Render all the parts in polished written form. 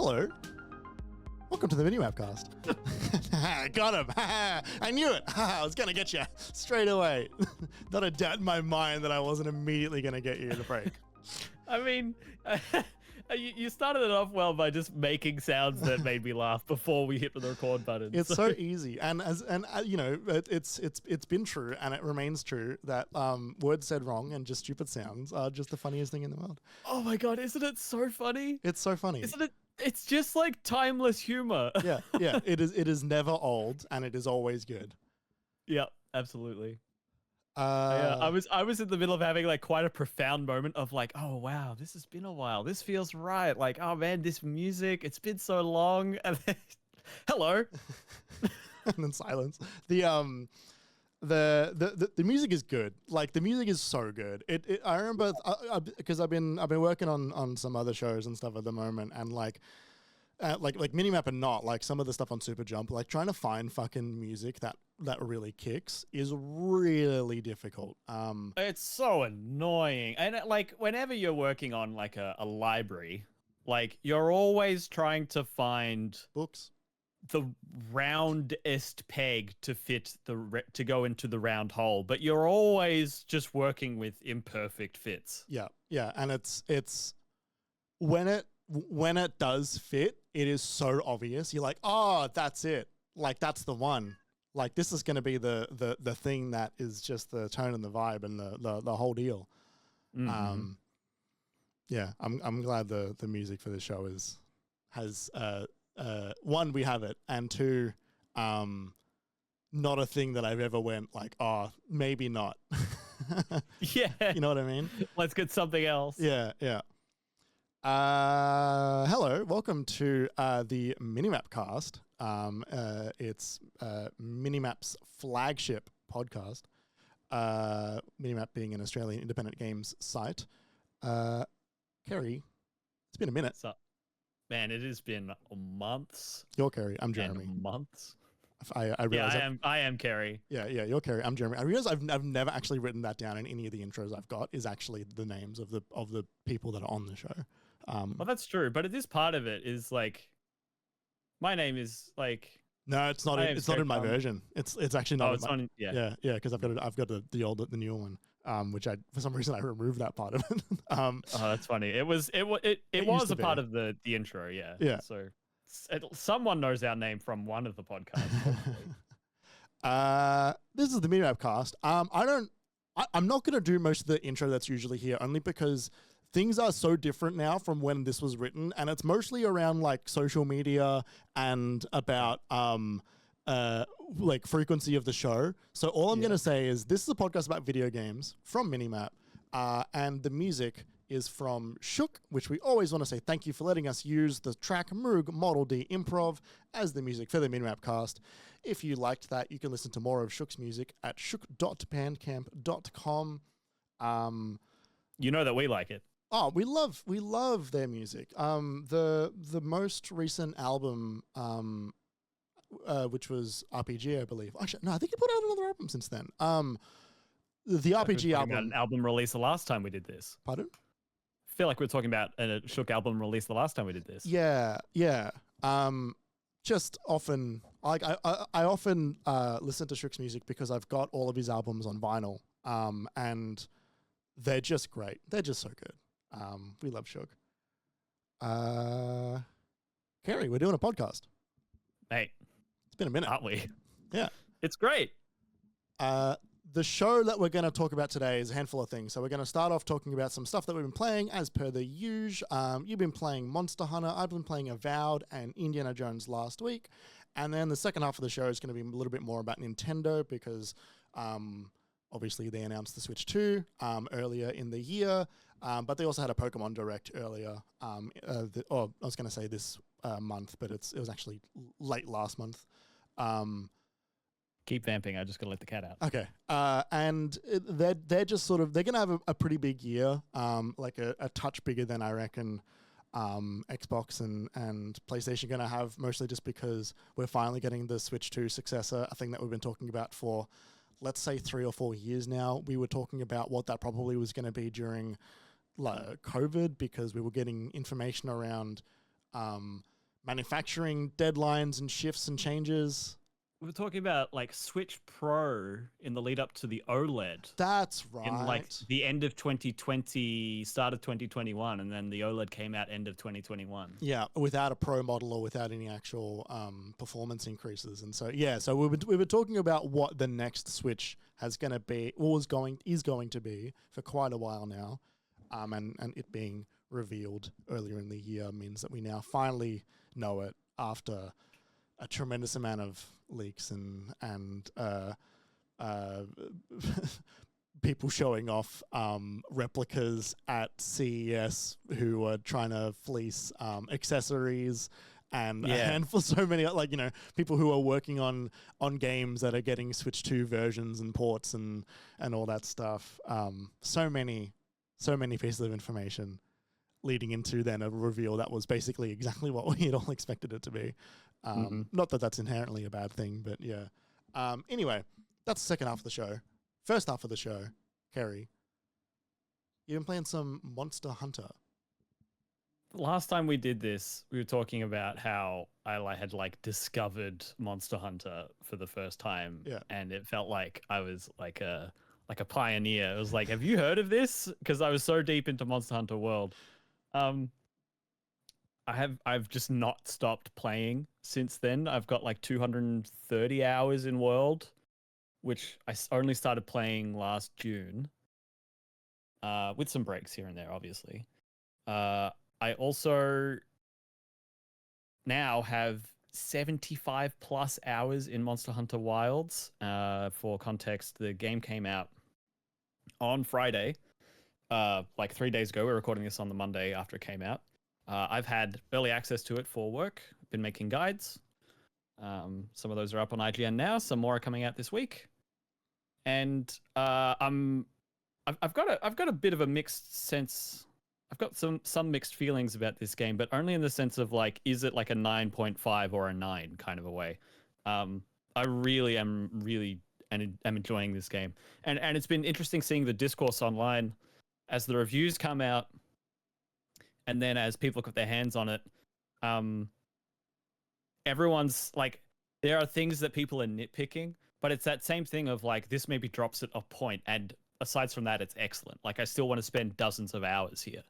Hello. Welcome to the MiniMapCast. Got him. I knew it. I was going to get you straight away. Not a doubt in my mind that I wasn't immediately going to get you to break. I mean, you started it off well by just making sounds that made me laugh before we hit the record button. It's so easy, and you know, it's been true, and it remains true that words said wrong and just stupid sounds are just the funniest thing in the world. Oh my god, isn't it so funny? It's so funny, isn't it? It's just like timeless humor. Yeah. It is never old, and it is always good. Yeah, absolutely. I was in the middle of having like quite a profound moment of like, oh wow, this has been a while. This feels right. Like, oh man, this music, it's been so long. And then, hello. And then silence. The music is good. Like the music is so good. I remember because I've been working on some other shows and stuff at the moment, and like Minimap and not like some of the stuff on Super Jump, like trying to find fucking music that really kicks is really difficult. It's so annoying. And like whenever you're working on like a library, like you're always trying to find books, the roundest peg to fit to go into the round hole, but you're always just working with imperfect fits. Yeah, and it's when it does fit, it is so obvious. You're like, oh, that's it. Like that's the one. Like this is going to be the thing that is just the tone and the vibe and the whole deal. Mm-hmm. Yeah, I'm glad the music for the show has one, we have it, and two, not a thing that I've ever went like, oh, maybe not. Yeah, you know what I mean? Let's get something else. Yeah. Hello, welcome to the MiniMapCast. It's Minimap's flagship podcast. Minimap being an Australian independent games site. Kerry, it's been a minute. What's up? Man, it has been months. You're Kerry. I'm Jeremy. Months. I realize I am Kerry. Yeah. You're Kerry. I'm Jeremy. I realize I've never actually written that down in any of the intros I've got. Is actually the names of the people that are on the show. Well, that's true, but it is part of it. Is like, my name is like. No, it's not. It's not in my version. It's actually not. Oh, it's on. Yeah. Because I've got the newer one. Which I for some reason I removed that part of it. Oh, that's funny. It was a part of the intro. Yeah. Yeah. So someone knows our name from one of the podcasts. This is the MiniMapCast. I'm not going to do most of the intro that's usually here, only because things are so different now from when this was written, and it's mostly around like social media and about like frequency of the show. So all I'm going to say is this is a podcast about video games from Minimap, and the music is from Shook, which we always want to say thank you for letting us use the track Moog Model D Improv as the music for the MiniMapCast. If you liked that, you can listen to more of Shook's music at shook.bandcamp.com. You know that we like it. Oh, we love their music. The most recent album, which was RPG, I believe. Actually, no, I think he put out another album since then. The RPG album. An album release the last time we did this. Pardon? I feel like we were talking about a Shook album release the last time we did this. Yeah. Just often, like I often listen to Shook's music because I've got all of his albums on vinyl, and they're just great. They're just so good. We love Shook. Kerry, we're doing a podcast. Mate, it's been a minute, aren't we? Yeah, it's great. The show that we're going to talk about today is a handful of things. So we're going to start off talking about some stuff that we've been playing as per the usual. You've been playing Monster Hunter. I've been playing Avowed and Indiana Jones last week. And then the second half of the show is going to be a little bit more about Nintendo because obviously they announced the Switch 2 earlier in the year. But they also had a Pokemon Direct earlier. I was going to say this month, but it was actually late last month. Keep vamping. I just got to let the cat out. Okay. And they're just sort of, they're going to have a pretty big year, like a touch bigger than I reckon Xbox and PlayStation are going to have, mostly just because we're finally getting the Switch 2 successor, a thing that we've been talking about for, let's say, 3 or 4 years now. We were talking about what that probably was going to be during COVID because we were getting information around manufacturing deadlines and shifts and changes. We were talking about like Switch Pro in the lead up to the OLED. That's right. In like the end of 2020, start of 2021, and then the OLED came out end of 2021. Yeah, without a Pro model or without any actual performance increases. And so so we were talking about what the next Switch is going to be for quite a while now, and it being revealed earlier in the year means that we now finally know it after a tremendous amount of leaks and people showing off replicas at CES who are trying to fleece accessories and a handful, so many people who are working on games that are getting Switch 2 versions and ports and all that stuff. So many pieces of information leading into then a reveal that was basically exactly what we had all expected it to be. Not that that's inherently a bad thing, but yeah. Anyway, that's the second half of the show. First half of the show, Kerry, you've been playing some Monster Hunter. Last time we did this, we were talking about how I had discovered Monster Hunter for the first time, and it felt like I was like a pioneer. It was like, have you heard of this? Because I was so deep into Monster Hunter World. I've just not stopped playing since then. I've got like 230 hours in World, which I only started playing last June, with some breaks here and there, obviously. I also now have 75 plus hours in Monster Hunter Wilds. For context, the game came out on Friday, like 3 days ago. We're recording this on the Monday after it came out. I've had early access to it for work. Been making guides. Some of those are up on IGN now. Some more are coming out this week. And I've got a bit of a mixed sense. I've got some mixed feelings about this game, but only in the sense of like, is it like a 9.5 or a 9 kind of a way? I really am enjoying this game, and it's been interesting seeing the discourse online as the reviews come out. And then as people put their hands on it, everyone's like, there are things that people are nitpicking, but it's that same thing of like, this maybe drops at a point, and aside from that, it's excellent. Like, I still want to spend dozens of hours here.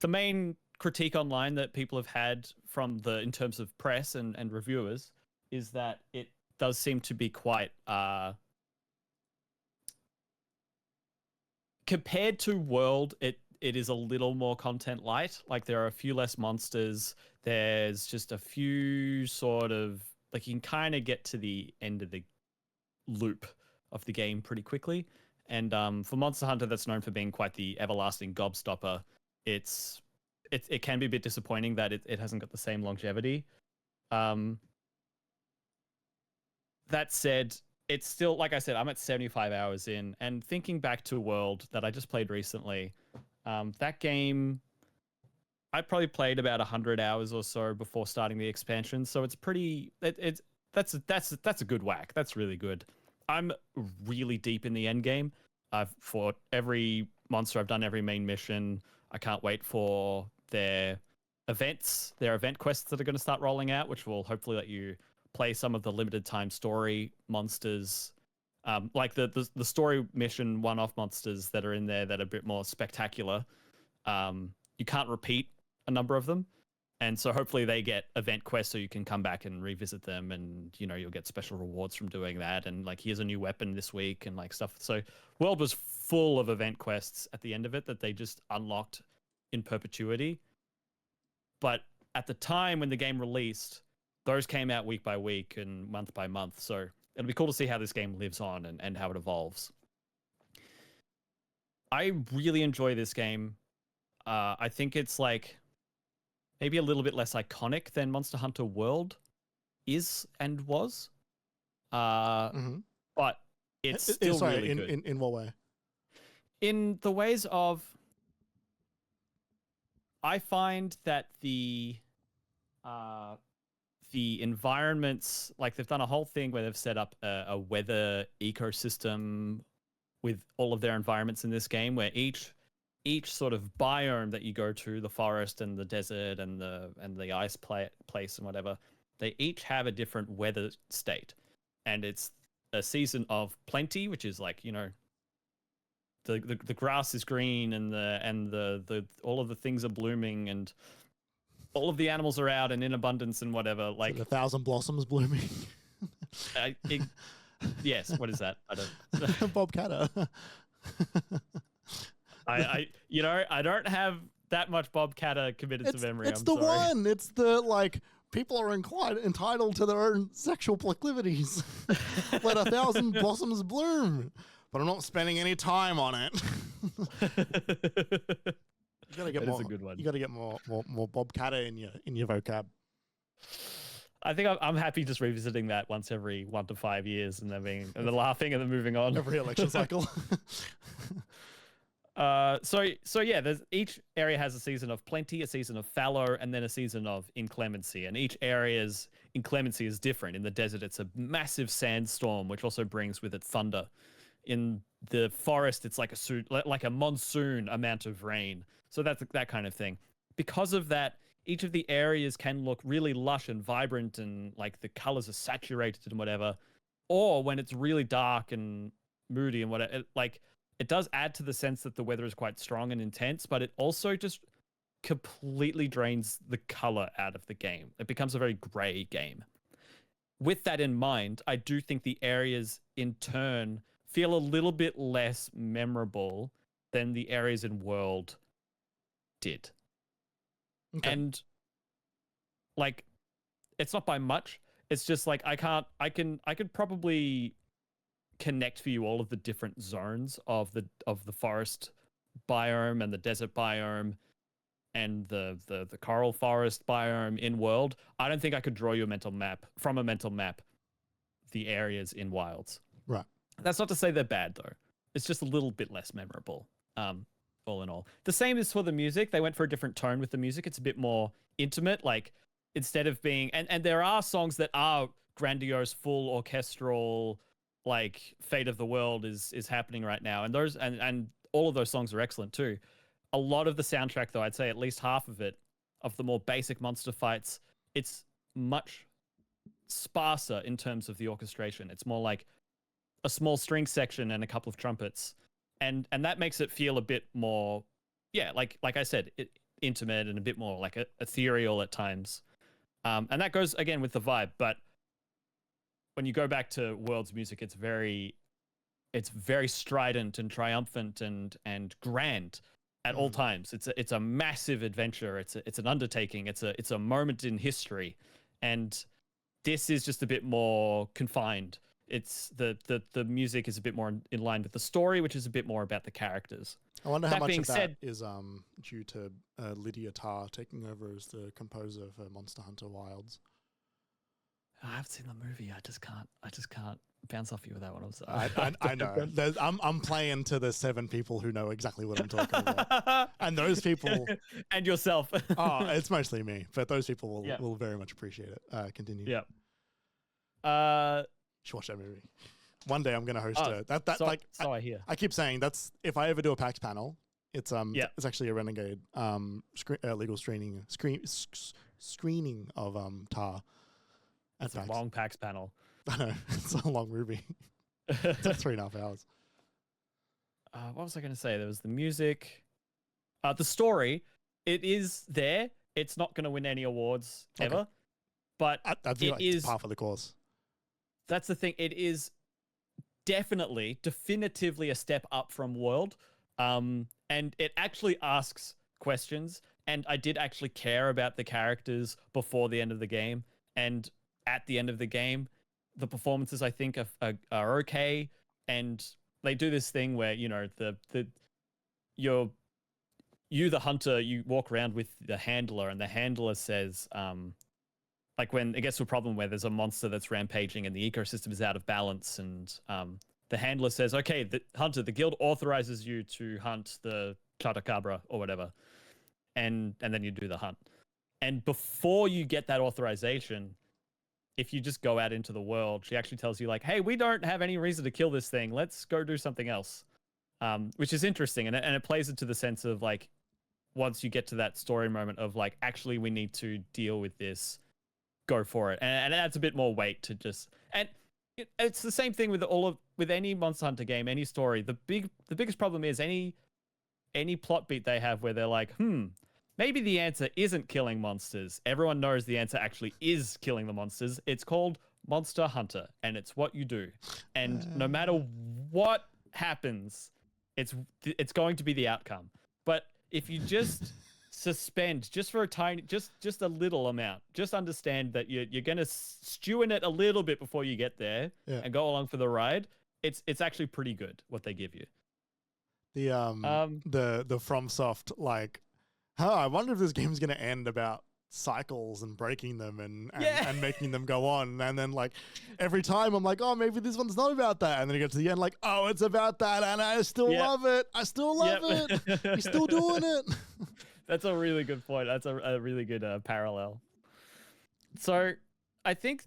The main critique online that people have had in terms of press and reviewers is that it does seem to be quite, compared to World, it is a little more content light. Like, there are a few less monsters. There's just a few sort of, like, you can kind of get to the end of the loop of the game pretty quickly. And for Monster Hunter, that's known for being quite the everlasting gobstopper, it can be a bit disappointing that it hasn't got the same longevity. That said, it's still, like I said, I'm at 75 hours in, and thinking back to World that I just played recently, that game, I probably played about 100 hours or so before starting the expansion. So it's pretty, that's a good whack. That's really good. I'm really deep in the end game. I've fought every monster. I've done every main mission. I can't wait for their events, their event quests that are going to start rolling out, which will hopefully let you play some of the limited time story monsters, like the story mission one-off monsters that are in there that are a bit more spectacular. You can't repeat a number of them, and so hopefully they get event quests so you can come back and revisit them, and you'll get special rewards from doing that, and like, here's a new weapon this week and like stuff. So World was full of event quests at the end of it that they just unlocked in perpetuity. But at the time when the game released, those came out week by week and month by month. So it'll be cool to see how this game lives on and how it evolves. I really enjoy this game. I think it's like maybe a little bit less iconic than Monster Hunter World is and was. But it's still really good. In what way? In the ways of, I find that the environments, like, they've done a whole thing where they've set up a weather ecosystem with all of their environments in this game, where each each sort of biome that you go to, the forest and the desert and the ice place and whatever, they each have a different weather state. And it's a season of plenty, which is like, you know, the grass is green and the all of the things are blooming and all of the animals are out and in abundance and whatever. Like 1,000 blossoms blooming. Yes, what is that? I don't. Bob Catter. I don't have that much Bob Catter committed to memory. It's I'm the sorry. one. It's the like people are entitled to their own sexual proclivities. Let 1,000 blossoms bloom, but I'm not spending any time on it. You gotta get that more. is a good one. You gotta get more Bob Catter in your vocab. I think I'm happy just revisiting that once every 1 to 5 years and then laughing and then moving on. Every election cycle. So yeah, there's each area has a season of plenty, a season of fallow, and then a season of inclemency. And each area's inclemency is different. In the desert, it's a massive sandstorm, which also brings with it thunder. In the forest, it's like a monsoon amount of rain. So that's that kind of thing. Because of that, each of the areas can look really lush and vibrant and like the colors are saturated and whatever. Or when it's really dark and moody and whatever, it does add to the sense that the weather is quite strong and intense, but it also just completely drains the color out of the game. It becomes a very gray game. With that in mind, I do think the areas in turn feel a little bit less memorable than the areas in World did. Okay. And like, it's not by much. It's just like I could probably connect for you all of the different zones of the forest biome and the desert biome and the coral forest biome in World. I don't think I could draw you a mental map the areas in Wilds. Right. That's not to say they're bad though. It's just a little bit less memorable. All in all. The same is for the music. They went for a different tone with the music. It's a bit more intimate. Like instead of being and there are songs that are grandiose, full orchestral, like Fate of the World is happening right now. And those and all of those songs are excellent too. A lot of the soundtrack though, I'd say at least half of it, of the more basic monster fights, it's much sparser in terms of the orchestration. It's more like a small string section and a couple of trumpets. And that makes it feel a bit more, yeah, like I said, intimate and a bit more like ethereal at times. And that goes again with the vibe. But when you go back to World's music, it's very strident and triumphant and grand at all times. It's a massive adventure. It's an undertaking. It's a moment in history, and this is just a bit more confined. It's the music is a bit more in line with the story, which is a bit more about the characters. I wonder how much of that is due to Lydia Tarr taking over as the composer for Monster Hunter Wilds. I haven't seen the movie. I just can't bounce off you with that one. I'm sorry. I know. I'm playing to the 7 people who know exactly what I'm talking about, and those people and yourself. Oh, it's mostly me, but those people will very much appreciate it. Continue. Yeah. Should watch that movie. One day I'm going to host So I hear. I keep saying that's if I ever do a PAX panel, it's actually a Renegade legal screening of Tar. That's a long PAX panel. I know, it's a long movie. It's like 3.5 hours. What was I going to say? There was the music, the story. It is there. It's not going to win any awards ever, but I feel like it's par for the course. That's the thing. It is definitively a step up from World. And it actually asks questions. And I did actually care about the characters before the end of the game. And at the end of the game, the performances, I think, are okay. And they do this thing where, you know, the hunter, you walk around with the handler, and the handler says, like when it gets to a problem where there's a monster that's rampaging and the ecosystem is out of balance, and the handler says, okay, the hunter, the guild authorizes you to hunt the Chotacabra or whatever. And then you do the hunt. And before you get that authorization, if you just go out into the world, she actually tells you like, hey, we don't have any reason to kill this thing. Let's go do something else. which is interesting, and it plays into the sense of like once you get to that story moment of like actually we need to deal with this, go for it, and it adds a bit more weight to just and. It's the same thing with any Monster Hunter game, any story. The biggest problem is any plot beat they have where they're like, maybe the answer isn't killing monsters. Everyone knows the answer actually is killing the monsters. It's called Monster Hunter, and it's what you do. And no matter what happens, it's going to be the outcome. But if you just suspend just for a tiny, just a little amount, just understand that you're going to stew in it a little bit before you get there and go along for the ride. It's actually pretty good what they give you. The FromSoft like, I wonder if this game's going to end about cycles and breaking them and making them go on. And then like every time I'm like, oh, maybe this one's not about that. And then you get to the end like, oh, it's about that. And I still love it. I still love it. You're still doing it. That's a really good point. That's a really good parallel. So I think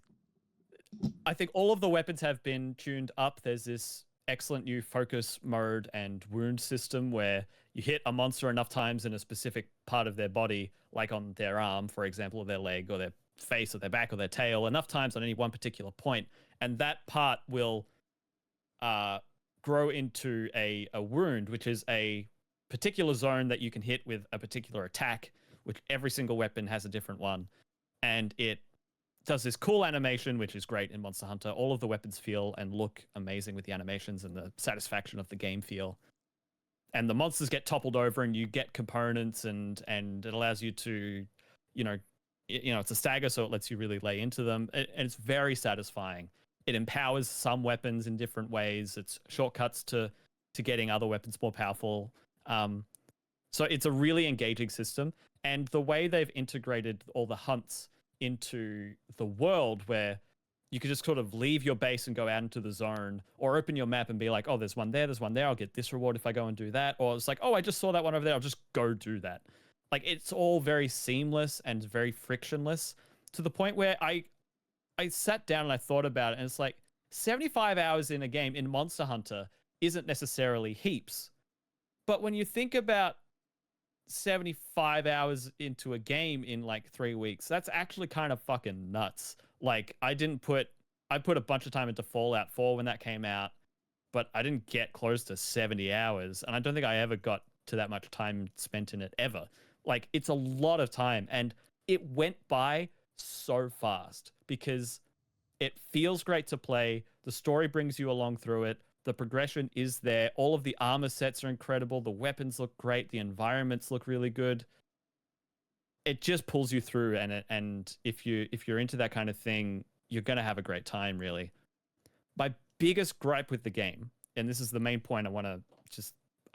all of the weapons have been tuned up. There's this excellent new focus mode and wound system where you hit a monster enough times in a specific part of their body, like on their arm, for example, or their leg or their face or their back or their tail, enough times on any one particular point, and that part will grow into a wound, which is a particular zone that you can hit with a particular attack, which every single weapon has a different one. And it does this cool animation, which is great in Monster Hunter. All of the weapons feel and look amazing with the animations and the satisfaction of the game feel. And the monsters get toppled over and you get components and it allows you to, it's a stagger, so it lets you really lay into them. And it's very satisfying. It empowers some weapons in different ways. It's shortcuts to getting other weapons more powerful. So it's a really engaging system, and the way they've integrated all the hunts into the world where you could just sort of leave your base and go out into the zone, or open your map and be like, oh, there's one there, I'll get this reward if I go and do that. Or it's like, oh, I just saw that one over there, I'll just go do that. Like, it's all very seamless and very frictionless, to the point where I sat down and I thought about it, and it's like 75 hours in a game in Monster Hunter isn't necessarily heaps. But when you think about 75 hours into a game in like 3 weeks, that's actually kind of fucking nuts. Like, I put a bunch of time into Fallout 4 when that came out, but I didn't get close to 70 hours. And I don't think I ever got to that much time spent in it ever. Like, it's a lot of time, and it went by so fast because it feels great to play. The story brings you along through it. The progression is there. All of the armor sets are incredible. The weapons look great. The environments look really good. It just pulls you through, and if you're into that kind of thing, you're gonna have a great time, really. My biggest gripe with the game, and this is the main point I want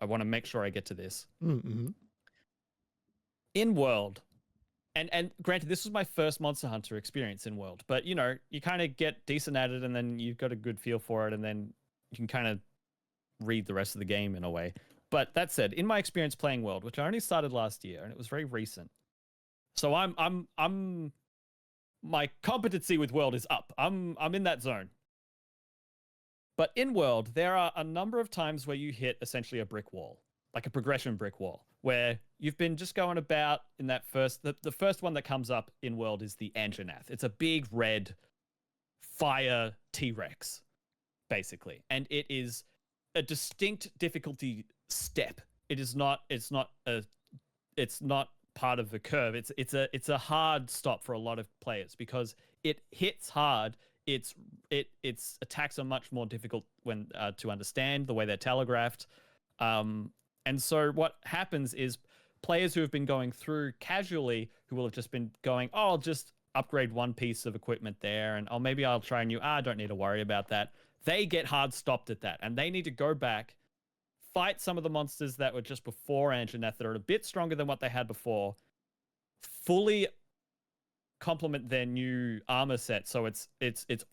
to make sure I get to this. Mm-hmm. In world, and granted, this was my first Monster Hunter experience in world, but you kind of get decent at it, and then you've got a good feel for it, and then you can kind of read the rest of the game in a way. But that said, in my experience playing World, which I only started last year, and it was very recent, so I'm my competency with World is up. I'm in that zone. But in World, there are a number of times where you hit essentially a brick wall, like a progression brick wall, where you've been just going about in that the first one that comes up in World is the Anjanath. It's a big red fire T-Rex, basically, and it is a distinct difficulty step. It's not part of the curve. It's a hard stop for a lot of players because it hits hard. Its attacks are much more difficult when to understand, the way they're telegraphed, and so what happens is players who have been going through casually, who will have just been going, oh, I'll just upgrade one piece of equipment there, and maybe I'll try a new, I don't need to worry about that. They get hard stopped at that, and they need to go back, fight some of the monsters that were just before Anjanath that are a bit stronger than what they had before, fully complement their new armor set, so it's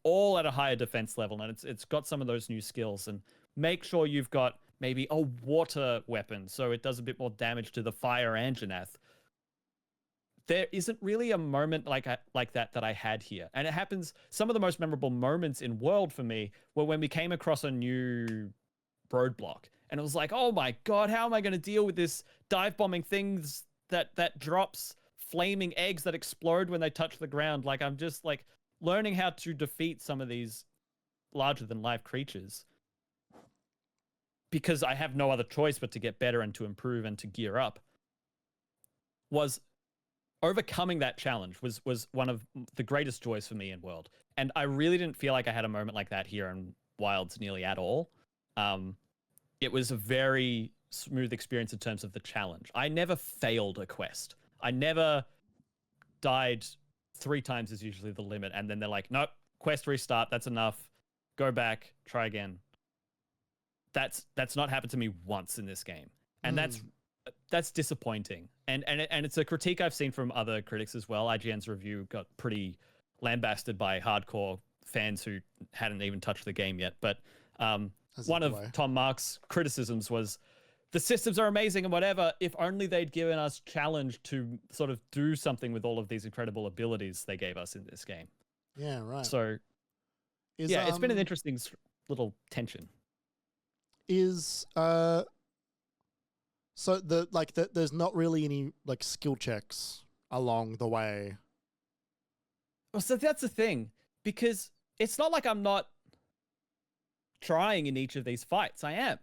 all at a higher defense level, and it's got some of those new skills, and make sure you've got maybe a water weapon so it does a bit more damage to the fire Anjanath. There isn't really a moment like that I had here. And it happens, some of the most memorable moments in World for me were when we came across a new roadblock And it was like, oh my God, how am I going to deal with this dive bombing things that drops flaming eggs that explode when they touch the ground? Like, I'm just like learning how to defeat some of these larger than life creatures because I have no other choice but to get better and to improve and to gear up. Was overcoming that challenge was one of the greatest joys for me in World. And I really didn't feel like I had a moment like that here in Wilds nearly at all. It was a very smooth experience in terms of the challenge. I never failed a quest. I never died 3 times is usually the limit. And then they're like, nope, quest restart. That's enough. Go back, try again. That's not happened to me once in this game. And that's disappointing. And it's a critique I've seen from other critics as well. IGN's review got pretty lambasted by hardcore fans who hadn't even touched the game yet. But one of Tom Mark's criticisms was the systems are amazing and whatever. If only they'd given us challenge to sort of do something with all of these incredible abilities they gave us in this game. Yeah, right. So it's been an interesting little tension. So there's not really any like skill checks along the way. Well, so that's the thing, because it's not like I'm not trying in each of these fights. I am.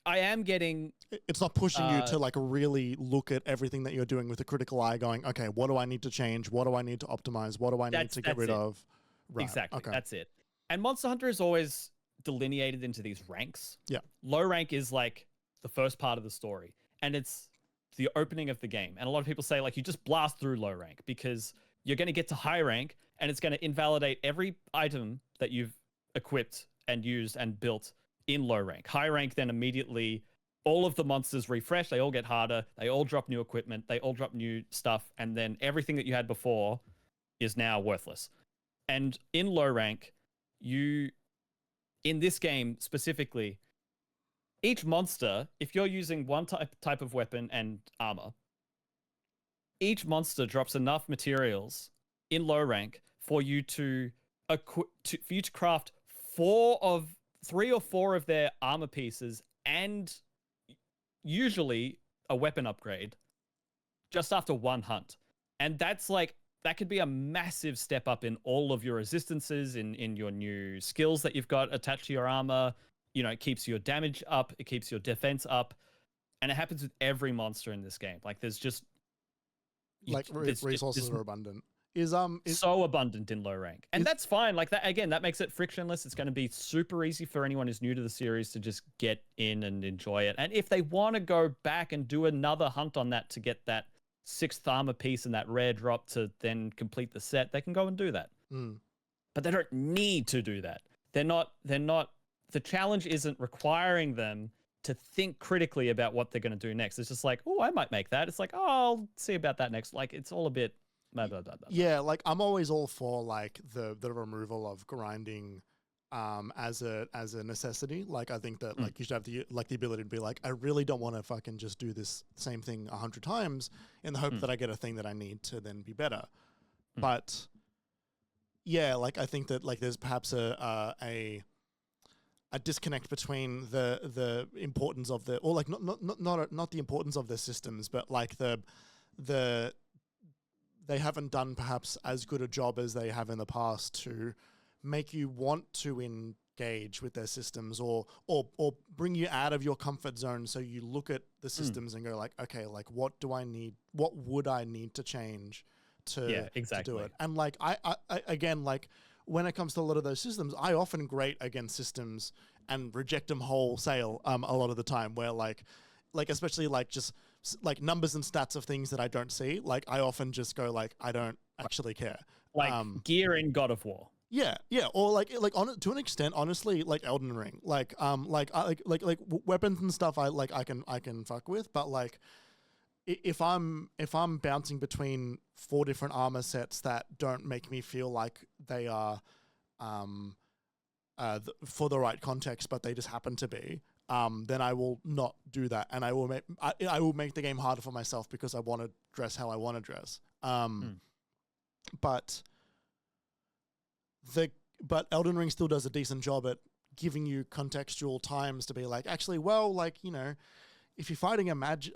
I am getting. It's not pushing you to like really look at everything that you're doing with a critical eye, going, okay, what do I need to change? What do I need to optimize? What do I need to get rid of? Right. Exactly. Okay. That's it. And Monster Hunter is always delineated into these ranks. Yeah. Low rank is like the first part of the story, and it's the opening of the game. And a lot of people say like you just blast through low rank because you're going to get to high rank and it's going to invalidate every item that you've equipped and used and built in low rank. High rank, then immediately all of the monsters refresh, they all get harder, they all drop new equipment, they all drop new stuff, and then everything that you had before is now worthless. And in low rank, in this game specifically, each monster, if you're using one type of weapon and armor, each monster drops enough materials in low rank for you to craft 3 or 4 of their armor pieces and usually a weapon upgrade just after one hunt. And that's like, that could be a massive step up in all of your resistances, in your new skills that you've got attached to your armor. You know, it keeps your damage up, it keeps your defense up. And it happens with every monster in this game. Like there's just resources are abundant. Is so abundant in low rank. And that's fine. Like that, again, that makes it frictionless. It's going to be super easy for anyone who's new to the series to just get in and enjoy it. And if they want to go back and do another hunt on that to get that 6th armor piece and that rare drop to then complete the set, they can go and do that. But they don't need to do that. They're not, the challenge isn't requiring them to think critically about what they're going to do next. It's just like, oh, I might make that. It's like, oh, I'll see about that next. Like, it's all a bit blah, blah, blah, blah. Yeah, like I'm always all for like the removal of grinding as a necessity. Like I think that like you should have the ability to be like, I really don't want to fucking just do this same thing 100 times in the hope that I get a thing that I need to then be better. But yeah, like I think that like there's perhaps a disconnect between the importance of the, or like not the importance of the systems, but like the they haven't done perhaps as good a job as they have in the past to make you want to engage with their systems or bring you out of your comfort zone. So you look at the systems and go like, okay, like what would I need to change to do it? And like, I again, like when it comes to a lot of those systems, I often grate against systems and reject them wholesale a lot of the time, where like especially like just like numbers and stats of things that I don't see. Like I often just go like, I don't actually care. Like gear in God of War. Yeah, or like on to an extent, honestly, like Elden Ring, like weapons and stuff. I can fuck with, but like if I'm bouncing between 4 different armor sets that don't make me feel like they are for the right context, but they just happen to be, then I will not do that, and I will make the game harder for myself because I want to dress how I want to dress. But Elden Ring still does a decent job at giving you contextual times to be like, actually, well, like, you know, if you're fighting a mage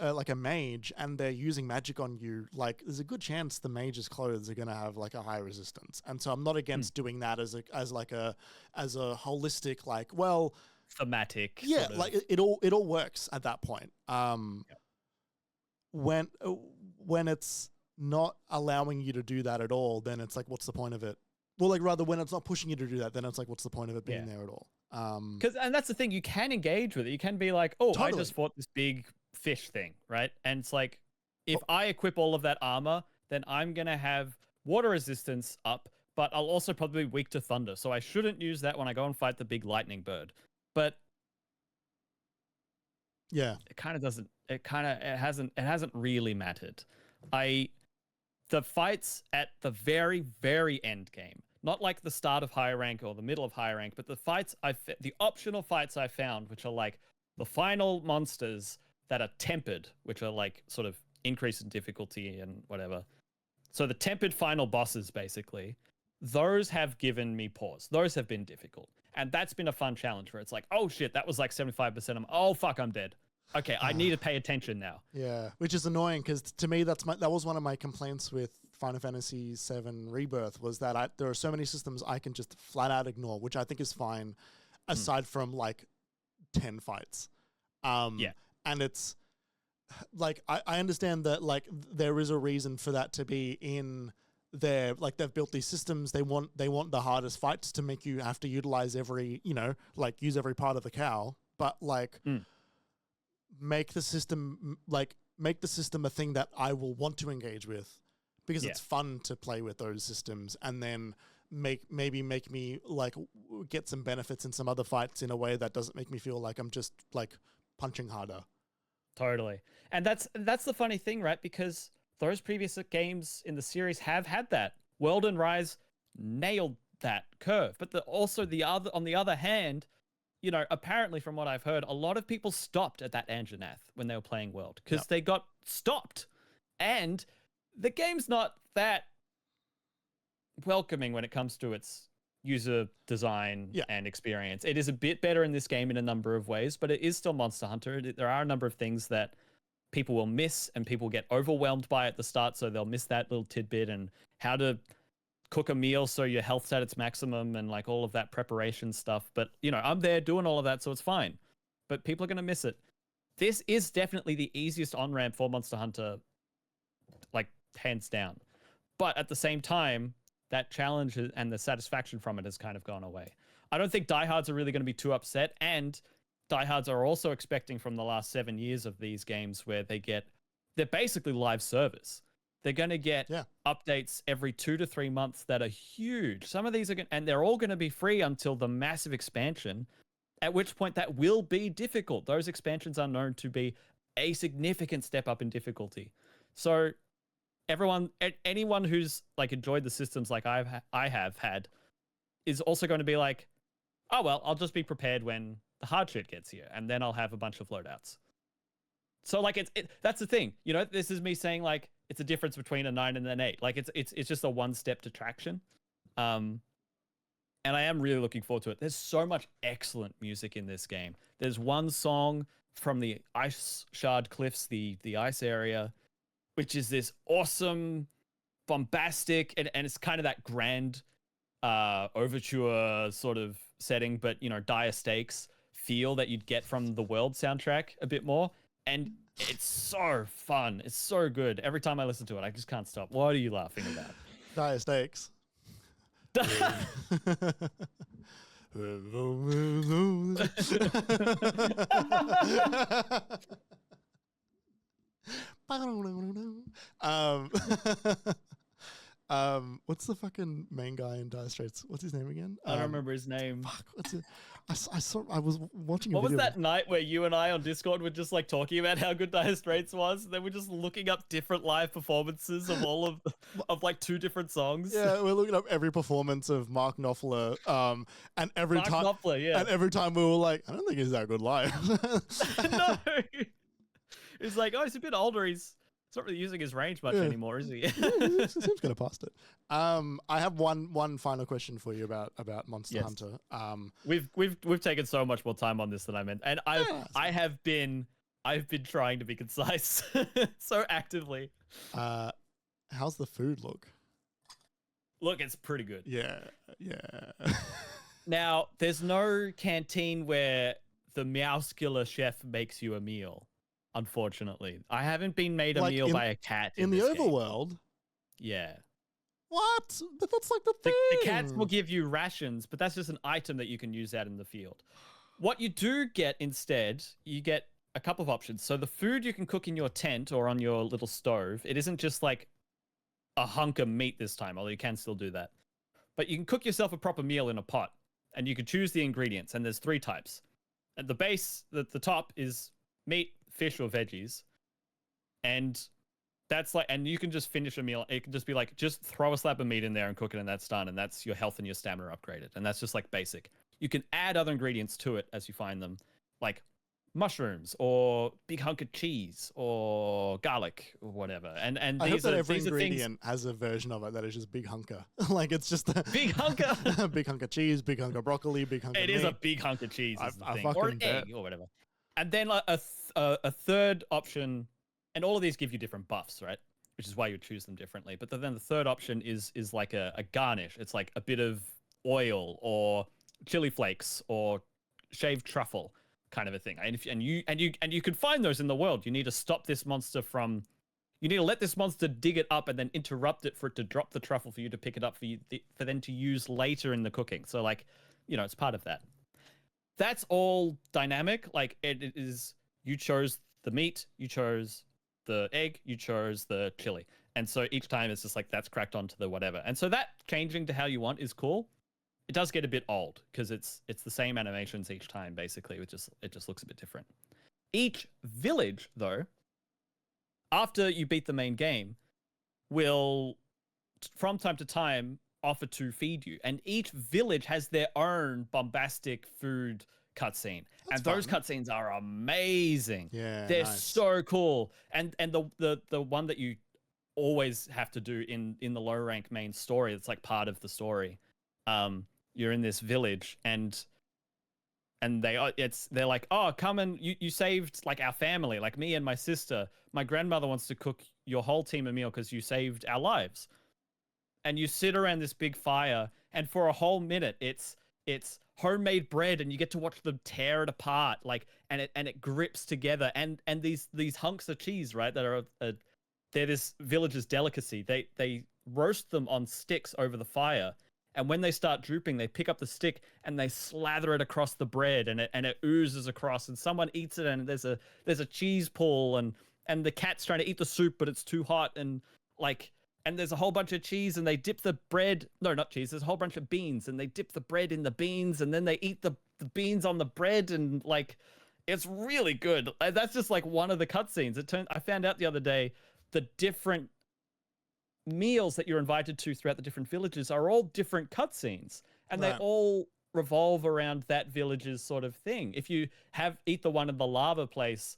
and they're using magic on you, like there's a good chance the mage's clothes are going to have like a high resistance. And so I'm not against doing that as a holistic, like, well, thematic. Yeah. Sort of. Like it all works at that point. When it's not allowing you to do that at all, then it's like, what's the point of it? Well, like rather when it's not pushing you to do that, then it's like, what's the point of it being there at all? And that's the thing, you can engage with it. You can be like, oh, totally. I just fought this big fish thing, right? And it's like, if I equip all of that armor, then I'm going to have water resistance up, but I'll also probably be weak to thunder. So I shouldn't use that when I go and fight the big lightning bird. But yeah, it hasn't really mattered. The fights at the very, very end game, not like the start of higher rank or the middle of higher rank, but the optional fights I found, which are like the final monsters that are tempered, which are like sort of increase in difficulty and whatever. So the tempered final bosses, basically, those have given me pause. Those have been difficult. And that's been a fun challenge where it's like, oh shit, that was like 75%. Oh fuck, I'm dead. Okay, I need to pay attention now. Yeah, which is annoying because to me that was one of my complaints with Final Fantasy VII Rebirth was that there are so many systems I can just flat out ignore, which I think is fine, aside from like 10 fights. And it's like I understand that like there is a reason for that to be in there. Like they've built these systems. They want the hardest fights to make you have to utilize use every part of the cow. But like. Make the system a thing that I will want to engage with because it's fun to play with those systems, and then maybe make me like get some benefits in some other fights in a way that doesn't make me feel like I'm just like punching harder. Totally. And that's the funny thing, right? Because those previous games in the series have had that. World and Rise nailed that curve. But on the other hand, you know, apparently from what I've heard, a lot of people stopped at that Anjanath when they were playing World because they got stopped. And the game's not that welcoming when it comes to its user design and experience. It is a bit better in this game in a number of ways, but it is still Monster Hunter. There are a number of things that people will miss and people get overwhelmed by at the start, so they'll miss that little tidbit and how to cook a meal so your health's at its maximum and like all of that preparation stuff. But, you know, I'm there doing all of that, so it's fine. But people are going to miss it. This is definitely the easiest on-ramp for Monster Hunter, like, hands down. But at the same time, that challenge and the satisfaction from it has kind of gone away. I don't think diehards are really going to be too upset, and diehards are also expecting from the last 7 years of these games where they're basically live service. They're going to get updates every 2 to 3 months that are huge. Some of these and they're all going to be free until the massive expansion, at which point that will be difficult. Those expansions are known to be a significant step up in difficulty. So anyone who's like enjoyed the systems like I have had is also going to be like, oh, well, I'll just be prepared when the hard shit gets here, and then I'll have a bunch of loadouts. So like that's the thing, you know, this is me saying like, it's a difference between a 9 and an 8. Like it's just a one-step detraction. And I am really looking forward to it. There's so much excellent music in this game. There's one song from the Ice Shard Cliffs, the ice area, which is this awesome, bombastic, and it's kind of that grand overture sort of setting, but, you know, dire stakes feel that you'd get from the World soundtrack a bit more. And it's so fun. It's so good. Every time I listen to it, I just can't stop. What are you laughing about? Dire stakes. What's the fucking main guy in Dire Straits? What's his name again? I don't remember his name. Fuck, what's it? I was watching. What was that night where you and I on Discord were just like talking about how good Dire Straits was? Then we're just looking up different live performances of all of like 2 different songs. Yeah, we're looking up every performance of Mark Knopfler. And every time we were like, I don't think he's that good live. No, it's like, oh, he's a bit older. He's He's not really using his range much anymore, is he? It seems kind of past it. I have one final question for you about Monster Hunter. We've taken so much more time on this than I meant, and I've been trying to be concise so actively. How's the food look? Look, it's pretty good. Yeah. Now, there's no canteen where the Meowskiller chef makes you a meal. Unfortunately, I haven't been made a meal by a cat in the overworld. Yeah. What? But that's like the thing. The cats will give you rations, but that's just an item that you can use out in the field. What you do get instead, you get a couple of options. So the food you can cook in your tent or on your little stove, it isn't just like a hunk of meat this time, although you can still do that. But you can cook yourself a proper meal in a pot, and you can choose the ingredients, and there's 3 types. At the base, the top is meat, fish, or veggies. And that's like, and you can just finish a meal. It can just be like, just throw a slab of meat in there and cook it, and that's done. And that's your health and your stamina upgraded. And that's just like basic. You can add other ingredients to it as you find them, like mushrooms or big hunk of cheese or garlic or whatever. And I hope that every ingredient has a version of it that is just big hunker. Like it's just a big hunker, big hunk of cheese, big hunk of broccoli, big hunk of meat. It is a big hunk of cheese, or an egg or whatever. And then a third option, and all of these give you different buffs, right? Which is why you choose them differently. But then the third option is like a garnish. It's like a bit of oil or chili flakes or shaved truffle kind of a thing. And you can find those in the world. You need to stop this monster from. You need to let this monster dig it up and then interrupt it for it to drop the truffle for you to pick it up for them to use later in the cooking. So like, it's part of that. That's all dynamic. Like it is, you chose the meat, you chose the egg, you chose the chili. And so each time it's just like, that's cracked onto the whatever. And so that changing to how you want is cool. It does get a bit old because it's the same animations each time, basically. It just looks a bit different. Each village, though, after you beat the main game, will, from time to time, offer to feed you. And each village has their own bombastic food cutscene. And those cutscenes are amazing. Yeah, they're so cool. And the one that you always have to do in the low rank main story, it's like part of the story. You're in this village and they're like, oh, come and you saved like our family, like me and my sister. My grandmother wants to cook your whole team a meal because you saved our lives. And you sit around this big fire, and for a whole minute, it's homemade bread, and you get to watch them tear it apart, like, and it grips together, and these hunks of cheese, right, that are they're this village's delicacy. They roast them on sticks over the fire, and when they start drooping, they pick up the stick and they slather it across the bread, and it oozes across, and someone eats it, and there's a cheese pool, and the cat's trying to eat the soup, but it's too hot, and like. And there's a whole bunch of cheese, and they dip the bread. No, not cheese. There's a whole bunch of beans, and they dip the bread in the beans, and then they eat the beans on the bread, and like, it's really good. That's just like one of the cutscenes. I found out the other day the different meals that you're invited to throughout the different villages are all different cutscenes, and they all revolve around that village's sort of thing. If you eat the one in the lava place.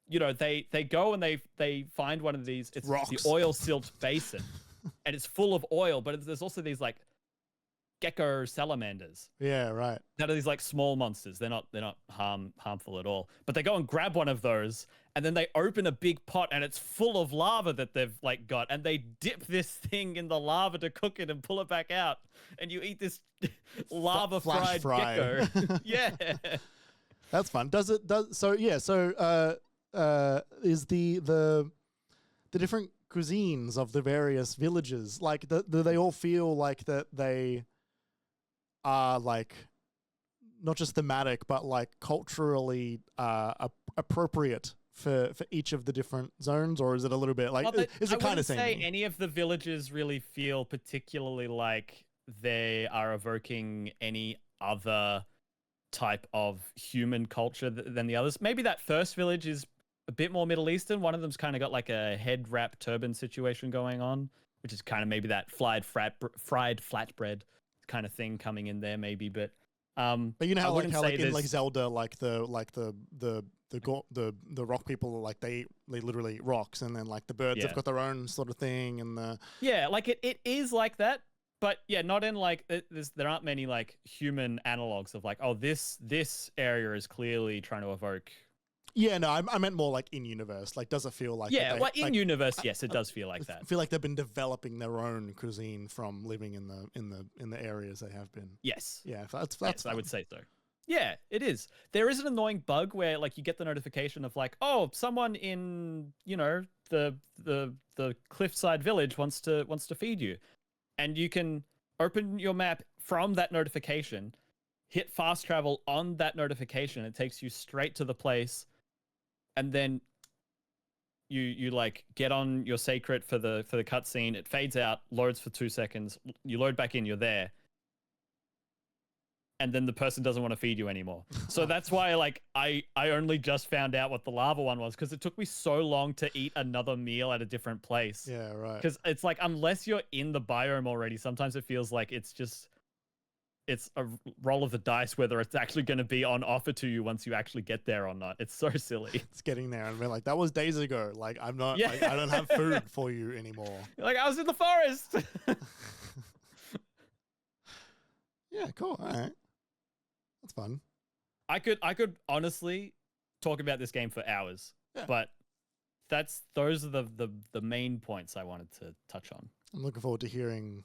They go and they find one of these. It's rocks. The oil silt basin, and it's full of oil. But there's also these like gecko salamanders. Yeah, right. That are these like small monsters. They're not harmful at all. But they go and grab one of those, and then they open a big pot, and it's full of lava that they've like got, and they dip this thing in the lava to cook it and pull it back out, and you eat this lava fried gecko. Yeah, that's fun. Is the different cuisines of the various villages, like, do they all feel like that they are like not just thematic but like culturally appropriate for each of the different zones, or is it a little bit like is it kind of saying? I wouldn't say any of the villages really feel particularly like they are evoking any other type of human culture than the others. Maybe that first village is a bit more Middle Eastern. One of them's kind of got like a head wrap turban situation going on, which is kind of maybe that fried flatbread kind of thing coming in there, maybe. But you know how like in like Zelda, like the the rock people, like they literally eat rocks, and then like the birds have got their own sort of thing, and like it is like that, but not in like there aren't many like human analogs of like, oh, this area is clearly trying to evoke. Yeah, no, I meant more like in universe. Like, does it feel like? Yeah, well, in universe, yes, it does feel like that. I feel like they've been developing their own cuisine from living in the areas they have been. Yes. Yeah, that's. I would say so. Yeah, it is. There is an annoying bug where like you get the notification of like, oh, someone in the cliffside village wants to feed you, and you can open your map from that notification, hit fast travel on that notification. It takes you straight to the place. And then you like get on your sacred for the cutscene. It fades out, loads for 2 seconds. You load back in, you're there, and then the person doesn't want to feed you anymore. So that's why like I only just found out what the lava one was, because it took me so long to eat another meal at a different place. Yeah, right. Because it's like unless you're in the biome already, sometimes it feels like it's a roll of the dice whether it's actually going to be on offer to you once you actually get there or not. It's so silly. It's getting there and we're like, that was days ago. Like, I'm not, like, I don't have food for you anymore. Like, I was in the forest. Yeah, cool. All right. That's fun. I could honestly talk about this game for hours, but those are the main points I wanted to touch on. I'm looking forward to hearing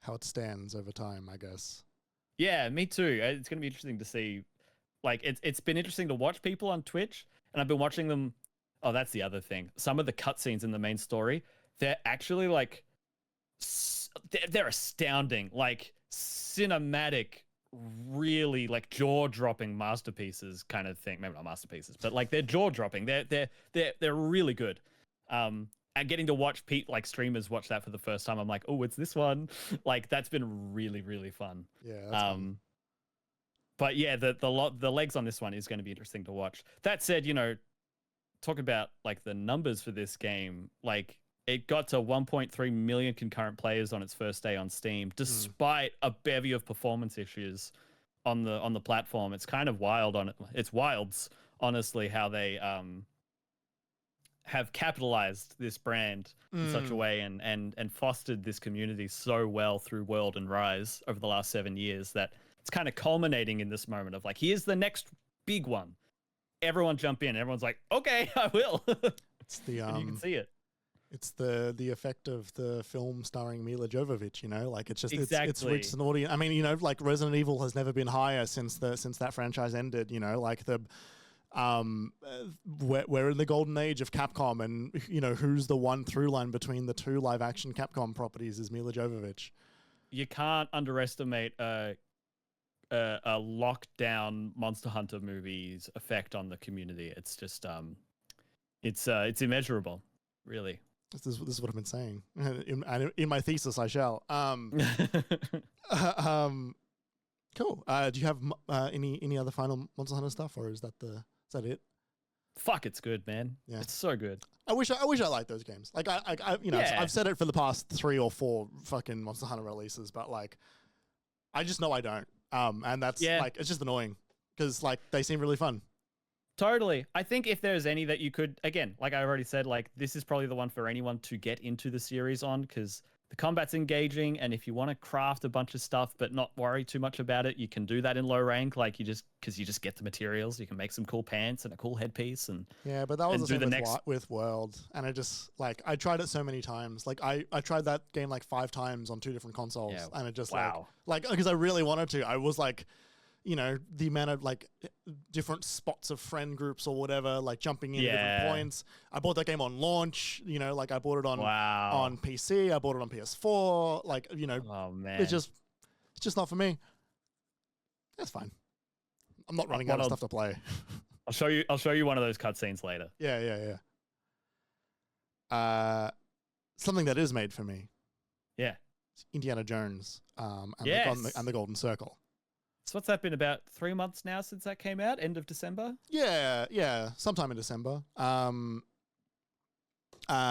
how it stands over time, I guess. Yeah, me too. It's going to be interesting to see. Like, it's been interesting to watch people on Twitch, and I've been watching them. Oh, that's the other thing. Some of the cutscenes in the main story, they're actually like, they're astounding, like cinematic, really like jaw-dropping masterpieces kind of thing. Maybe not masterpieces, but like they're jaw-dropping. They're really good. And getting to watch like streamers watch that for the first time, I'm like, oh, it's this one. Like, that's been really, really fun. Yeah. That's fun. But yeah, the legs on this one is going to be interesting to watch. That said, talk about like the numbers for this game. Like, it got to 1.3 million concurrent players on its first day on Steam, despite a bevy of performance issues on the platform. It's kind of wild it's wilds, honestly, how they have capitalized this brand in such a way and fostered this community so well through World and Rise over the last 7 years that it's kind of culminating in this moment of like, here's the next big one. Everyone jump in. Everyone's like, okay, I will. It's the and you can see it. It's the effect of the film starring Mila Jovovich, like it's just it's reached an audience. I mean, like Resident Evil has never been higher since that franchise ended, like the we're in the golden age of Capcom, and who's the one through line between the two live action Capcom properties is Mila Jovovich. You can't underestimate a lockdown Monster Hunter movie's effect on the community. It's just it's immeasurable, really. This is what I've been saying in my thesis. I shall. Cool. Do you have any other final Monster Hunter stuff, or is that it? Fuck, it's good, man. Yeah, it's so good. I wish I liked those games. Like I've said it for the past 3 or 4 fucking Monster Hunter releases, but like, I just know I don't. And that's like, it's just annoying because like they seem really fun. Totally. I think if there's any that you could, again, like I already said, like this is probably the one for anyone to get into the series on, because the combat's engaging, and if you want to craft a bunch of stuff but not worry too much about it, you can do that in low rank. Like you just get the materials, you can make some cool pants and a cool headpiece, and but that was the same with World, and I just like I tried it so many times. Like I tried that game like 5 times on 2 different consoles, and it just like because I really wanted to. I was like, the amount of like different spots of friend groups or whatever, like jumping in at different points. I bought that game on launch, like I bought it on PC, I bought it on PS4, like, oh man, it's just not for me. That's fine. I'm not running out of stuff to play. I'll show you one of those cutscenes later. Yeah. Something that is made for me. Yeah. It's Indiana Jones, and the Golden Circle. So what's that been, about 3 months now since that came out? End of December? Yeah, sometime in December.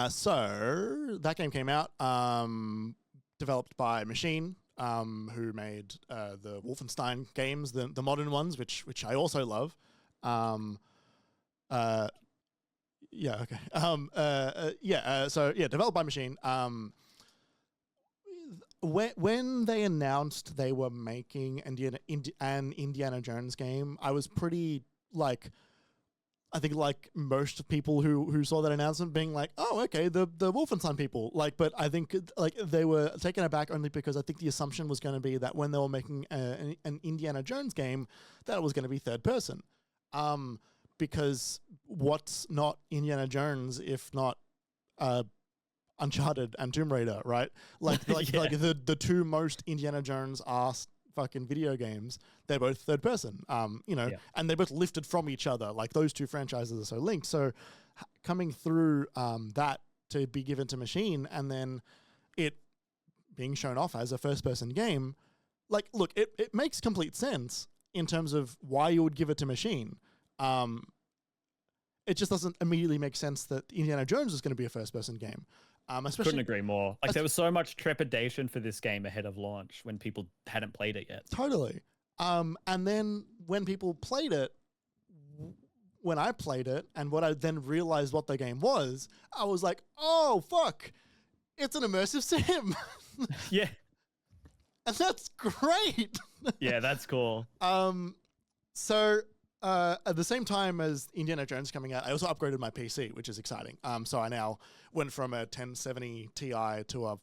So that game came out, developed by Machine, who made the Wolfenstein games, the modern ones, which I also love. Yeah. Okay. So yeah, developed by Machine. When they announced they were making an Indiana Jones game, I was pretty like, I think like most people who saw that announcement being like, oh, okay, the Wolfenstein people, like, but I think like they were taken aback only because I think the assumption was going to be that when they were making an Indiana Jones game, that it was going to be third person, because what's not Indiana Jones if not Uncharted and Tomb Raider, right? Like the two most Indiana Jones ass fucking video games, they're both third person, and they're both lifted from each other. Like those two franchises are so linked. So coming through that to be given to Machine and then it being shown off as a first person game, like, look, it makes complete sense in terms of why you would give it to Machine. It just doesn't immediately make sense that Indiana Jones is going to be a first person game. Especially, couldn't agree more. Like there was so much trepidation for this game ahead of launch when people hadn't played it yet. Totally. And then when people played it, when I played it, and what I then realized what the game was, I was like, oh fuck, it's an immersive sim. Yeah. And that's great. Yeah, that's cool. So at the same time as Indiana Jones coming out, I also upgraded my PC, which is exciting. So I now went from a 1070 Ti to a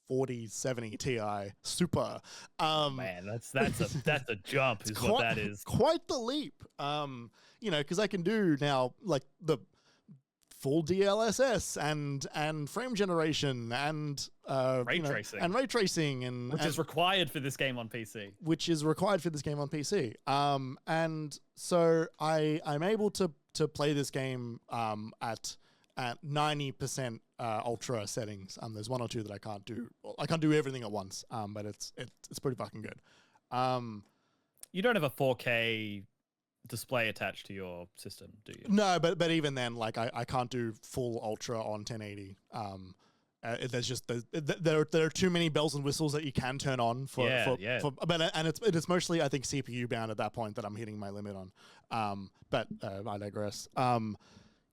4070 Ti Super. Man, that's a jump, is what that is. Quite the leap. Because I can do now like the full DLSS and frame generation and ray tracing and which is required for this game on PC. And so I'm able to play this game at 90% ultra settings. There's one or two that I can't do. I can't do everything at once. But it's pretty fucking good. You don't have a 4K display attached to your system, do you? No, but even then, like I can't do full ultra on 1080. There's just there are too many bells and whistles that you can turn on it's mostly, I think, CPU bound at that point that I'm hitting my limit on. But I digress.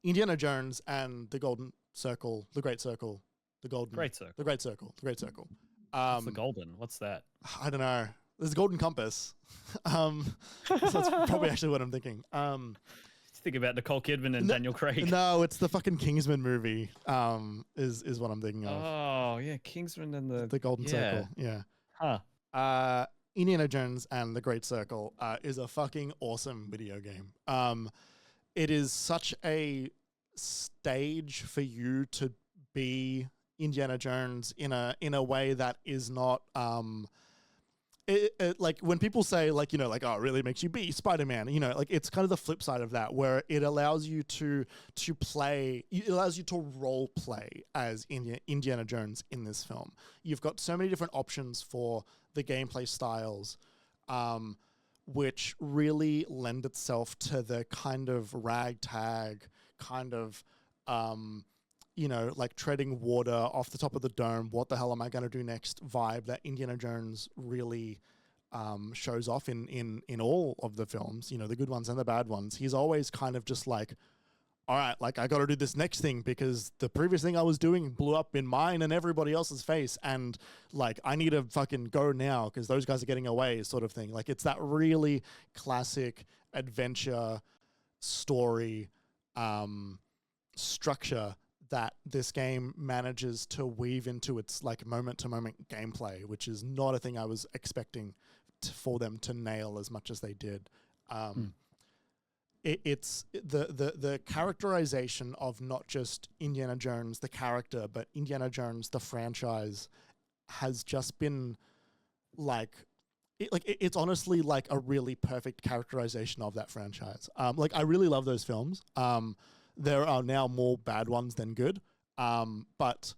Indiana Jones and the Golden Circle, the Great Circle, the Golden Great Circle, the Great Circle, the Great Circle. What's the golden? What's that? I don't know. There's a golden compass. So that's probably actually what I'm thinking. Think about Nicole Kidman and Daniel Craig. No, it's the fucking Kingsman movie. Is what I'm thinking of. Oh yeah, Kingsman and the Golden Circle. Yeah. Huh. Indiana Jones and the Great Circle is a fucking awesome video game. It is such a stage for you to be Indiana Jones in a way that is not like when people say like, oh, it really makes you be Spider-Man, like it's kind of the flip side of that, where it allows you to play, it allows you to role play as Indiana Jones in this film. You've got so many different options for the gameplay styles, which really lend itself to the kind of ragtag kind of, like treading water off the top of the dome, what the hell am I going to do next vibe that Indiana Jones really shows off in all of the films, the good ones and the bad ones. He's always kind of just like, all right, like I got to do this next thing because the previous thing I was doing blew up in mine and everybody else's face. And like, I need to fucking go now because those guys are getting away, sort of thing. Like it's that really classic adventure story structure that this game manages to weave into its like moment-to-moment gameplay, which is not a thing I was expecting for them to nail as much as they did. It's the characterization of not just Indiana Jones, the character, but Indiana Jones, the franchise, has just been like, it's honestly like a really perfect characterization of that franchise. Like I really love those films. There are now more bad ones than good. But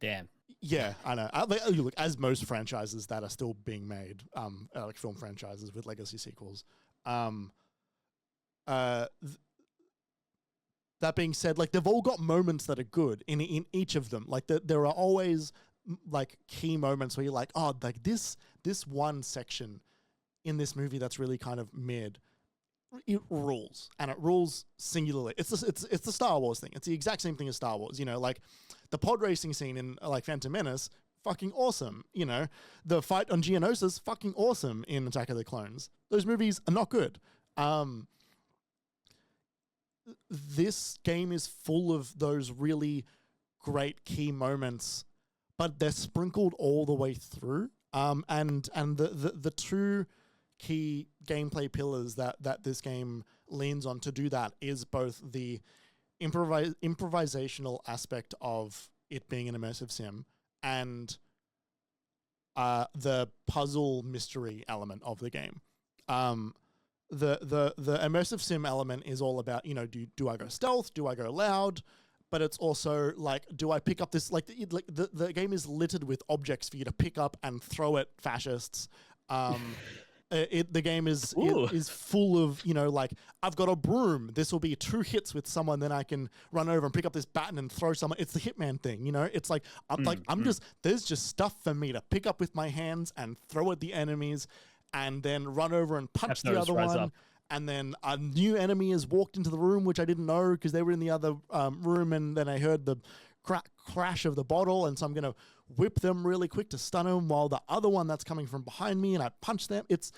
damn. Yeah, I know. Look, as most franchises that are still being made, like film franchises with legacy sequels. That being said, like they've all got moments that are good in each of them. Like there are always like key moments where you're like, oh, like this one section in this movie that's really kind of mid it rules, and it rules singularly. It's the Star Wars thing. It's the exact same thing as Star Wars. You know, like the pod racing scene in like Phantom Menace, fucking awesome. You know, the fight on Geonosis, fucking awesome in Attack of the Clones. Those movies are not good. This game is full of those really great key moments, but they're sprinkled all the way through. And the two key gameplay pillars that this game leans on to do that is both the improvisational aspect of it being an immersive sim and the puzzle mystery element of the game. The immersive sim element is all about, you know, do I go stealth? Do I go loud? But it's also like, do I pick up this, like the game is littered with objects for you to pick up and throw at fascists. The game is full of, you know, like, I've got a broom. This will be 2 hits with someone. Then I can run over and pick up this baton and throw someone. It's the Hitman thing, you know. It's like there's just stuff for me to pick up with my hands and throw at the enemies, and then run over and punch the other one. Up. And then a new enemy has walked into the room, which I didn't know because they were in the other room, and then I heard the crash of the bottle, and so I'm gonna whip them really quick to stun them while the other one that's coming from behind me, and I punch them. It's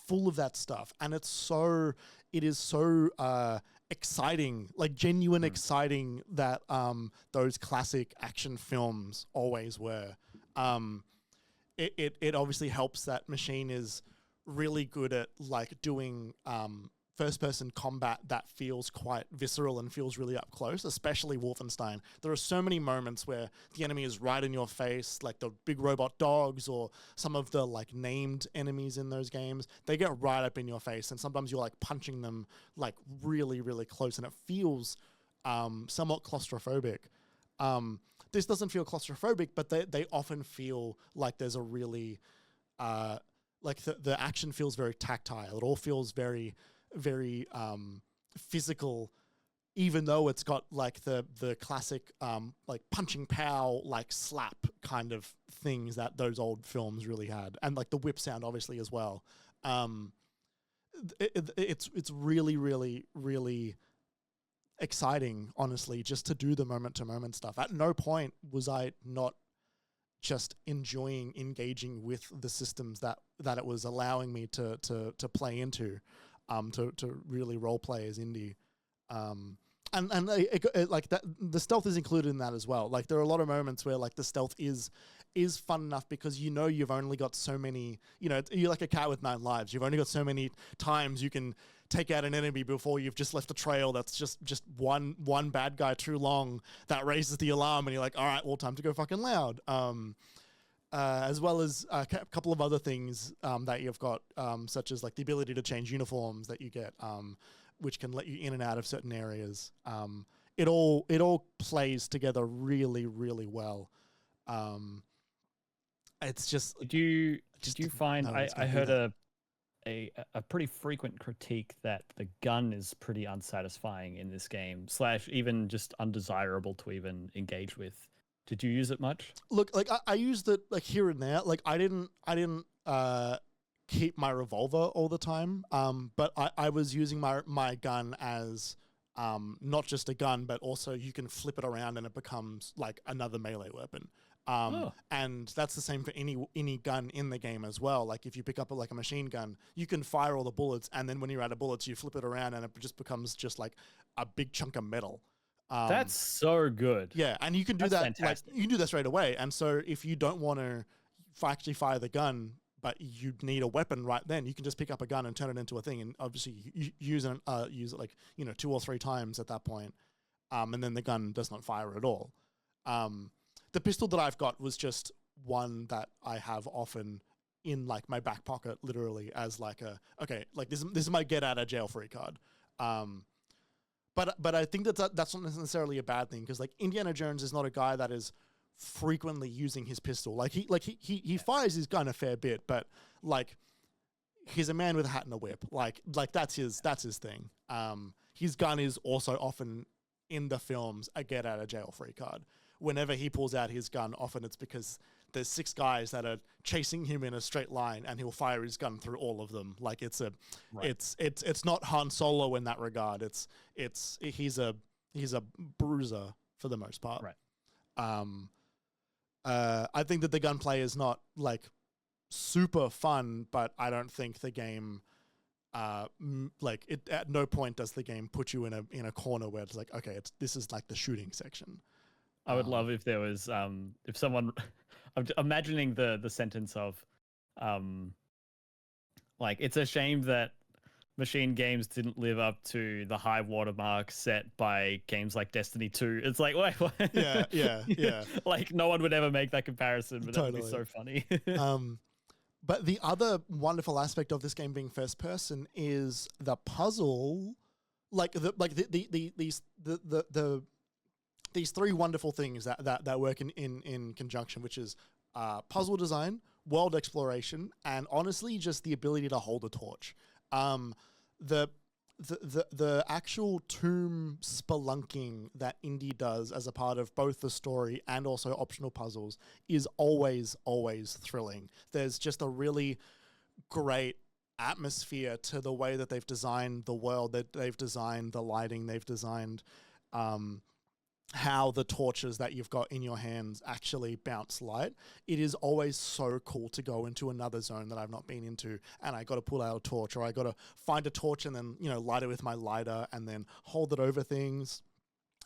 full of that stuff, and it is so exciting, like genuine exciting that those classic action films always were. It obviously helps that Machine is really good at like doing first-person combat that feels quite visceral and feels really up close, especially Wolfenstein. There are so many moments where the enemy is right in your face, like the big robot dogs or some of the like named enemies in those games. They get right up in your face, and sometimes you're like punching them like really, really close, and it feels somewhat claustrophobic. This doesn't feel claustrophobic, but they often feel like there's a really like the action feels very tactile. It all feels very, very physical, even though it's got like the classic like punching pow, like slap kind of things that those old films really had, and like the whip sound obviously as well. It's really, really, really exciting, honestly, just to do the moment to moment stuff. At no point was I not just enjoying engaging with the systems that it was allowing me to play into, to really role play as Indy. And like that, the stealth is included in that as well. Like there are a lot of moments where like the stealth is fun enough because you know you've only got so many, you know, you're like a cat with 9 lives. You've only got so many times you can take out an enemy before you've just left a trail that's just one bad guy too long that raises the alarm, and you're like, all right, well, time to go fucking loud. As well as a couple of other things that you've got, such as like the ability to change uniforms that you get, which can let you in and out of certain areas. It all plays together really, really well. It's just. Did you find I heard a pretty frequent critique that the gun is pretty unsatisfying in this game, / even just undesirable to even engage with. Did you use it much? Look, like I used it like here and there. Like I didn't keep my revolver all the time. But I was using my gun as not just a gun, but also you can flip it around and it becomes like another melee weapon. And that's the same for any gun in the game as well. Like if you pick up like a machine gun, you can fire all the bullets, and then when you're out of bullets, you flip it around and it just becomes just like a big chunk of metal. That's so good. Yeah, and you can do that. Fantastic. Like you can do that straight away. And so if you don't want to actually fire the gun, but you need a weapon right then, you can just pick up a gun and turn it into a thing, and obviously use it like 2 or 3 times at that point, and then the gun does not fire at all. The pistol that I've got was just one that I have often in like my back pocket, literally as like this is my get out of jail free card. But I think that's not necessarily a bad thing, because like Indiana Jones is not a guy that is frequently using his pistol. Like he fires his gun a fair bit, but like he's a man with a hat and a whip. Like that's his thing. His gun is also often in the films a get out of jail free card. Whenever he pulls out his gun, often it's because there's 6 guys that are chasing him in a straight line, and he'll fire his gun through all of them. Like it's not Han Solo in that regard. He's a bruiser for the most part. Right. I think that the gunplay is not like super fun, but I don't think the game, like it at no point does the game put you in a corner where it's like, okay, this is like the shooting section. I would love if there was if someone I'm imagining the sentence of like, it's a shame that Machine Games didn't live up to the high watermark set by games like Destiny 2. It's like, wait, what? Yeah. Like, no one would ever make that comparison, but Totally. that would be so funny. But the other wonderful aspect of this game being first person is the puzzle, these 3 wonderful things that work in conjunction, which is puzzle design, world exploration, and honestly just the ability to hold a torch. The actual tomb spelunking that Indy does as a part of both the story and also optional puzzles is always thrilling. There's just a really great atmosphere to the way that they've designed the world, that they've designed the lighting, they've designed how the torches that you've got in your hands actually bounce light. It is always so cool to go into another zone that I've not been into, and I got to pull out a torch, or I got to find a torch and then, light it with my lighter and then hold it over things.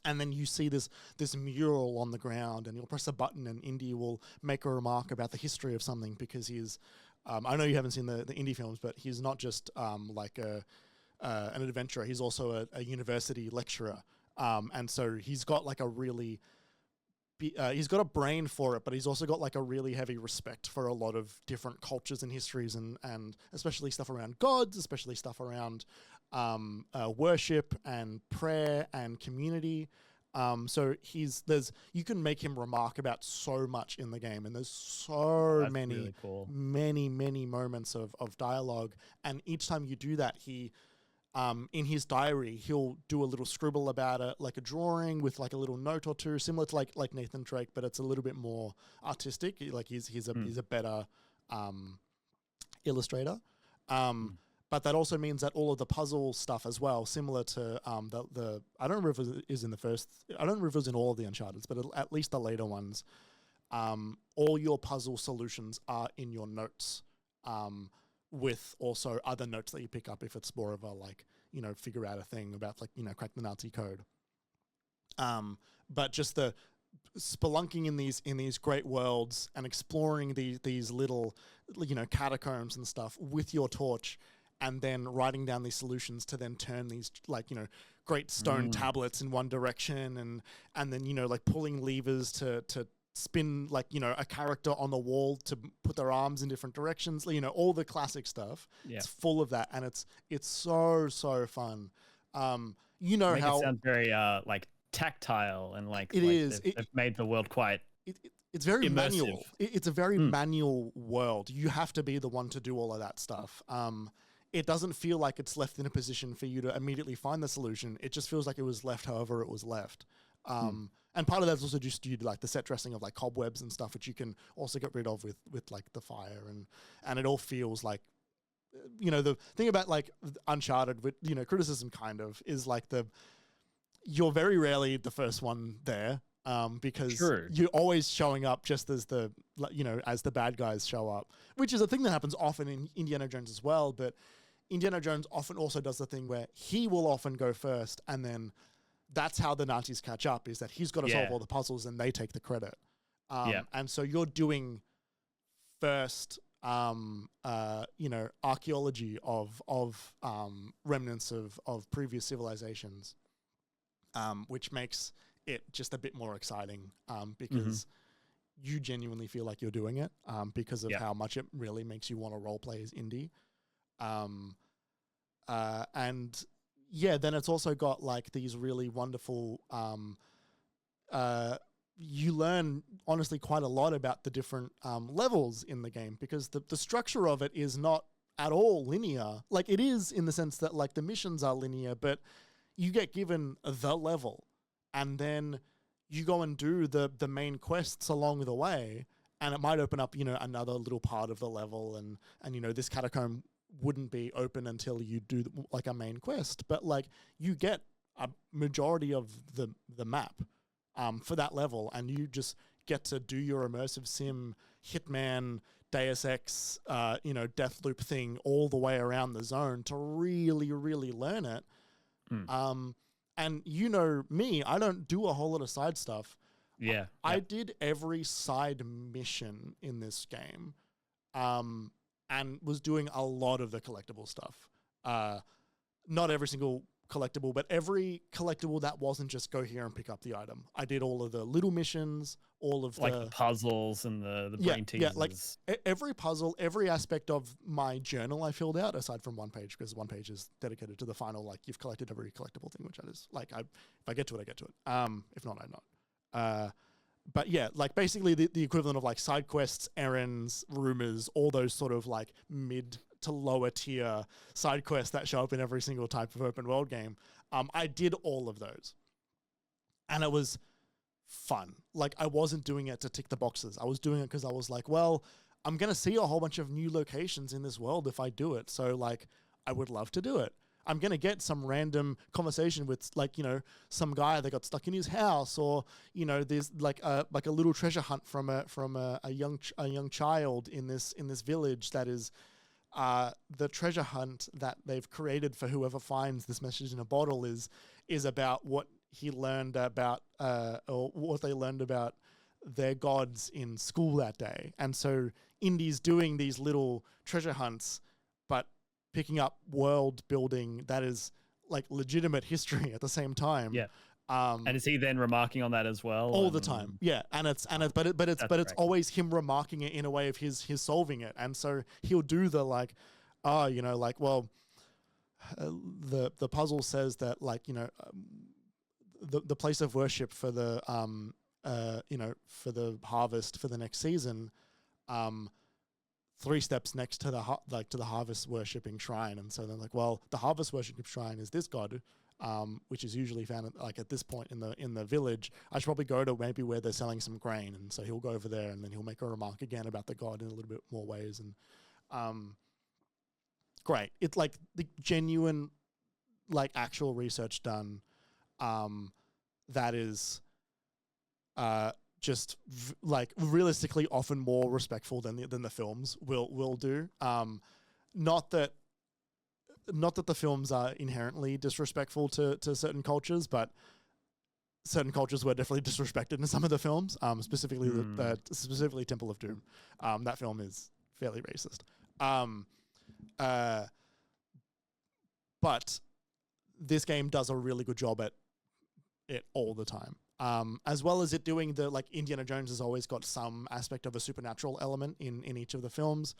And then you see this mural on the ground, and you'll press a button and Indy will make a remark about the history of something, because he's, I know you haven't seen the indie films, but he's not just like an adventurer. He's also a university lecturer. And so he's got like he's got a brain for it, but he's also got like a really heavy respect for a lot of different cultures and histories, and especially stuff around gods, especially stuff around worship and prayer and community. So you can make him remark about so much in the game, and there's so many, really cool. many moments of dialogue. And each time you do that, he, in his diary, he'll do a little scribble about it, like a drawing with like a little note or two, similar to like Nathan Drake, but it's a little bit more artistic. Like he's a better illustrator. But that also means that all of the puzzle stuff as well, similar to the I don't remember if it is in the first, I don't remember if it was in all of the Uncharted, but at least the later ones, all your puzzle solutions are in your notes. With also other notes that you pick up if it's more of a figure out a thing about crack the Nazi code. But just the spelunking in these great worlds and exploring these little catacombs and stuff with your torch, and then writing down these solutions to then turn these great stone tablets in one direction, and then pulling levers to spin a character on the wall to put their arms in different directions, all the classic stuff. Yeah. It's full of that, and it's so fun. Make how it sound very tactile, and it is. They've made the world quite. It's very immersive. Manual. It's a very manual world. You have to be the one to do all of that stuff. It doesn't feel like it's left in a position for you to immediately find the solution. It just feels like it was left however it was left. And part of that's also just due to the set dressing of cobwebs and stuff, which you can also get rid of with the fire, and it all feels like, the thing about Uncharted with criticism kind of is you're very rarely the first one there, because you're always showing up just as as the bad guys show up, which is a thing that happens often in Indiana Jones as well. But Indiana Jones often also does the thing where he will often go first, and then that's how the Nazis catch up, is that he's got to solve all the puzzles and they take the credit. And so you're doing first, archaeology of remnants of previous civilizations, which makes it just a bit more exciting, because you genuinely feel like you're doing it, because of how much it really makes you want to role play as Indy. And yeah, then it's also got these really wonderful, you learn honestly quite a lot about the different levels in the game, because the structure of it is not at all linear. It is in the sense that the missions are linear, but you get given the level, and then you go and do the main quests along the way, and it might open up, you know, another little part of the level, and you know, this catacomb wouldn't be open until you do like a main quest, but like you get a majority of the map for that level, and you just get to do your immersive sim Hitman Deus Ex you know, Deathloop thing all the way around the zone to really learn it. And you know me, I don't do a whole lot of side stuff. Yeah. I did every side mission in this game, and was doing a lot of the collectible stuff. Not every single collectible, but every collectible that wasn't just go here and pick up the item. I did all of the little missions, all of like the puzzles and the brain teasers. Yeah, like every puzzle, every aspect of my journal I filled out, aside from one page, because one page is dedicated to the final, like, you've collected every collectible thing, which I just, like, if I get to it, I get to it. If not, I'm not. But yeah, like basically the equivalent of like side quests, errands, rumors, all those sort of like mid to lower tier side quests that show up in every single type of open world game. I did all of those, and it was fun. Like, I wasn't doing it to tick the boxes. I was doing it because I was like, well, I'm going to see a whole bunch of new locations in this world if I do it. So like, I would love to do it. I'm going to get some random conversation with, like, you know, some guy that got stuck in his house, or, you know, there's like a little treasure hunt from a young child in this village that is the treasure hunt that they've created for whoever finds this message in a bottle is about what he learned about or what they learned about their gods in school that day. And so Indy's doing these little treasure hunts, but picking up world building that is like legitimate history at the same time. Yeah. And is he then remarking on that as well? All the time. Yeah. And it's always him remarking it in a way of his solving it. And so he'll do the like, you know, like, well, the puzzle says that, like, you know, the place of worship for the you know, for the harvest for the next season, 3 steps next to the harvest worshipping shrine. And so they're like, well, the harvest worshipping shrine is this god, which is usually found at this point in the village. I should probably go to maybe where they're selling some grain. And so he'll go over there, and then he'll make a remark again about the god in a little bit more ways. And great. It's like the genuine, like, actual research done, that is just like realistically often more respectful than the films will do. Not that the films are inherently disrespectful to certain cultures, but certain cultures were definitely disrespected in some of the films. Specifically Temple of Doom. That film is fairly racist. But this game does a really good job at it all the time. As well as it doing the, like, Indiana Jones has always got some aspect of a supernatural element in each of the films.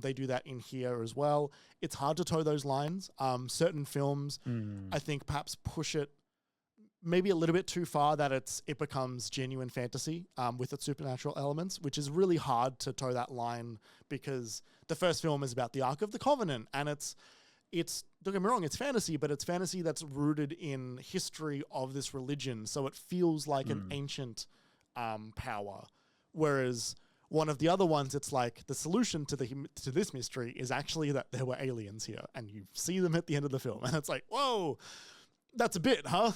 They do that in here as well. It's hard to toe those lines. Certain films, I think, perhaps push it maybe a little bit too far, that it becomes genuine fantasy with its supernatural elements, which is really hard to toe that line, because the first film is about the Ark of the Covenant, and it's don't get me wrong, it's fantasy, but it's fantasy that's rooted in history of this religion, so it feels like an ancient power. Whereas one of the other ones, it's like the solution to this mystery is actually that there were aliens here, and you see them at the end of the film, and it's like, whoa, that's a bit, huh?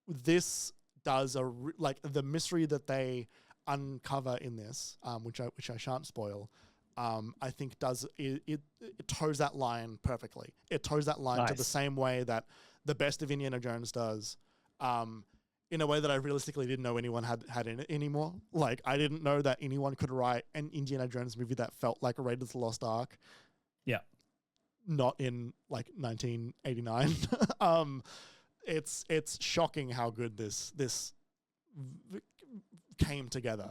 This does like the mystery that they uncover in this, which I shan't spoil. I think it toes that line perfectly. It toes that line to the same way that the best of Indiana Jones does, in a way that I realistically didn't know anyone had in it anymore. Like, I didn't know that anyone could write an Indiana Jones movie that felt like a Raiders of the Lost Ark. Yeah. Not in like 1989. It's shocking how good this came together.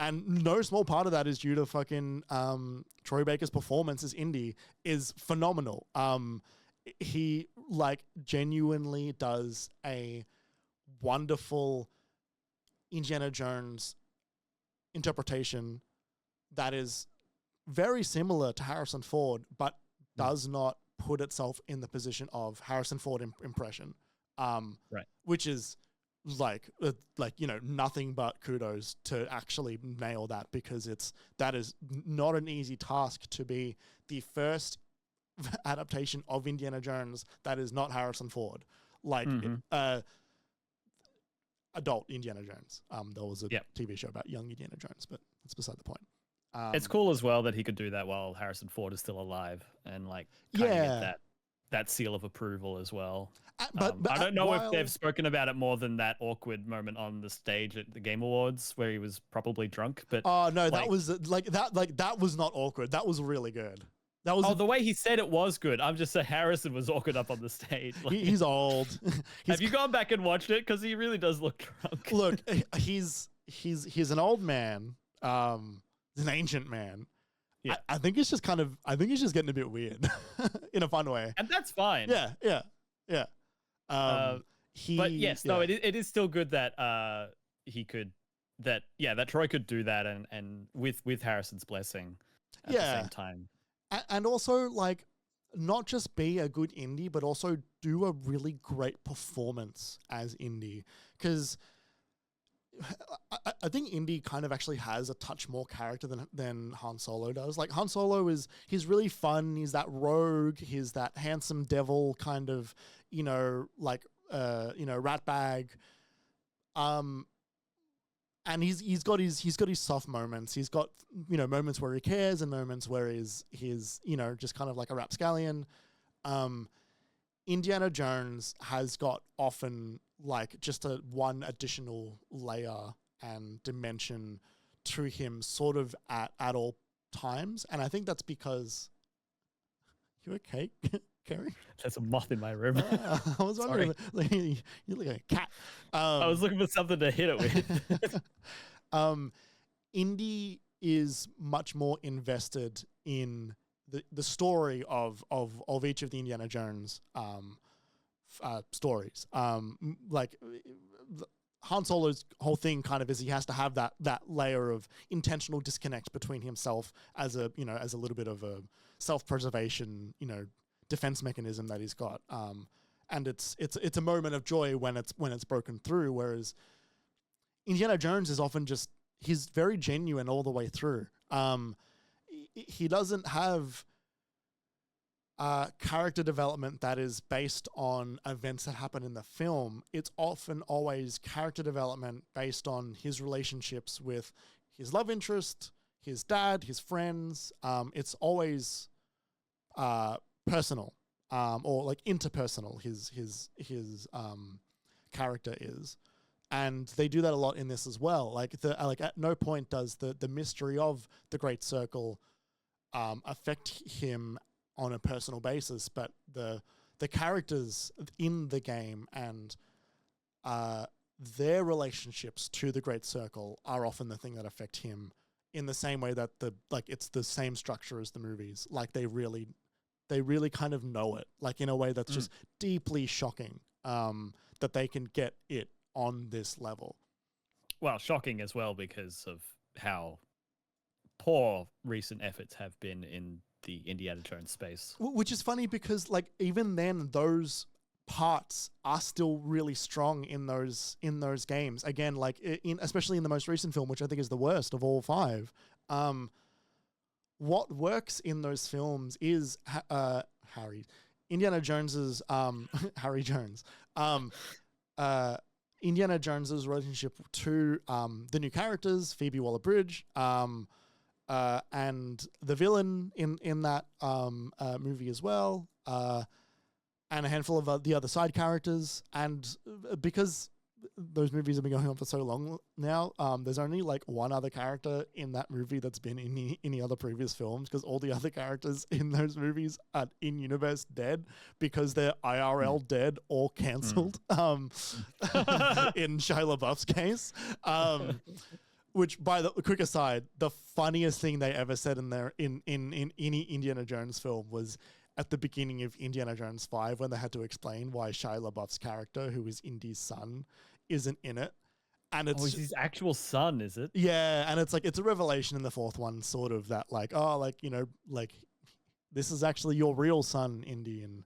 And no small part of that is due to fucking Troy Baker's performance as Indy is phenomenal. He, like, genuinely does a wonderful Indiana Jones interpretation that is very similar to Harrison Ford, but does not put itself in the position of Harrison Ford impression, which is nothing but kudos to actually nail that, because that is not an easy task to be the first adaptation of Indiana Jones that is not Harrison Ford. Adult Indiana Jones. There was a TV show about young Indiana Jones, but that's beside the point. It's cool as well that he could do that while Harrison Ford is still alive, and get that seal of approval as well. But I don't know if they've spoken about it more than that awkward moment on the stage at the Game Awards where he was probably drunk. But no, that was that was not awkward. That was really good. That was the way he said it was good. I'm just saying Harrison was awkward up on the stage. He's old. Have you gone back and watched it? Because he really does look drunk. Look, he's an old man. He's an ancient man. Yeah, I think he's just getting a bit weird in a fun way, and that's fine. Yeah. But yes, no, it is still good that that Troy could do that, and with Harrison's blessing at the same time. And also, not just be a good indie, but also do a really great performance as indie. Because I think indie kind of actually has a touch more character than Han Solo does. Like, Han Solo he's really fun. He's that rogue. He's that handsome devil kind of, rat bag. And he's got his soft moments. He's got, moments where he cares and moments where he's just kind of like a rapscallion. Indiana Jones has got often just one additional layer and dimension to him sort of at all times. And I think that's because... You okay, Kerry? There's a moth in my room. I was wondering, you look like a cat. I was looking for something to hit it with. Indy is much more invested in the story of each of the Indiana Jones stories. Han Solo's whole thing kind of is he has to have that layer of intentional disconnect between himself as a little bit of a self-preservation, defense mechanism that he's got. And it's a moment of joy when it's broken through. Whereas Indiana Jones is often he's very genuine all the way through. He doesn't have character development that is based on events that happen in the film. It's often always character development based on his relationships with his love interest, his dad, his friends. It's always personal, or interpersonal. His character is, and they do that a lot in this as well. At no point does the mystery of the Great Circle affect him on a personal basis, but the characters in the game and their relationships to the Great Circle are often the thing that affect him in the same way that it's the same structure as the movies. They really kind of know it, in a way that's just deeply shocking, that they can get it on this level. Well, shocking as well because of how poor recent efforts have been in the Indiana Jones space. Which is funny because even then those parts are still really strong in those games. Again, especially in the most recent film, which I think is the worst of all 5. What works in those films is Indiana Jones's Harry Jones. Indiana Jones's relationship to the new characters, Phoebe Waller-Bridge, and the villain in that movie as well, and a handful of the other side characters. And because those movies have been going on for so long now, there's only one other character in that movie that's been in any other previous films, because all the other characters in those movies are in-universe dead because they're IRL dead or cancelled, in Shia LaBeouf's case. Which, by the quick aside, the funniest thing they ever said in any Indiana Jones film was at the beginning of Indiana Jones 5 when they had to explain why Shia LaBeouf's character, who is Indy's son, isn't in it. And it's his actual son, is it? Yeah, and it's a revelation in the 4th one, sort of, that this is actually your real son, Indy. And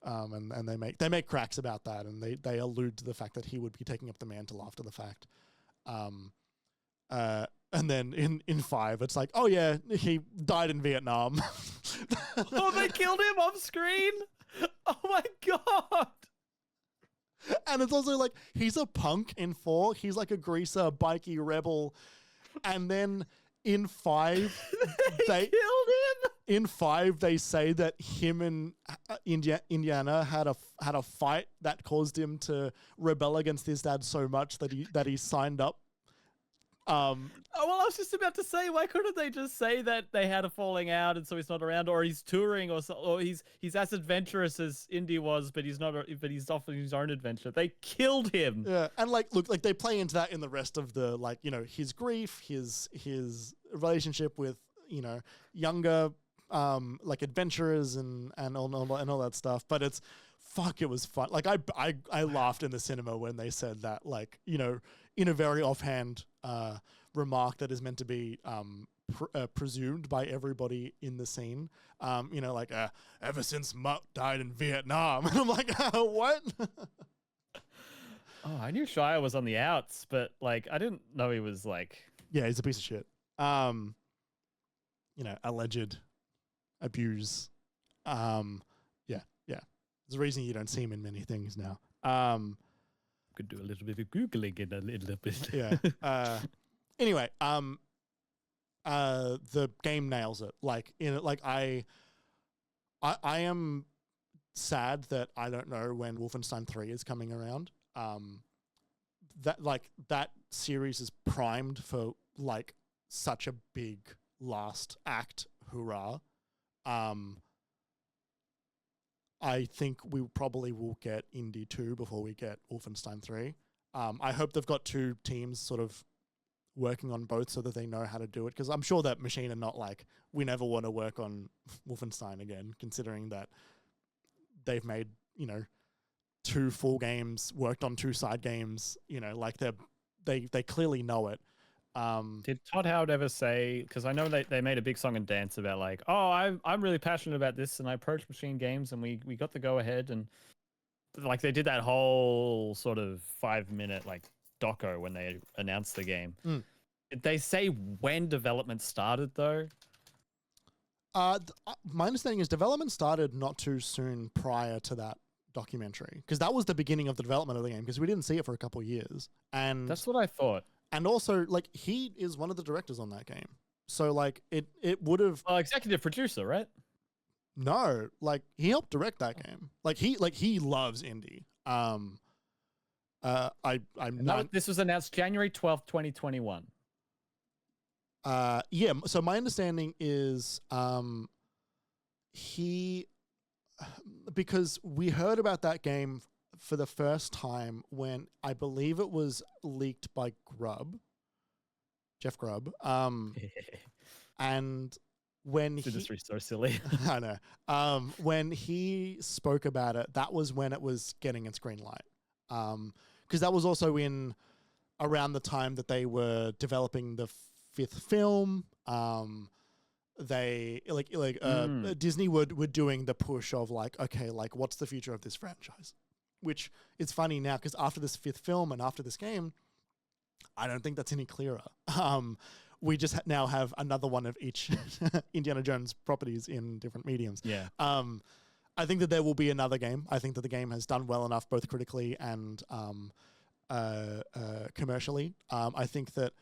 And they make cracks about that, and they allude to the fact that he would be taking up the mantle after the fact. And then in 5, it's like, oh yeah, he died in Vietnam. Oh, they killed him off screen. Oh my god. And it's also like, he's a punk in 4. He's like a greaser, bikey rebel. And then in 5, they killed him. In 5, they say that him and Indiana had a fight that caused him to rebel against his dad so much that he signed up. Oh, well, I was just about to say, why couldn't they just say that they had a falling out and so he's not around, or he's touring, or he's as adventurous as Indy was, but he's not, but he's off on his own adventure. They killed him. Yeah, and look, they play into that in the rest of the his grief, his relationship with younger adventurers and all that stuff. But it was fun. Like I laughed in the cinema when they said that, in a very offhand remark that is meant to be presumed by everybody in the scene. Ever since Mutt died in Vietnam. And I'm like, what? Oh, I knew Shia was on the outs, but I didn't know he was Yeah, he's a piece of shit. Alleged abuse. Yeah. There's a reason you don't see him in many things now. Could do a little bit of Googling in a little bit. Yeah. Anyway, the game nails it. I am sad that I don't know when Wolfenstein 3 is coming around. That series is primed for such a big last act hurrah. I think we probably will get Indy 2 before we get Wolfenstein 3. I hope they've got 2 teams sort of working on both so that they know how to do it, because I'm sure that Machine are not we never want to work on Wolfenstein again, considering that they've made 2 full games, worked on 2 side games. They clearly know it. Did Todd Howard ever say, because I know they made a big song and dance about I'm really passionate about this and I approached Machine Games and we got the go ahead, and they did that whole sort of 5-minute doco when they announced the game. Did they say when development started though? My understanding is development started not too soon prior to that documentary, because that was the beginning of the development of the game, because we didn't see it for a couple of years. And that's what I thought. And also, he is one of the directors on that game. So, it would have... executive producer, right? No, he helped direct that game. He loves Indy. This was announced January 12th, 2021. Yeah, so my understanding is because we heard about that game for the first time when I believe it was leaked by Jeff Grubb. And when this industry's so silly. I know. When he spoke about it, that was when it was getting its green light. Because that was also around the time that they were developing the 5th film. They Disney were doing the push of what's the future of this franchise? Which is funny now, because after this 5th film and after this game, I don't think that's any clearer. We just now have another one of each Indiana Jones properties in different mediums. Yeah. I think that there will be another game. I think that the game has done well enough, both critically and commercially. I think that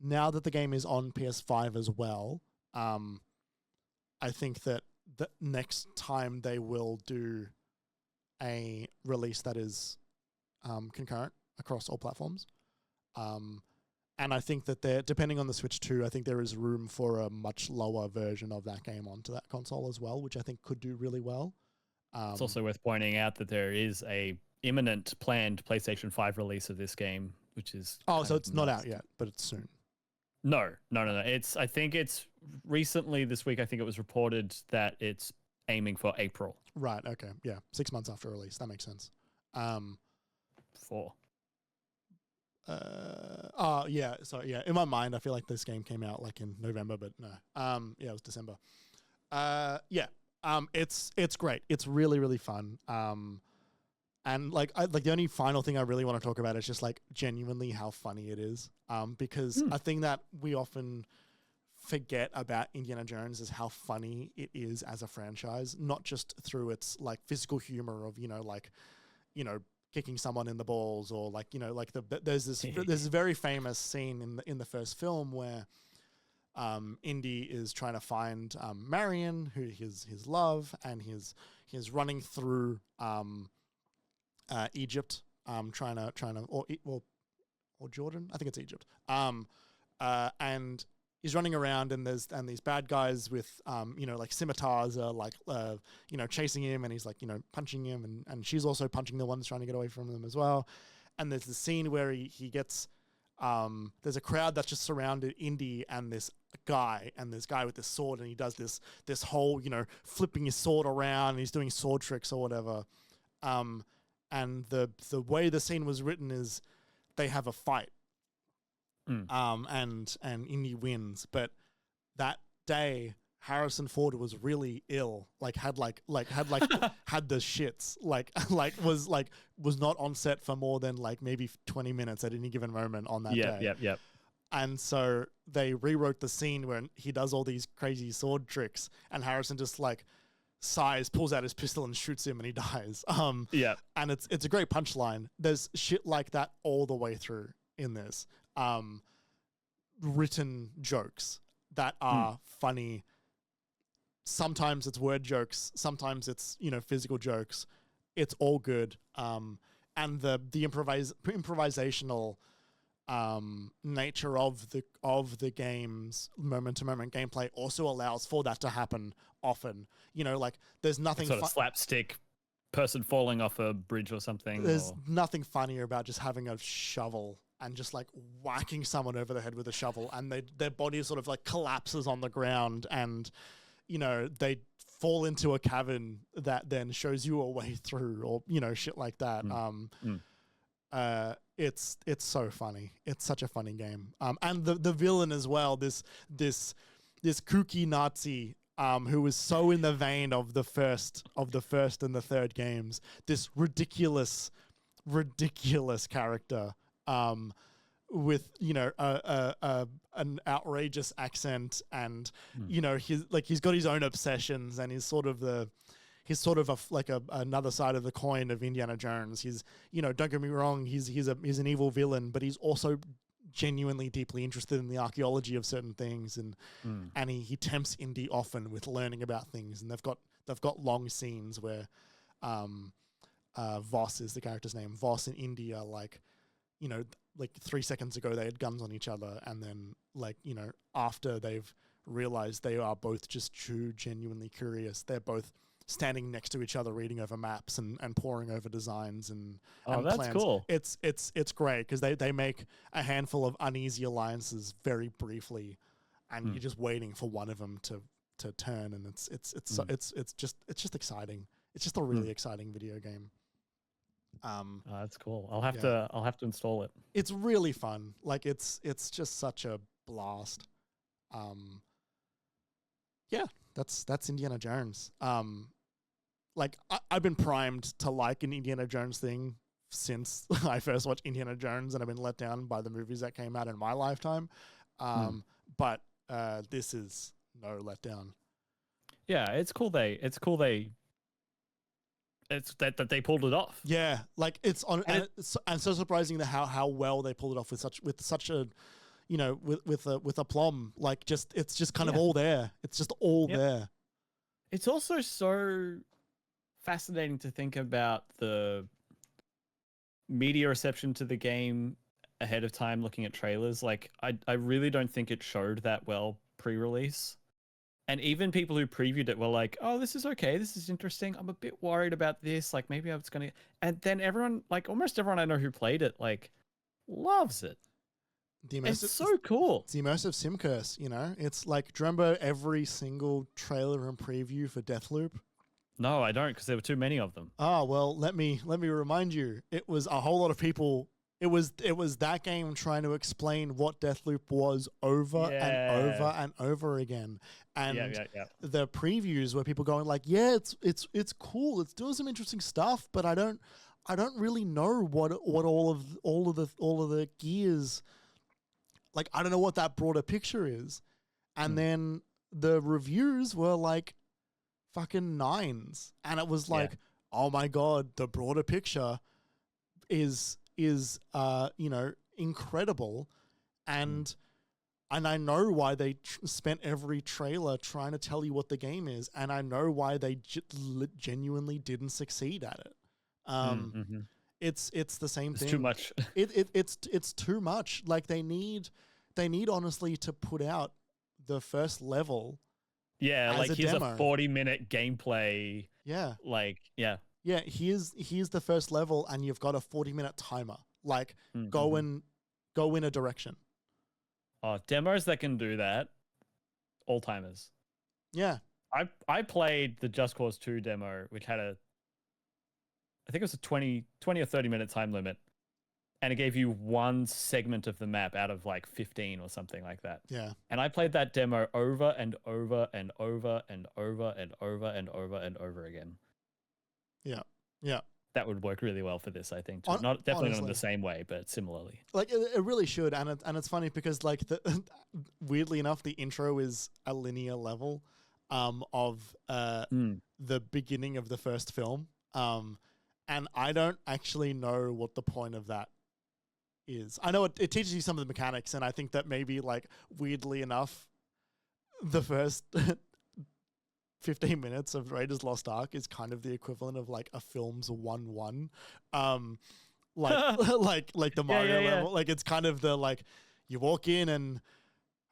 now that the game is on PS5 as well, I think that the next time they will do a release that is concurrent across all platforms. And I think that depending on the Switch 2, I think there is room for a much lower version of that game onto that console as well, which I think could do really well. It's also worth pointing out that there is a imminent planned PlayStation 5 release of this game, which is... Oh, so it's not out yet, but it's soon. No. I think it's recently this week, I think it was reported that it's aiming for April. Right, okay. Yeah, 6 months after release. That makes sense. 4. Yeah. So yeah, in my mind, I feel like this game came out in November, but no. Yeah, it was December. Yeah. It's great. It's really, really fun. And like the only final thing I really want to talk about is just like genuinely how funny it is. Because a thing that we often forget about Indiana Jones is how funny it is as a franchise, not just through its like physical humor of, kicking someone in the balls or like, there's this very famous scene in the first film where Indy is trying to find Marion, who his love, and he's running through Egypt, trying to or Jordan, I think it's Egypt, and he's running around, and these bad guys with like scimitars are like chasing him, and he's like punching him, and she's also punching the ones trying to get away from them as well. And there's the scene where he gets there's a crowd that's just surrounded Indy and this guy with this sword, and he does this whole flipping his sword around, and he's doing sword tricks or whatever. And the way the scene was written is they have a fight. And Indy wins, but that day Harrison Ford was really ill, had the shits, was not on set for more than maybe 20 minutes at any given moment on that day. Yep. And so they rewrote the scene where he does all these crazy sword tricks, and Harrison just sighs, pulls out his pistol and shoots him, and he dies. And it's a great punchline. There's shit like that all the way through in this. Written jokes that are funny. Sometimes it's word jokes, sometimes it's physical jokes. It's all good. And the improvisational nature of the game's moment to moment gameplay also allows for that to happen often. There's nothing sort of slapstick person falling off a bridge or something. There's nothing funnier about just having a shovel and just whacking someone over the head with a shovel, and their body sort of collapses on the ground, and they fall into a cavern that then shows you a way through, or shit like that. It's so funny. It's such a funny game. And the villain as well, this kooky Nazi who was so in the vein of the first and the third games, this ridiculous character with an outrageous accent, and he's got his own obsessions, and he's sort of another side of the coin of Indiana Jones. He's don't get me wrong, he's an evil villain, but he's also genuinely deeply interested in the archaeology of certain things, and he tempts Indy often with learning about things, and they've got long scenes where Voss is the character's name. Voss and Indy are 3 seconds ago they had guns on each other, and then after they've realized they are both just too genuinely curious, they're both standing next to each other reading over maps and poring over designs and that's plans. Cool. It's great because they make a handful of uneasy alliances very briefly, and you're just waiting for one of them to turn, and it's just exciting. It's just a really exciting video game. That's cool. I'll have to install it. It's really fun. It's just such a blast. That's Indiana Jones. I've been primed to like an Indiana Jones thing since I first watched Indiana Jones, and I've been let down by the movies that came out in my lifetime. But this is no letdown. Yeah, it's cool. It's that they pulled it off. Yeah, it's on, and so surprising how well they pulled it off with such a, with aplomb. It's just kind of all there. It's just all there. It's also so fascinating to think about the media reception to the game ahead of time, looking at trailers. I really don't think it showed that well pre-release. And even people who previewed it were like, oh, this is okay. This is interesting. I'm a bit worried about this. Maybe I was going to... And then everyone, almost everyone I know who played it, loves it. It's so cool. It's the immersive sim curse, It's do you remember every single trailer and preview for Deathloop? No, I don't, because there were too many of them. Oh, well, let me remind you. It was a whole lot of people it was that game trying to explain what Deathloop was over and over and over again. And the previews where people going like, yeah, it's cool, it's doing some interesting stuff, but I don't really know what all of the gears, like, I don't know what that broader picture is. And then the reviews were like fucking 9s, and it was like, oh my god, the broader picture is incredible, and I know why they spent every trailer trying to tell you what the game is, and I know why they genuinely didn't succeed at it. It's the same thing. It's too much. It's too much. Like they need honestly to put out the first level. Yeah, like here's demo. a 40-minute gameplay. Yeah. Like, yeah. Yeah, here's the first level, and you've got a 40-minute timer. Like, go in a direction. Oh, demos that can do that, all timers. Yeah. I played the Just Cause 2 demo, which had I think it was a 20 or 30-minute time limit, and it gave you one segment of the map out of like 15 or something like that. Yeah. And I played that demo over and over and over and over and over and over and over again. Yeah. Yeah. That would work really well for this, I think. Definitely honestly. Not in the same way, but similarly. Like it really should, and it's funny because like weirdly enough, the intro is a linear level of the beginning of the first film, and I don't actually know what the point of that is. I know it teaches you some of the mechanics, and I think that maybe like weirdly enough, the first 15 minutes of Raiders Lost Ark is kind of the equivalent of like a film's 1-1. Like the Mario level. Like it's kind of the like you walk in and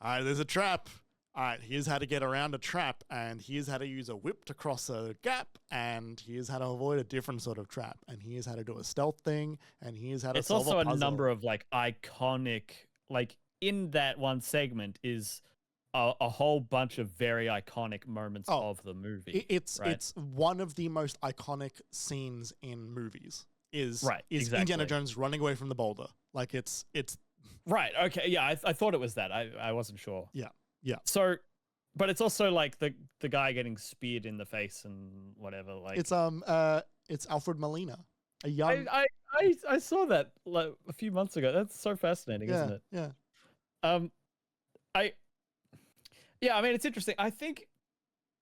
all right, there's a trap. All right, here's how to get around a trap, and here's how to use a whip to cross a gap, and here's how to avoid a different sort of trap, and here's how to do a stealth thing, and here's how to solve a puzzle. It's also a number of like iconic, like in that one segment is a whole bunch of very iconic moments of the movie. It's one of the most iconic scenes in movies. Is exactly. Indiana Jones running away from the boulder? Like it's right. Okay, yeah, I thought it was that. I wasn't sure. Yeah. Yeah. So, but it's also like the guy getting speared in the face and whatever. Like it's Alfred Molina, a young. I saw that like a few months ago. That's so fascinating, isn't it? Yeah. I mean, it's interesting. I think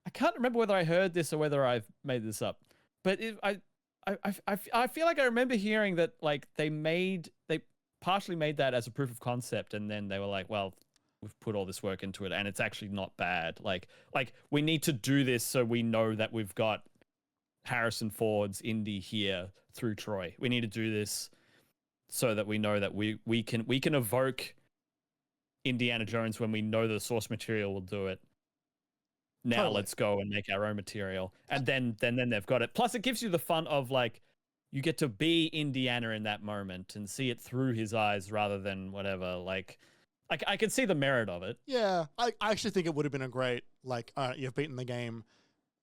I can't remember whether I heard this or whether I've made this up, but I feel like I remember hearing that like they partially made that as a proof of concept, and then they were like, well, we've put all this work into it and it's actually not bad. Like we need to do this so we know that we've got Harrison Ford's Indy here through Troy. We need to do this so that we know that we can evoke Indiana Jones when we know the source material will do it. Now totally. Let's go and make our own material. And then they've got it. Plus it gives you the fun of like you get to be Indiana in that moment and see it through his eyes rather than whatever. Like I can see the merit of it. Yeah, I actually think it would have been a great, like, you've beaten the game.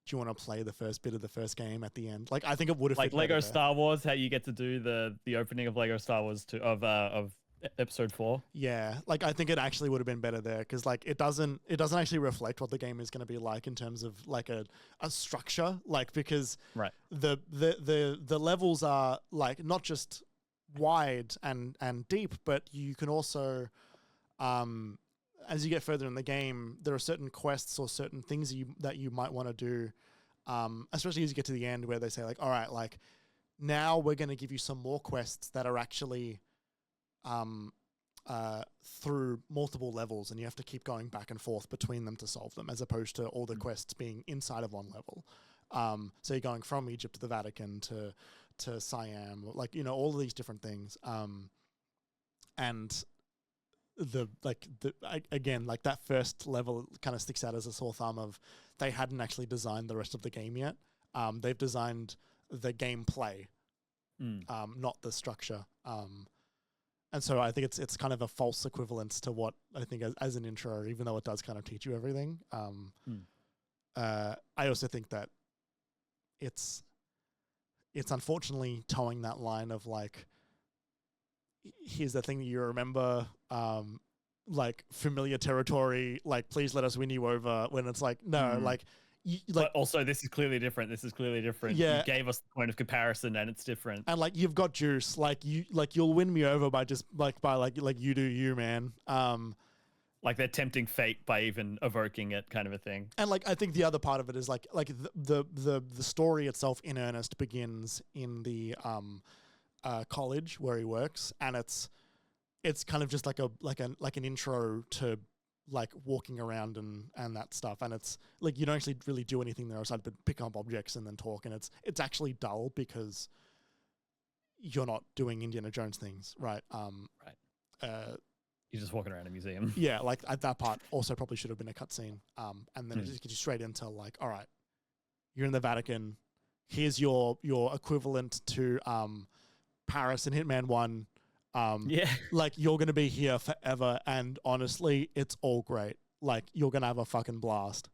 Do you want to play the first bit of the first game at the end? Like, I think it would have like Lego Star Wars, how you get to do the opening of Lego Star Wars of episode 4. Yeah, like I think it actually would have been better there because like it doesn't actually reflect what the game is going to be like in terms of like a structure, like because the levels are like not just wide and deep, but you can also as you get further in the game, there are certain quests or certain things that you might want to do, especially as you get to the end where they say like, all right, like now we're going to give you some more quests that are actually through multiple levels, and you have to keep going back and forth between them to solve them, as opposed to all the quests being inside of one level. So you're going from Egypt to the Vatican to Siam, like, you know, all of these different things. And again, like that first level kind of sticks out as a sore thumb of they hadn't actually designed the rest of the game yet. They've designed the gameplay, not the structure. And so I think it's kind of a false equivalence to what I think as an intro, even though it does kind of teach you everything. I also think that it's unfortunately towing that line of like here's the thing that you remember, like familiar territory, like please let us win you over, when it's like, no, like, but also this is clearly different. This is clearly different. Yeah. You gave us the point of comparison and it's different. And like, you've got juice, like you'll win me over by just like you do you, man. Like they're tempting fate by even evoking it, kind of a thing. And like, I think the other part of it is like the story itself in earnest begins in the college where he works, and it's kind of just like an intro to like walking around and that stuff, and it's like you don't actually really do anything there aside but pick up objects and then talk, and it's actually dull because you're not doing Indiana Jones things, right? Right. You're just walking around a museum. Yeah, like that part also probably should have been a cutscene. And then it just gets you straight into like, all right, you're in the Vatican. Here's your equivalent to Paris and Hitman 1. Yeah. Like, you're going to be here forever. And honestly, it's all great. Like, you're going to have a fucking blast.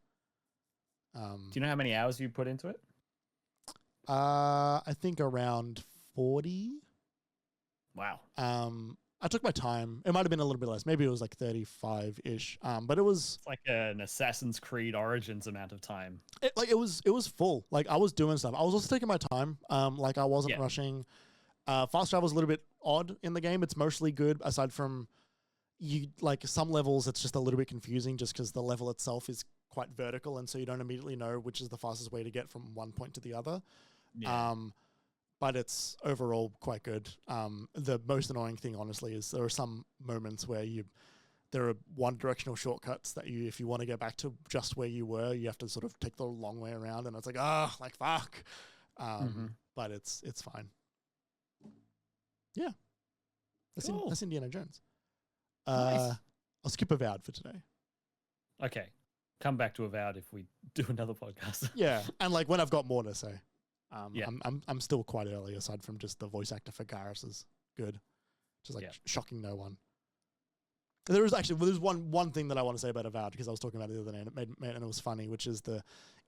Do you know how many hours you put into it? I think around 40. Wow. I took my time. It might have been a little bit less. Maybe it was like 35-ish. But it was... It's like an Assassin's Creed Origins amount of time. It was full. Like, I was doing stuff. I was also taking my time. Like, I wasn't rushing. Fast travel is a little bit odd in the game. It's mostly good, aside from like some levels it's just a little bit confusing just because the level itself is quite vertical, and so you don't immediately know which is the fastest way to get from one point to the other. Yeah. But it's overall quite good. The most annoying thing, honestly, is there are some moments where there are one-directional shortcuts that if you want to get back to just where you were, you have to sort of take the long way around, and it's like, like fuck. But it's fine. Yeah. That's Indiana Jones. Nice. I'll skip Avowed for today. Okay. Come back to Avowed if we do another podcast. Yeah. And like when I've got more to say. Yeah. I'm still quite early, aside from just the voice actor for Garrus is good. Just like shocking no one. There's one thing that I want to say about Avowed, because I was talking about it the other day and it was funny, which is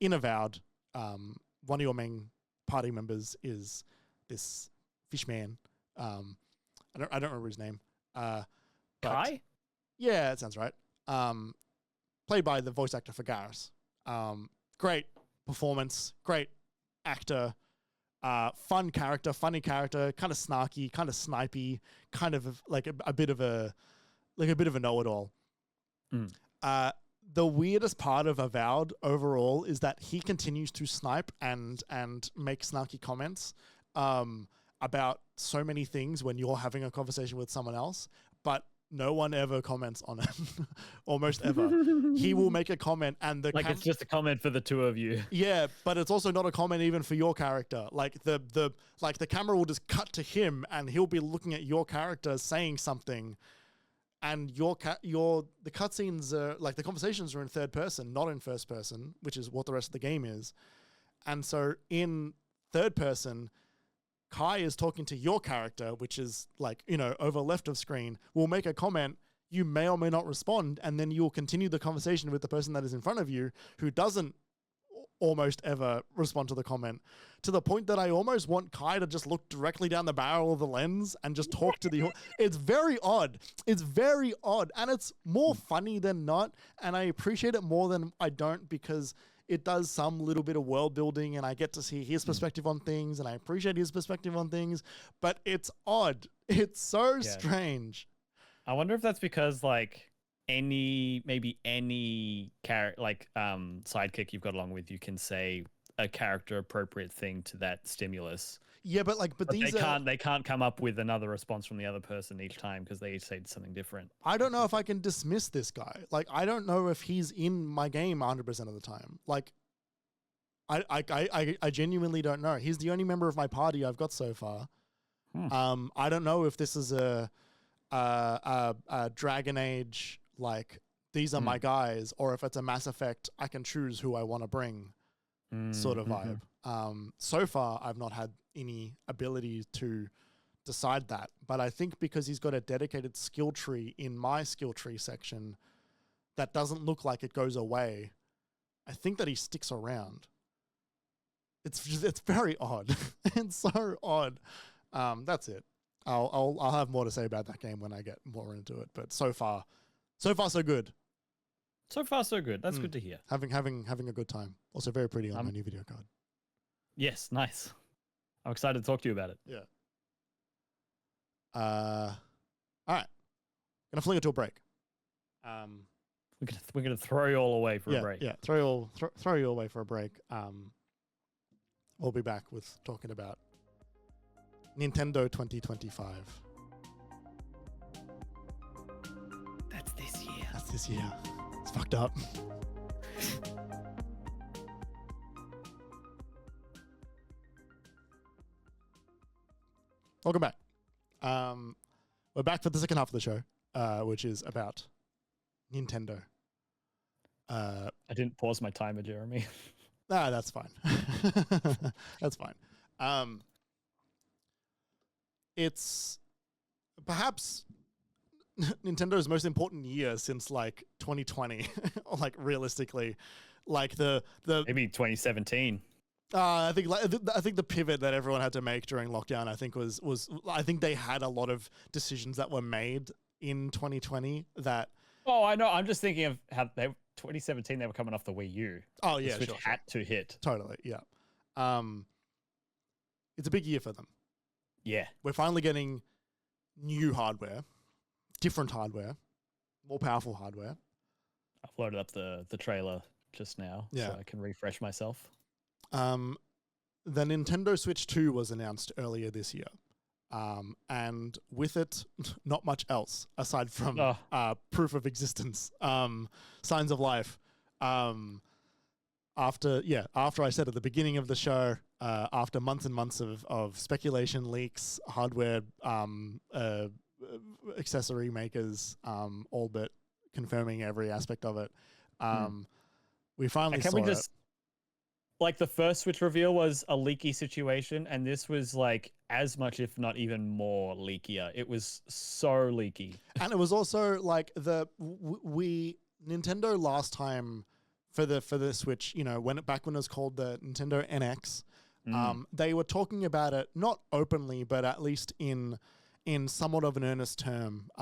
in Avowed, one of your main party members is this fish man. I don't remember his name. Kai? Yeah, that sounds right. Played by the voice actor for Garrus. Great performance, great actor, funny character, kind of snarky, kind of snipey, kind of like a bit of a know-it-all. The weirdest part of Avowed overall is that he continues to snipe and make snarky comments about so many things when you're having a conversation with someone else, but no one ever comments on it. Almost ever. He will make a comment and it's just a comment for the two of you. Yeah, but it's also not a comment even for your character. Like the camera will just cut to him and he'll be looking at your character saying something, and the cutscenes are like, the conversations are in third person, not in first person, which is what the rest of the game is. And so in third person, Kai is talking to your character, which is like, over left of screen, will make a comment. You may or may not respond, and then you'll continue the conversation with the person that is in front of you, who doesn't almost ever respond to the comment, to the point that I almost want Kai to just look directly down the barrel of the lens and just talk to the... It's very odd. It's very odd. And it's more funny than not. And I appreciate it more than I don't, because it does some little bit of world building and I get to see his perspective on things, and I appreciate his perspective on things, but it's odd. It's so strange. I wonder if that's because like any sidekick you've got along with, you can say a character appropriate thing to that stimulus. Yeah, but they can't come up with another response from the other person each time because they each say something different. I don't know if I can dismiss this guy. Like, I don't know if he's in my game 100% of the time. Like, I genuinely don't know. He's the only member of my party I've got so far. I don't know if this is a Dragon Age, like, these are my guys, or if it's a Mass Effect, I can choose who I want to bring sort of vibe. So far, I've not had any ability to decide that. But I think because he's got a dedicated skill tree in my skill tree section that doesn't look like it goes away, I think that he sticks around. It's very odd. It's so odd. That's it. I'll have more to say about that game when I get more into it. But so far so good. So far, so good. That's good to hear. Having a good time. Also very pretty on my new video card. Yes, nice. I'm excited to talk to you about it. Yeah. All right. Gonna fling it to a break. We're gonna throw you all away for a break. Yeah, throw you away for a break. We'll be back with talking about Nintendo 2025. That's this year. That's this year. It's fucked up. Welcome back. We're back for the second half of the show, which is about Nintendo. I didn't pause my timer, Jeremy. That's fine. That's fine. It's perhaps Nintendo's most important year since like 2020, like realistically, like the maybe 2017. I think the pivot that everyone had to make during lockdown, I think was I think they had a lot of decisions that were made in 2020 that. Oh, I know. I'm just thinking of how 2017 they were coming off the Wii U. Oh yeah, the Switch had to hit. Totally, yeah. It's a big year for them. Yeah, we're finally getting new hardware, different hardware, more powerful hardware. I've loaded up the trailer just now, so I can refresh myself. The Nintendo Switch 2 was announced earlier this year. And with it, not much else aside from proof of existence, signs of life. After I said at the beginning of the show, after months and months of speculation, leaks, hardware, accessory makers, all but confirming every aspect of it, we finally saw it. Like the first Switch reveal was a leaky situation, and this was like as much, if not even more leakier. It was so leaky. And it was also like Nintendo last time for the Switch, you know, when it was called the Nintendo NX, they were talking about it not openly, but at least in somewhat of an earnest term,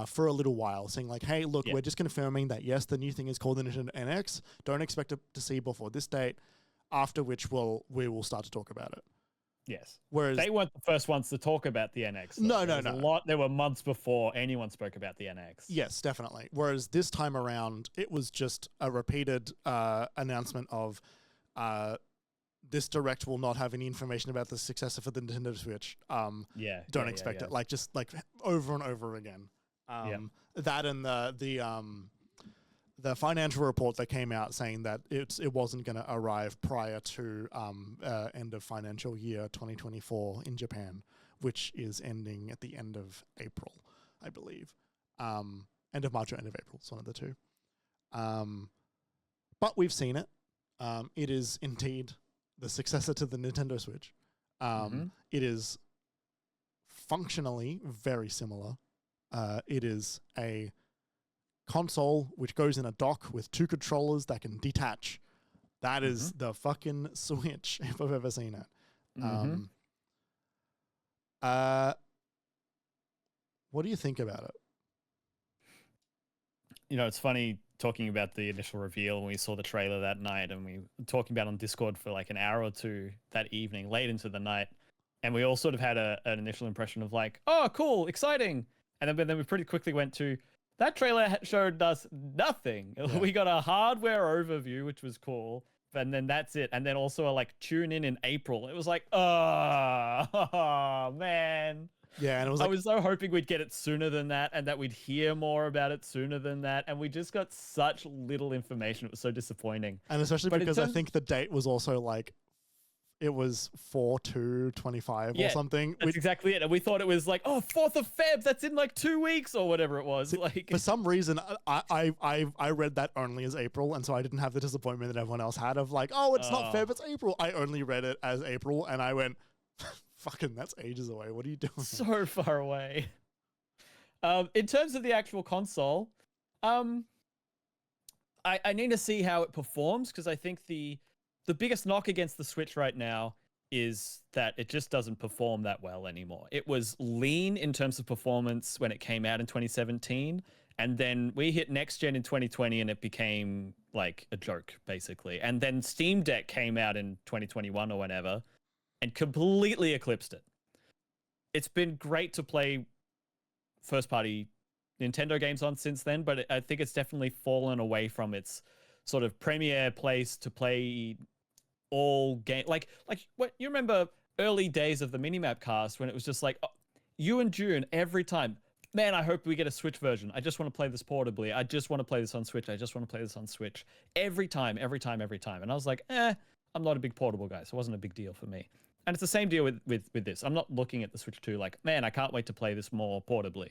for a little while, saying like, hey, look, we're just confirming that, yes, the new thing is called the Nintendo NX. Don't expect it to see before this date, after which we will start to talk about it. Yes. Whereas they weren't the first ones to talk about the NX. No. There were months before anyone spoke about the NX. Yes, definitely. Whereas this time around, it was just a repeated announcement of this Direct will not have any information about the successor for the Nintendo Switch. Don't expect it. Like, just like over and over again. That and the financial report that came out saying that it wasn't going to arrive prior to end of financial year 2024 in Japan, which is ending at the end of April, I believe. End of March or end of April. It's one of the two. But we've seen it. It is indeed the successor to the Nintendo Switch. It is functionally very similar. It is a console which goes in a dock with two controllers that can detach. That is the fucking Switch, if I've ever seen it. What do you think about it? You know, it's funny talking about the initial reveal when we saw the trailer that night, and we were talking about it on Discord for like an hour or two that evening, late into the night. And we all sort of had an initial impression of like, oh, cool, exciting. And then we pretty quickly went to, that trailer showed us nothing. Yeah. We got a hardware overview, which was cool. And then that's it. And then also like tune in April. It was like, oh man. Yeah, and it was I was so hoping we'd get it sooner than that, and that we'd hear more about it sooner than that. And we just got such little information. It was so disappointing. And especially because I think the date was also like, it was 4/2/25 or something. That's exactly it. And we thought it was like, 4th of Feb. That's in like 2 weeks or whatever it was. Like, for some reason, I read that only as April, and so I didn't have the disappointment that everyone else had of like, it's not Feb, it's April. I only read it as April, and I went, fucking, that's ages away. What are you doing? So far away. In terms of the actual console, I need to see how it performs, because I think the biggest knock against the Switch right now is that it just doesn't perform that well anymore. It was lean in terms of performance when it came out in 2017. And then we hit next gen in 2020 and it became like a joke, basically. And then Steam Deck came out in 2021 or whenever and completely eclipsed it. It's been great to play first party Nintendo games on since then, but I think it's definitely fallen away from its sort of premier place to play all game. Like what you remember early days of the MiniMapCast when it was just like, oh, you and June every time, man, I hope we get a Switch version. I just want to play this portably. I just want to play this on Switch. I just want to play this on Switch. Every time. And I was like, I'm not a big portable guy, so it wasn't a big deal for me. And it's the same deal with this. I'm not looking at the Switch 2 like, man, I can't wait to play this more portably.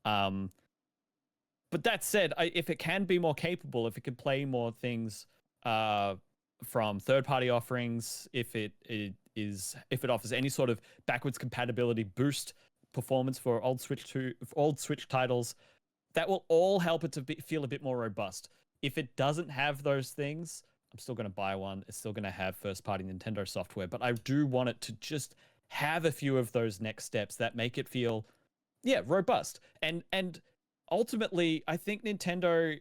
But that said, if it can be more capable, if it can play more things from third-party offerings, if it offers any sort of backwards compatibility boost performance for old Switch titles, that will all help it to feel a bit more robust. If it doesn't have those things, I'm still going to buy one. It's still going to have first-party Nintendo software, but I do want it to just have a few of those next steps that make it feel, robust. And ultimately, I think Nintendo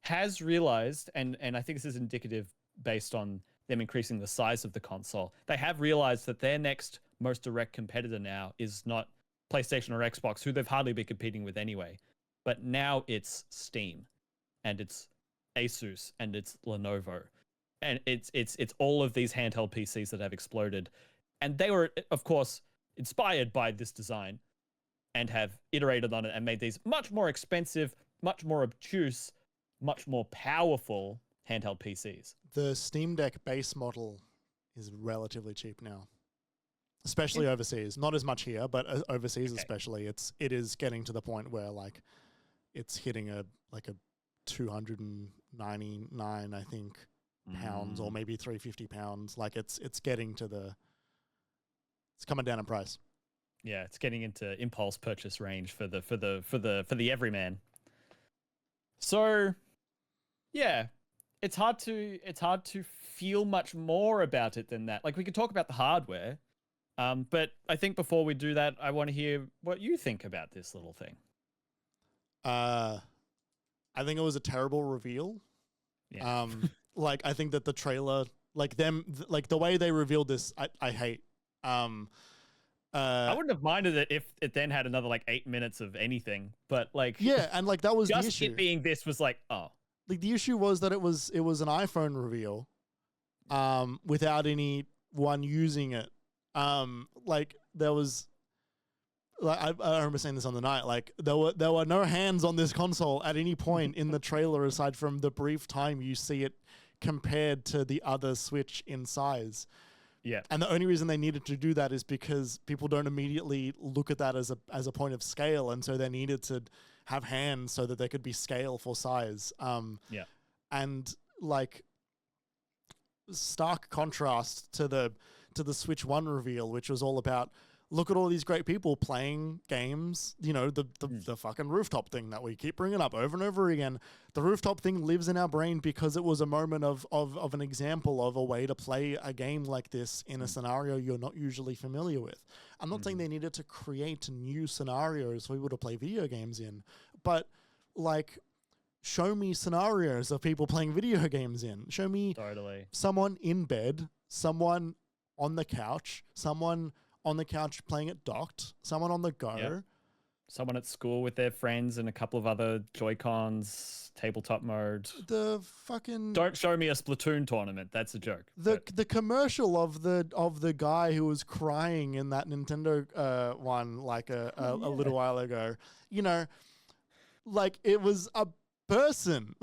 has realized, and I think this is indicative based on them increasing the size of the console, they have realized that their next most direct competitor now is not PlayStation or Xbox, who they've hardly been competing with anyway, but now it's Steam, and it's Asus, and it's Lenovo, and it's all of these handheld PCs that have exploded, and they were, of course, inspired by this design and have iterated on it and made these much more expensive, much more obtuse, much more powerful handheld PCs. The Steam Deck base model is relatively cheap now, especially overseas. Not as much here, but overseas especially. It is getting to the point where like it's hitting a 299, I think, pounds, or maybe 350 pounds. Like it's getting to it's coming down in price. Yeah, it's getting into impulse purchase range for the everyman. So, yeah, it's hard to feel much more about it than that. Like we could talk about the hardware, but I think before we do that, I want to hear what you think about this little thing. I think it was a terrible reveal. Yeah. Like I think that the trailer, like the way they revealed this, I hate. I wouldn't have minded it if it then had another like 8 minutes of anything, but like and like that was just the issue. It being this was like, oh, like the issue was that it was an iPhone reveal, without anyone using it. Like there was, like I remember saying this on the night, like there were no hands on this console at any point in the trailer aside from the brief time you see it compared to the other Switch in size. Yeah. And the only reason they needed to do that is because people don't immediately look at that as a point of scale, and so they needed to have hands so that there could be scale for size. And like stark contrast to the Switch 1 reveal, which was all about, look at all these great people playing games, the fucking rooftop thing that we keep bringing up over and over again. The rooftop thing lives in our brain because it was a moment of an example of a way to play a game like this in a scenario you're not usually familiar with. I'm not saying they needed to create new scenarios for people to play video games in, but like, show me scenarios of people playing video games in. Show me someone in bed, someone on the couch, someone on the couch playing it docked, someone on the go. Someone at school with their friends and a couple of other Joy-Cons, tabletop mode. The fucking... Don't show me a Splatoon tournament. That's a joke. The commercial of the guy who was crying in that Nintendo one like a little while ago, like it was a person.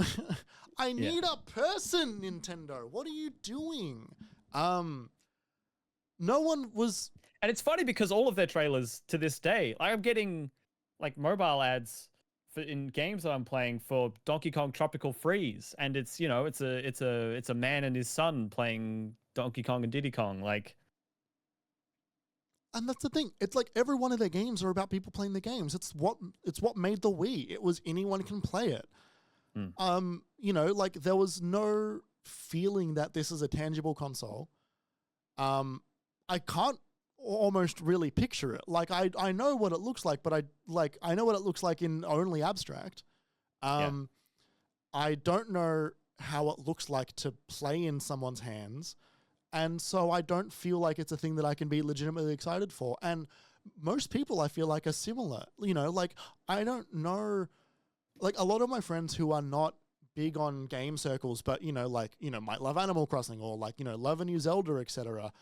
I need a person, Nintendo. What are you doing? No one was... And it's funny because all of their trailers to this day, I'm getting like mobile ads in games that I'm playing for Donkey Kong Tropical Freeze, and it's it's a man and his son playing Donkey Kong and Diddy Kong, like. And that's the thing. It's like every one of their games are about people playing the games. It's what made the Wii. It was anyone can play it. Like there was no feeling that this is a tangible console. I can't almost really picture it. Like I know what it looks like, but I know what it looks like in only abstract. I don't know how it looks like to play in someone's hands, and so I don't feel like it's a thing that I can be legitimately excited for. And most people I feel like are similar. You know, like I don't know, like a lot of my friends who are not big on game circles, but might love Animal Crossing or love a new Zelda, etc.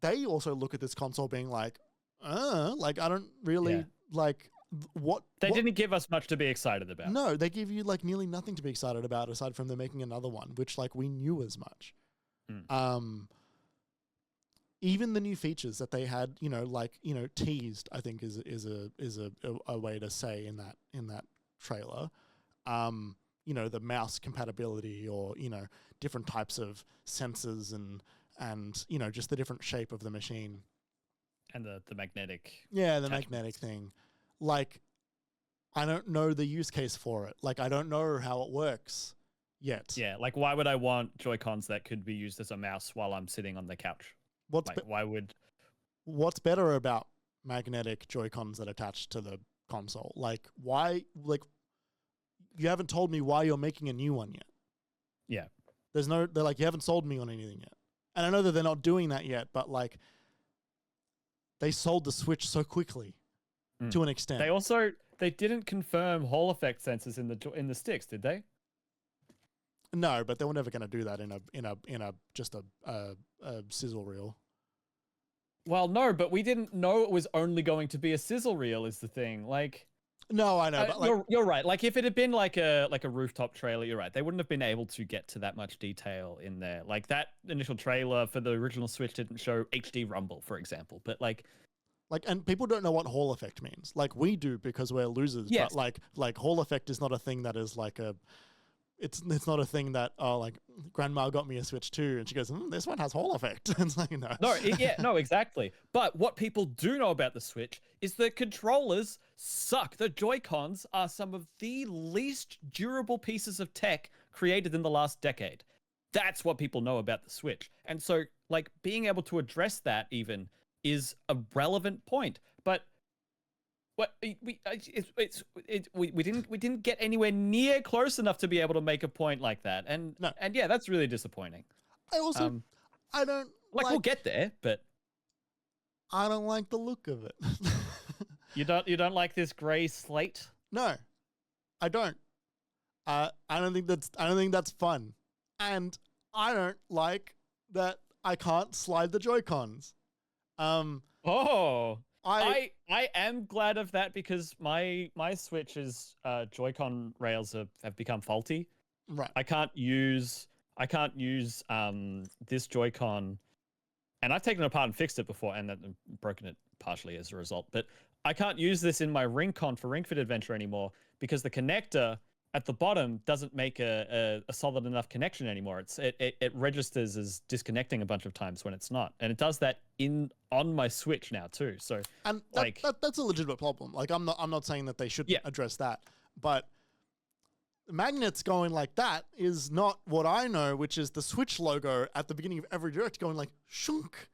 They also look at this console being like I don't really like what they didn't give us much to be excited about. No, they give you like nearly nothing to be excited about aside from them making another one, which like we knew as much. Even the new features that they had, teased, I think is a way to say in that trailer. The mouse compatibility or, different types of sensors and just the different shape of the machine. And the magnetic. Yeah, the magnetic thing. Like, I don't know the use case for it. Like, I don't know how it works yet. Yeah, like why would I want Joy-Cons that could be used as a mouse while I'm sitting on the couch? What's better about magnetic Joy-Cons that attach to the console? Like, why? Like, you haven't told me why you're making a new one yet. Yeah. They're like, you haven't sold me on anything yet. And I know that they're not doing that yet, but like, they sold the Switch so quickly to an extent. They didn't confirm Hall effect sensors in the sticks, did they? No, but they were never going to do that in a just a sizzle reel. Well, no, but we didn't know it was only going to be a sizzle reel. Is the thing like? No, I know. But like, you're right. Like if it had been like a rooftop trailer, you're right. They wouldn't have been able to get to that much detail in there. Like that initial trailer for the original Switch didn't show HD rumble, for example. But and people don't know what Hall effect means. Like we do because we're losers. Yes. But like Hall effect is not a thing that is like a. It's not a thing that grandma got me a Switch too, and she goes, this one has Hall effect. It's like no. No, exactly. But what people do know about the Switch is the controllers suck. The Joy-Cons are some of the least durable pieces of tech created in the last decade. That's what people know about the Switch, and so like being able to address that even is a relevant point. But what we didn't get anywhere near close enough to be able to make a point like that, and yeah, that's really disappointing. I also I don't like we'll get there, but I don't like the look of it. You don't like this gray slate? No, I don't. I don't think that's fun, and I don't like that I can't slide the Joy-Cons. I am glad of that because my Switch's Joy-Con rails have become faulty. Right. I can't use this Joy-Con, and I've taken it apart and fixed it before and broken it partially as a result. But I can't use this in my Ring-Con for Ring Fit Adventure anymore because the connector at the bottom doesn't make a solid enough connection anymore. It registers as disconnecting a bunch of times when it's not, and it does that on my Switch now too. So and that's a legitimate problem. Like I'm not saying that they shouldn't address that, but magnets going like that is not what I know, which is the Switch logo at the beginning of every direct going like shunk,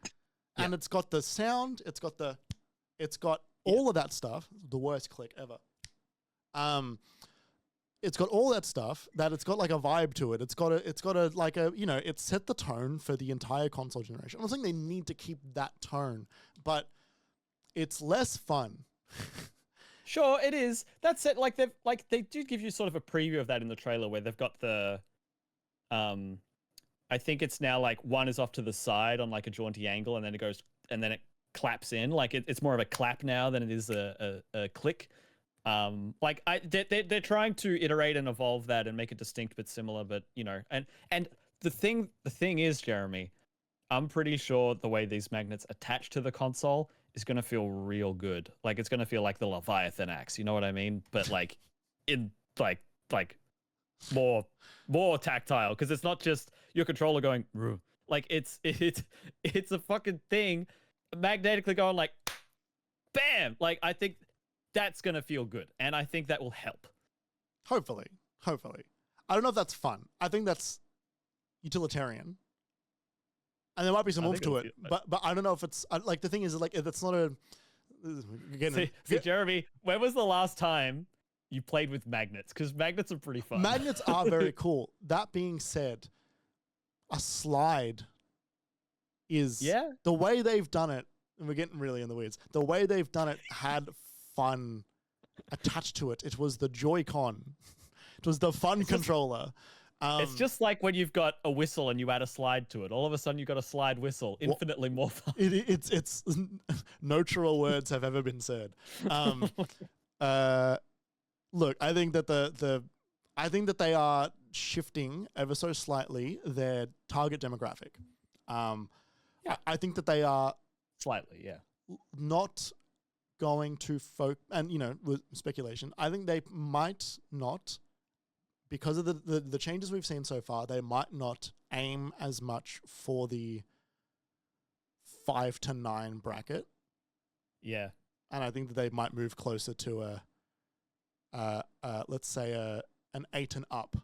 and it's got the sound, it's got all of that stuff. The worst click ever. It's got all that stuff that it's got like a vibe to it. It's got it's set the tone for the entire console generation. I'm not saying they need to keep that tone, but it's less fun. Sure, it is. That's it. Like they do give you sort of a preview of that in the trailer where they've got the, I think it's now like one is off to the side on like a jaunty angle, and then it claps in. Like it's more of a clap now than it is a click. They're trying to iterate and evolve that and make it distinct but similar, but and the thing is, Jeremy, I'm pretty sure the way these magnets attach to the console is going to feel real good. Like it's going to feel like the Leviathan axe, you know what I mean? But like in like more tactile, because it's not just your controller going like it's a fucking thing magnetically going like bam. Like I think that's going to feel good, and I think that will help. Hopefully. I don't know if that's fun. I think that's utilitarian. And there might be some I oomph think to it'll it, feel but I don't know if it's like the thing is like if it's not a. See, Jeremy, when was the last time you played with magnets? Because magnets are pretty fun. Magnets are very cool. That being said, a slide is the way they've done it, and we're getting really in the weeds. The way they've done it had fun attached to it. It was the Joy-Con. It was the fun controller. It's just like when you've got a whistle and you add a slide to it. All of a sudden, you've got a slide whistle. Infinitely more fun. It's no truer words have ever been said. Look, I think that I think that they are shifting ever so slightly their target demographic. I think that they are slightly, not going to and with speculation, I think they might not. Because of the changes we've seen so far, they might not aim as much for the 5 to 9 bracket. Yeah. And I think that they might move closer to let's say an 8 and up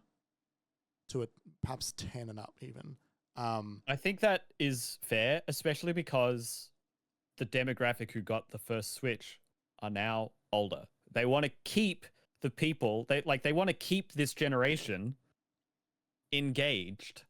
to perhaps 10 and up even. I think that is fair, especially because the demographic who got the first Switch are now older. They want to keep the people they want to keep this generation engaged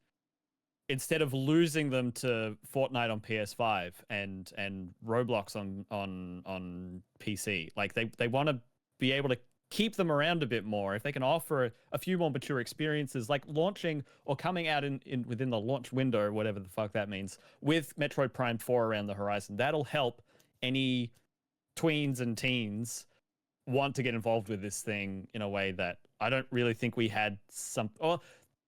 instead of losing them to Fortnite on PS5 and Roblox on PC. Like they want to be able to keep them around a bit more. If they can offer a few more mature experiences, like launching or coming out in within the launch window, or whatever the fuck that means, with Metroid Prime 4 around the horizon, that'll help any tweens and teens want to get involved with this thing in a way that I don't really think we had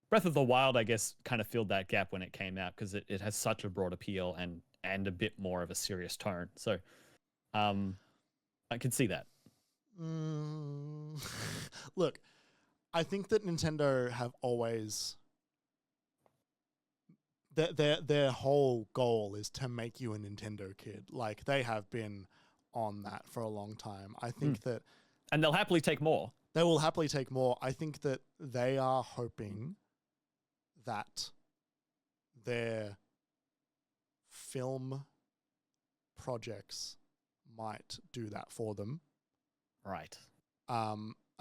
Breath of the Wild, I guess, kind of filled that gap when it came out because it has such a broad appeal and a bit more of a serious tone. So I can see that. Look, I think that Nintendo have always their whole goal is to make you a Nintendo kid. Like they have been on that for a long time. I think that... And they'll happily take more. They will happily take more. I think that they are hoping that their film projects might do that for them. Right. I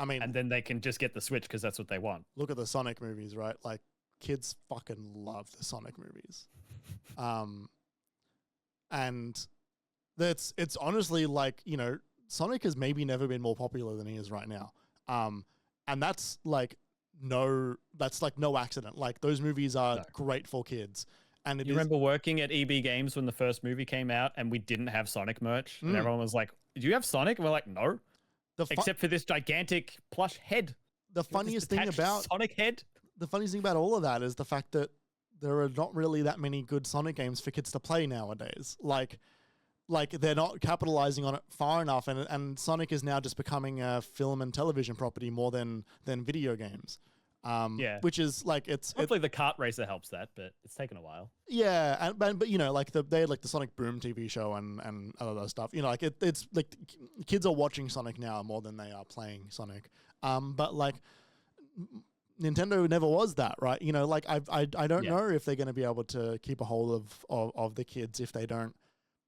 mean... And then they can just get the Switch because that's what they want. Look at the Sonic movies, right? Like, kids fucking love the Sonic movies. And... It's honestly like, Sonic has maybe never been more popular than he is right now. And that's like no accident. Like those movies are great for kids. And you remember working at EB Games when the first movie came out and we didn't have Sonic merch? And everyone was like, do you have Sonic? And we're like, no. Except for this gigantic plush head. The funniest thing about Sonic head. The funniest thing about all of that is the fact that there are not really that many good Sonic games for kids to play nowadays. Like they're not capitalizing on it far enough, and Sonic is now just becoming a film and television property more than video games. Which is like hopefully the kart racer helps that, but it's taken a while. Yeah, but like they had like the Sonic Boom TV show and other stuff. Like it's like kids are watching Sonic now more than they are playing Sonic. But like Nintendo never was that, right? Like I don't know if they're going to be able to keep a hold of the kids if they don't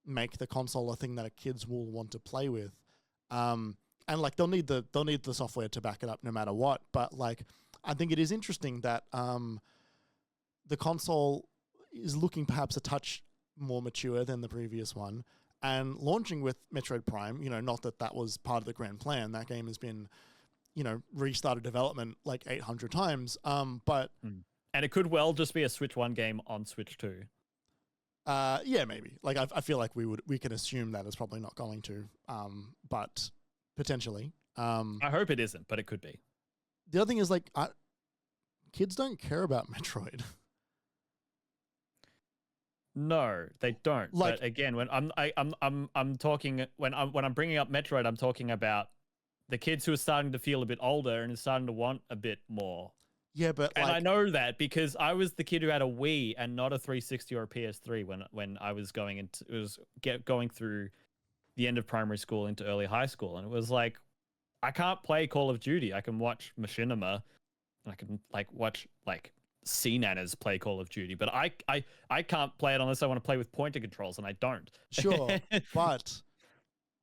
make the console a thing that kids will want to play with. And like they'll need the software to back it up no matter what. But like I think it is interesting that the console is looking perhaps a touch more mature than the previous one, and launching with Metroid Prime, not that was part of the grand plan. That game has been, restarted development like 800 times. But and it could well just be a Switch 1 game on Switch 2. Yeah, maybe. Like I feel like we can assume that it's probably not going to, but potentially. I hope it isn't, but it could be. The other thing is like, kids don't care about Metroid. No, they don't. Like, but again, when I'm talking when I'm bringing up Metroid, I'm talking about the kids who are starting to feel a bit older and are starting to want a bit more. Yeah, but and I know that because I was the kid who had a Wii and not a 360 or a PS3 when I was going through the end of primary school into early high school, and it was like I can't play Call of Duty. I can watch Machinima, and I can like watch like C-nanners play Call of Duty, but I can't play it unless I want to play with pointer controls, and I don't. Sure, but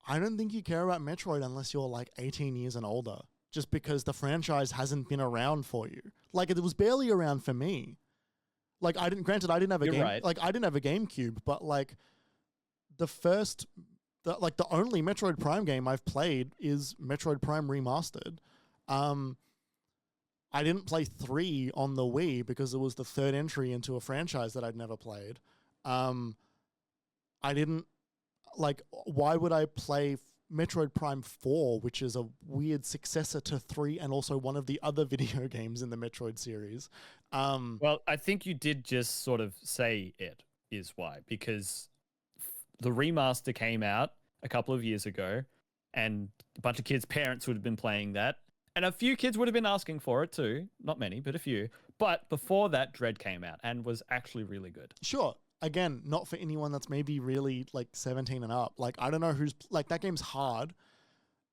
I don't think you care about Metroid unless you're like 18 years and older, just because the franchise hasn't been around for you. Like, it was barely around for me. Like, I didn't have a You're game. right. Like, I didn't have a GameCube, but like the only Metroid Prime game I've played is Metroid Prime Remastered. I didn't play 3 on the Wii because it was the third entry into a franchise that I'd never played. I didn't like. Why would I play Metroid Prime 4, which is a weird successor to 3 and also one of the other video games in the Metroid series? Well, I think you did just sort of say it is why, because the remaster came out a couple of years ago and a bunch of kids' parents would have been playing that. And a few kids would have been asking for it too. Not many, but a few. But before that, Dread came out and was actually really good. Sure. Again, not for anyone that's maybe really like 17 and up. Like, I don't know who's like, that game's hard,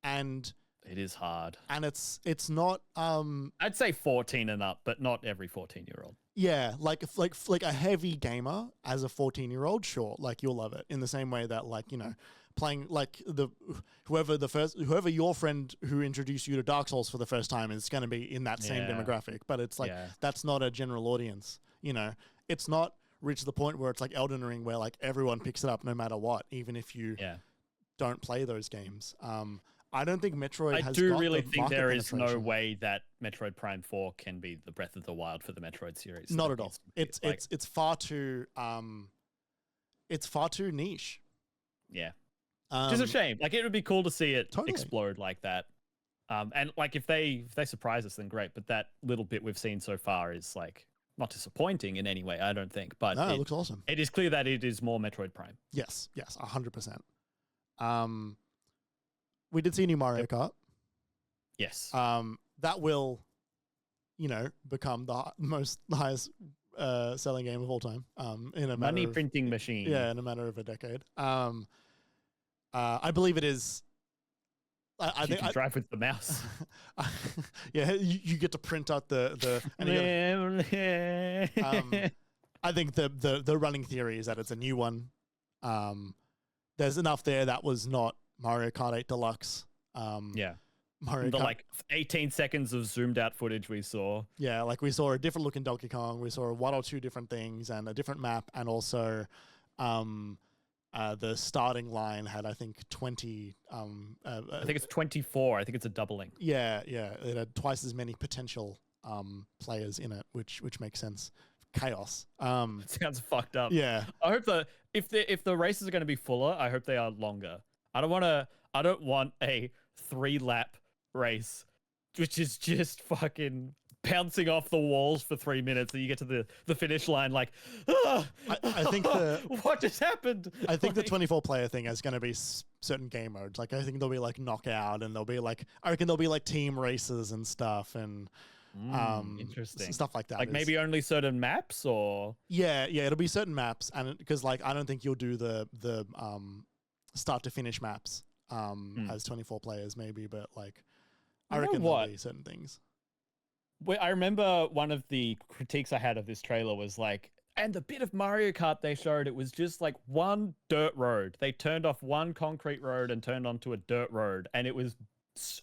and it is hard. And it's not I'd say 14 and up, but not every 14-year-old. Yeah, like a heavy gamer as a 14-year-old, sure, like you'll love it in the same way that, like, you know, playing like whoever your friend who introduced you to Dark Souls for the first time is going to be in that same demographic, but it's like that's not a general audience, you know. It's not reached the point where it's like Elden Ring where like everyone picks it up no matter what, even if you don't play those games. I don't think Metroid has. I do really think there is no way that Metroid Prime 4 can be the Breath of the Wild for the Metroid series. Not at all. It's far too niche. Yeah. Which is a shame. Like, it would be cool to see it explode like that. And like if they surprise us, then great. But that little bit we've seen so far is like not disappointing in any way, I don't think. But no, it looks awesome. It is clear that it is more Metroid Prime. Yes, 100%. We did see a new Mario Kart. Yes. That will, you know, become the highest selling game of all time. In a money printing machine. Yeah, in a matter of a decade. I believe it is. I think you drive with the mouse. Yeah, you get to print out the. I think the running theory is that it's a new one. There's enough there that was not Mario Kart 8 Deluxe. Mario Kart. Like 18 seconds of zoomed out footage we saw. Yeah, like we saw a different look in Donkey Kong. We saw one or two different things and a different map, and also the starting line had, I think, 20. I think it's 24. I think it's a doubling. Yeah, it had twice as many potential players in it, which makes sense. Chaos. It sounds fucked up. Yeah. I hope that if the races are going to be fuller, I hope they are longer. I don't want a 3-lap race, which is just fucking bouncing off the walls for 3 minutes, and you get to the finish line like, I think what just happened? I think the 24-player thing is going to be certain game modes. Like, I think there'll be like knockout, and I reckon there'll be like team races and stuff, and interesting stuff like that. Like maybe only certain maps, or it'll be certain maps, and because like I don't think you'll do the start to finish maps as 24 players maybe, but like I reckon there'll be certain things. I remember one of the critiques I had of this trailer was like, and the bit of Mario Kart they showed, it was just like one dirt road. They turned off one concrete road and turned onto a dirt road, and it was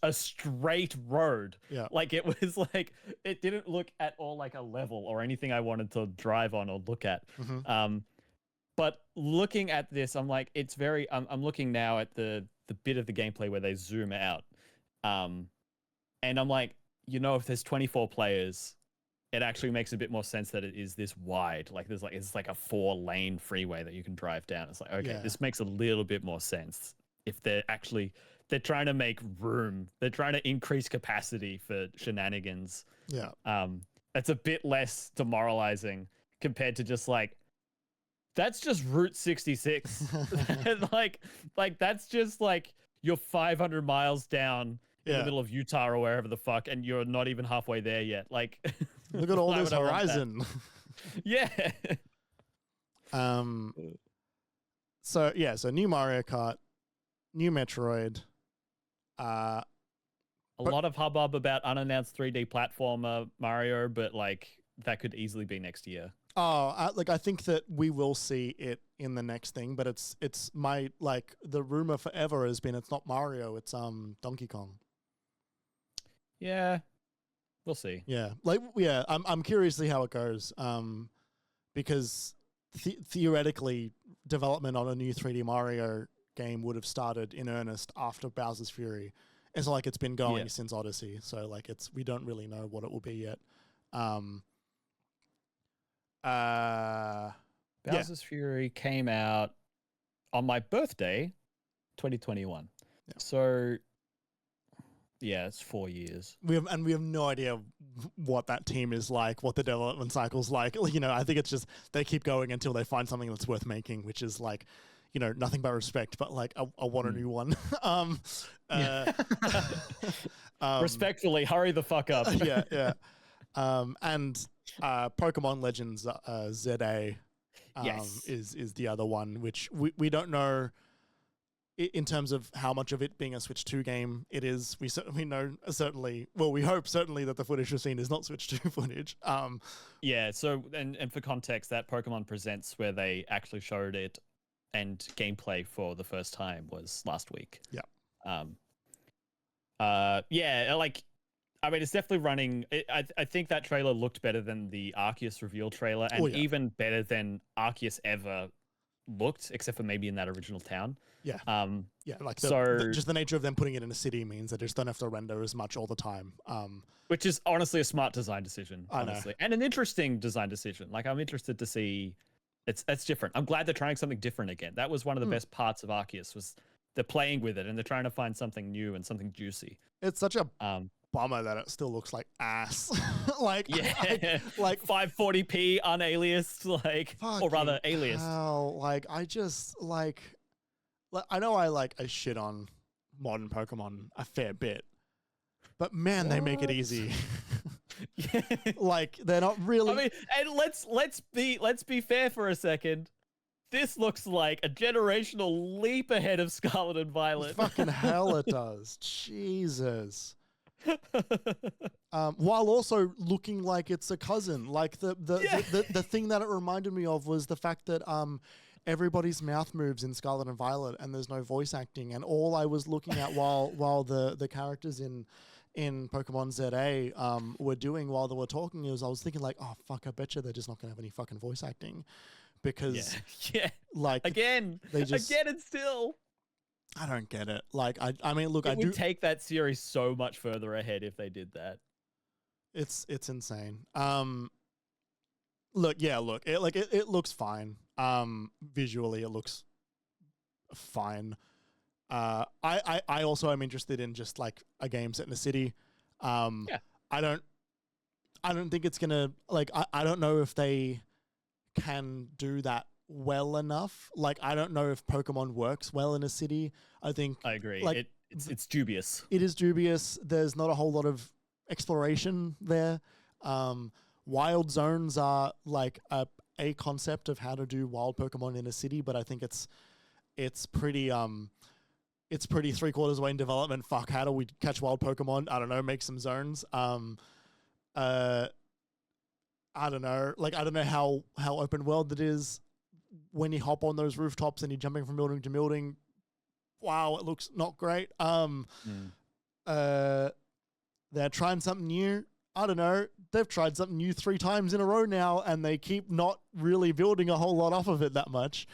a straight road. Yeah. Like it was like, it didn't look at all like a level or anything I wanted to drive on or look at. Mm-hmm. But looking at this, I'm like, it's very, I'm looking now at the bit of the gameplay where they zoom out. And I'm like, you know, if there's 24 players, it actually makes a bit more sense that it is this wide. Like it's like a 4-lane freeway that you can drive down. It's like, okay, this makes a little bit more sense. If they're trying to make room, they're trying to increase capacity for shenanigans. Yeah. It's a bit less demoralizing compared to just like, that's just Route 66. like that's just like you're 500 miles down in the middle of Utah or wherever the fuck, and you're not even halfway there yet. Like, look at all this horizon. Yeah. So new Mario Kart, new Metroid. A lot of hubbub about unannounced 3D platformer Mario, but like that could easily be next year. Oh, like I think that we will see it in the next thing, but it's my like the rumor forever has been it's not Mario, it's Donkey Kong. Yeah, we'll see. Yeah, like I'm curious to see how it goes. Because theoretically, development on a new 3D Mario game would have started in earnest after Bowser's Fury. It's like it's been going since Odyssey, so like we don't really know what it will be yet. Bowser's Fury came out on my birthday, 2021. Yeah. So, yeah, it's 4 years. We have no idea what that team is like, what the development cycle's like. You know, I think it's just they keep going until they find something that's worth making, which is like, you know, nothing but respect. But like, I want a new one. Respectfully, hurry the fuck up. Yeah. And Pokemon Legends ZA is the other one, which we don't know in terms of how much of it being a Switch 2 game it is. We hope certainly that the footage we've seen is not Switch 2 footage. Yeah, so and for context, that Pokemon Presents where they actually showed it and gameplay for the first time was last week. Yeah. Like, I mean, it's definitely running. I think that trailer looked better than the Arceus reveal trailer, and even better than Arceus ever looked, except for maybe in that original town. Yeah. Like just the nature of them putting it in a city means they just don't have to render as much all the time. Which is honestly a smart design decision, honestly, and an interesting design decision. Like, I'm interested to see. It's different. I'm glad they're trying something different again. That was one of the best parts of Arceus was they're playing with it and they're trying to find something new and something juicy. It's such a bummer that it still looks like ass. like 540p unaliased, like, or rather aliased. Hell, like I just like I know I shit on modern Pokemon a fair bit, but man, they make it easy. Like they're not really. I mean, and let's be fair for a second. This looks like a generational leap ahead of Scarlet and Violet. Fucking hell, it does. Jesus. While also looking like it's a cousin. Like the thing that it reminded me of was the fact that everybody's mouth moves in Scarlet and Violet and there's no voice acting. And all I was looking at while the characters in Pokemon ZA were doing while they were talking is I was thinking like, oh fuck, I bet you they're just not gonna have any fucking voice acting. Because like again and still I don't get it. Like I mean look, it would take that series so much further ahead if they did that. It's insane. It looks fine. Visually it looks fine. I also am interested in just like a game set in a city. I don't think it's gonna like I don't know if they can do that well enough. Like I don't know if Pokemon works well in a city. I agree. Like, it's dubious. It is dubious. There's not a whole lot of exploration there. Wild zones are like a concept of how to do wild Pokemon in a city, but I think it's pretty 3/4 way in development. Fuck, how do we catch wild Pokemon? I don't know, make some zones. I don't know. Like, I don't know how open world it is when you hop on those rooftops and you're jumping from building to building. Wow, it looks not great. They're trying something new. I don't know. They've tried something new 3 times in a row now, and they keep not really building a whole lot off of it that much.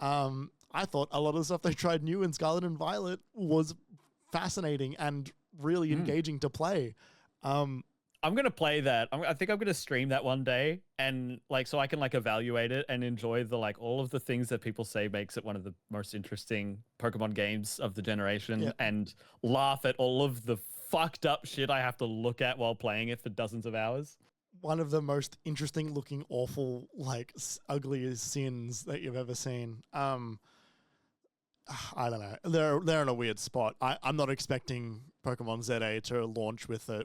I thought a lot of the stuff they tried new in Scarlet and Violet was fascinating and really engaging to play. I'm going to play that. I think I'm going to stream that one day and like, so I can like evaluate it and enjoy the, like all of the things that people say makes it one of the most interesting Pokemon games of the generation and laugh at all of the fucked up shit I have to look at while playing it for dozens of hours. One of the most interesting looking, awful, like ugliest sins that you've ever seen. I don't know. They're in a weird spot. I'm not expecting Pokemon ZA to launch with a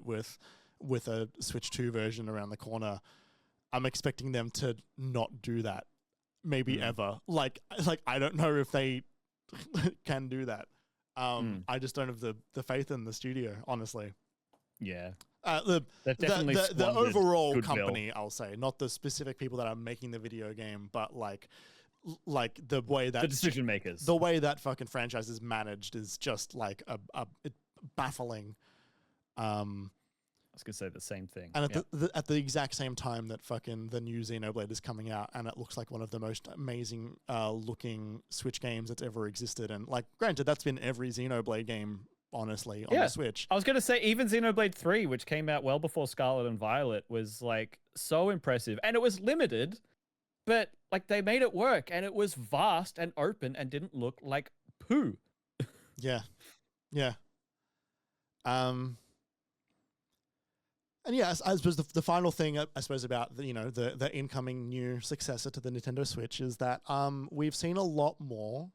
Switch 2 version around the corner. I'm expecting them to not do that. Maybe ever. Like I don't know if they can do that. I just don't have the faith in the studio, honestly. Yeah. The overall company, I'll say, not the specific people that are making the video game, but like the way that the decision makers, the way that fucking franchise is managed is just like baffling. I was gonna say the same thing. And at the exact same time that fucking the new Xenoblade is coming out, and it looks like one of the most amazing looking Switch games that's ever existed. And like, granted, that's been every Xenoblade game, honestly, on the Switch. I was gonna say even Xenoblade 3, which came out well before Scarlet and Violet, was like so impressive, and it was limited, but like they made it work, and it was vast and open and didn't look like poo. Yeah. And yeah, I suppose the final thing, I suppose, about the incoming new successor to the Nintendo Switch is that we've seen a lot more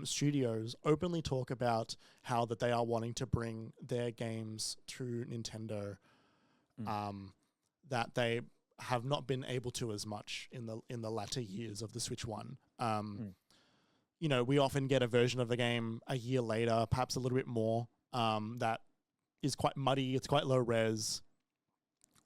studios openly talk about how that they are wanting to bring their games to Nintendo, that they have not been able to as much in the latter years of the Switch One. We often get a version of the game a year later, perhaps a little bit more, that is quite muddy, it's quite low res,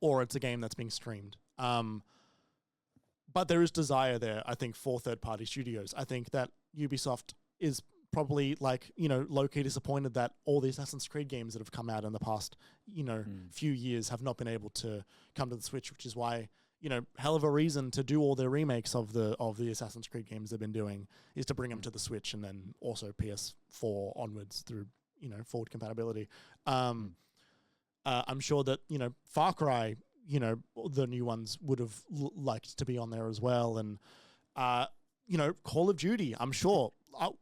or it's a game that's being streamed. But there is desire there, I think, for third-party studios. I think that Ubisoft is probably low-key disappointed that all the Assassin's Creed games that have come out in the past, few years have not been able to come to the Switch, which is why, hell of a reason to do all their remakes of the Assassin's Creed games they've been doing is to bring them to the Switch, and then also PS4 onwards through, forward compatibility. I'm sure that, Far Cry, the new ones would have liked to be on there as well. And, Call of Duty, I'm sure,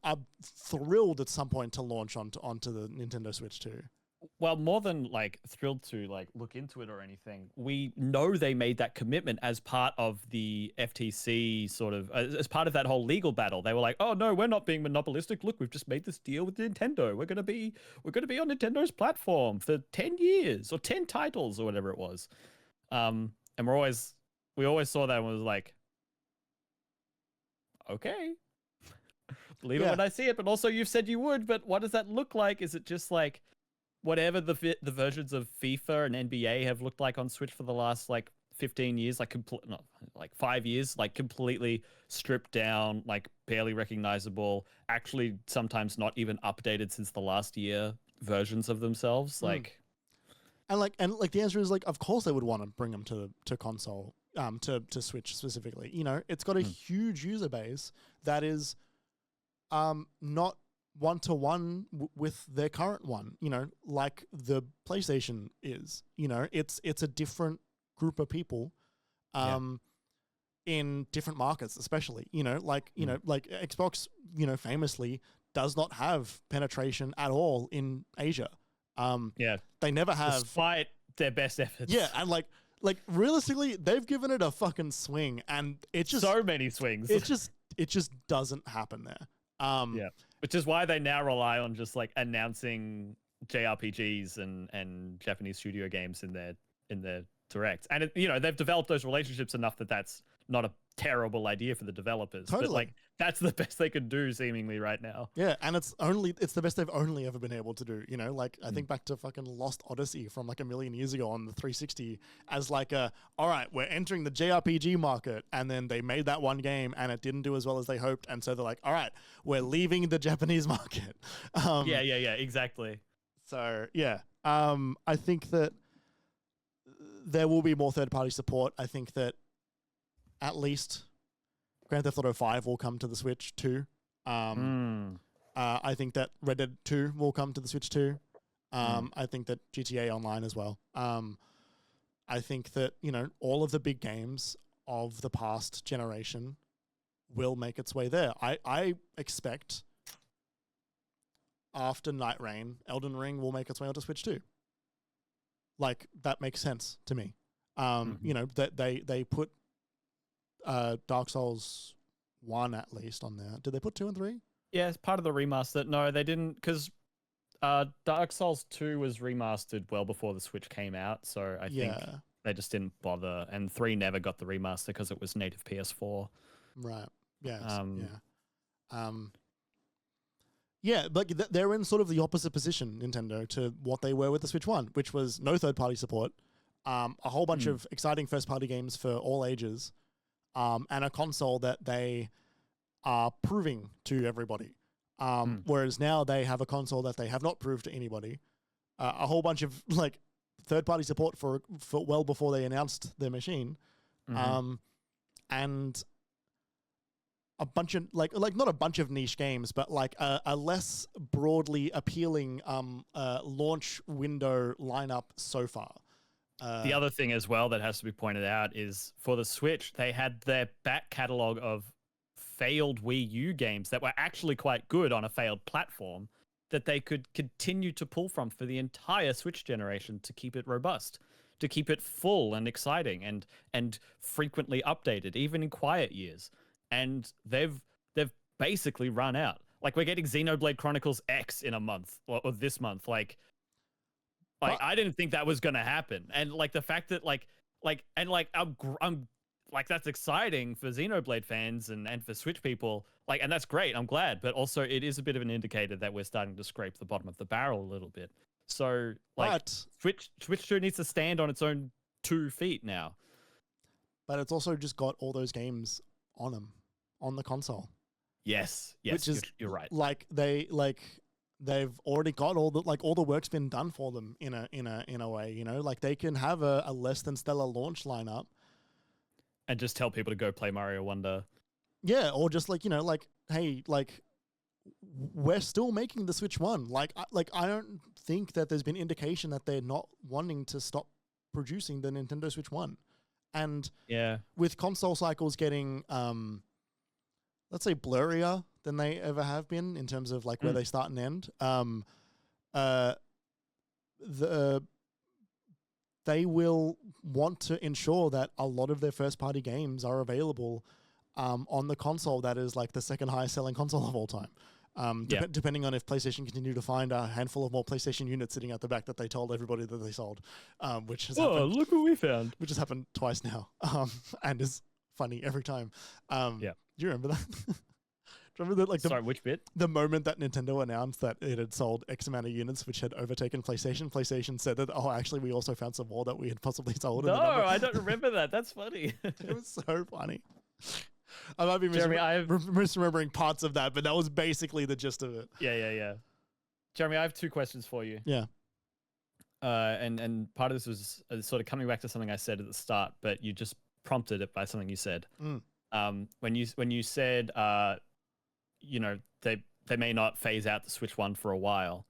I'm thrilled at some point to launch onto the Nintendo Switch too. Well, more than thrilled to look into it or anything, we know they made that commitment as part of the FTC sort of as part of that whole legal battle. They were like, "Oh no, we're not being monopolistic. Look, we've just made this deal with Nintendo. We're gonna be on Nintendo's platform for 10 years or 10 titles or whatever it was." And we always saw that and was like, "Okay, believe it when I see it." But also, you've said you would. But what does that look like? Is it just like whatever the versions of FIFA and NBA have looked like on Switch for the last 15 years, 5 years, completely stripped down, barely recognizable, actually sometimes not even updated since the last year versions of themselves, And the answer is of course they would want to bring them to console, to Switch specifically. It's got a huge user base that is not one-to-one with their current one, like the PlayStation is. It's a different group of people in different markets, especially, Xbox, famously does not have penetration at all in Asia. They never have, despite their best efforts. Yeah, and realistically, they've given it a fucking swing, and it's just so many swings. It just doesn't happen there. Which is why they now rely on just announcing JRPGs and Japanese studio games in their direct. And they've developed those relationships enough that that's not a terrible idea for the developers. Totally. But that's the best they could do seemingly right now. Yeah, and it's the best they've only ever been able to do. I think back to fucking Lost Odyssey from a million years ago on the 360 as all right, we're entering the JRPG market, and then they made that one game and it didn't do as well as they hoped, and so they're like, all right, we're leaving the Japanese market. Yeah, exactly. So yeah, I think that there will be more third-party support. I think that at least Grand Theft Auto 5 will come to the Switch too. I think that Red Dead 2 will come to the Switch too. I think that GTA Online as well. I think that, all of the big games of the past generation will make its way there. I expect after Night Rain, Elden Ring will make its way onto Switch too. That makes sense to me. That they put Dark Souls 1 at least on there. Did they put 2 and 3? Yeah, it's part of the remaster. No, they didn't, because Dark Souls 2 was remastered well before the Switch came out, so I think they just didn't bother. And 3 never got the remaster because it was native PS4. Right. Yes. Yeah, like they're in sort of the opposite position, Nintendo, to what they were with the Switch 1, which was no third-party support, a whole bunch of exciting first-party games for all ages, and a console that they are proving to everybody. Whereas now they have a console that they have not proved to anybody. A whole bunch of like third-party support for well before they announced their machine, and a bunch of like not a bunch of niche games, but like a less broadly appealing launch window lineup so far. The other thing as well that has to be pointed out is for the Switch, they had their back catalog of failed Wii U games that were actually quite good on a failed platform that they could continue to pull from for the entire Switch generation to keep it robust, to keep it full and exciting and frequently updated, even in quiet years. And they've basically run out. Like we're getting Xenoblade Chronicles X in a month or this month. Like I didn't think that was gonna happen. And like the fact that I'm like that's exciting for Xenoblade fans and for Switch people. Like, and that's great. I'm glad. But also it is a bit of an indicator that we're starting to scrape the bottom of the barrel a little bit. So like Switch 2 needs to stand on its own 2 feet now. But it's also just got all those games on them. On the console. Yes, which is, you're right. Like they've already got all the work's been done for them in a way, you know, like they can have a less than stellar launch lineup and just tell people to go play Mario Wonder. Yeah, or just like, you know, like, hey, like we're still making the Switch 1. Like I don't think that there's been indication that they're not wanting to stop producing the Nintendo Switch 1. And with console cycles getting let's say blurrier than they ever have been in terms of like where they start and end. They will want to ensure that a lot of their first party games are available on the console that is like the second highest selling console of all time. Depending on if PlayStation continue to find a handful of more PlayStation units sitting at the back that they told everybody that they sold, which has happened. Look what we found. Which has happened twice now, and is funny every time. Do you remember that? Do you remember that? Like, sorry, which bit? The moment that Nintendo announced that it had sold X amount of units, which had overtaken PlayStation, PlayStation said that, oh, actually, we also found some more that we had possibly sold. No, I don't remember that. That's funny. It was so funny. I might be misremembering parts of that, but that was basically the gist of it. Yeah. Jeremy, I have 2 questions for you. Yeah. And part of this was sort of coming back to something I said at the start, but you just prompted it by something you said. When you said, you know, they may not phase out the Switch 1 for a while,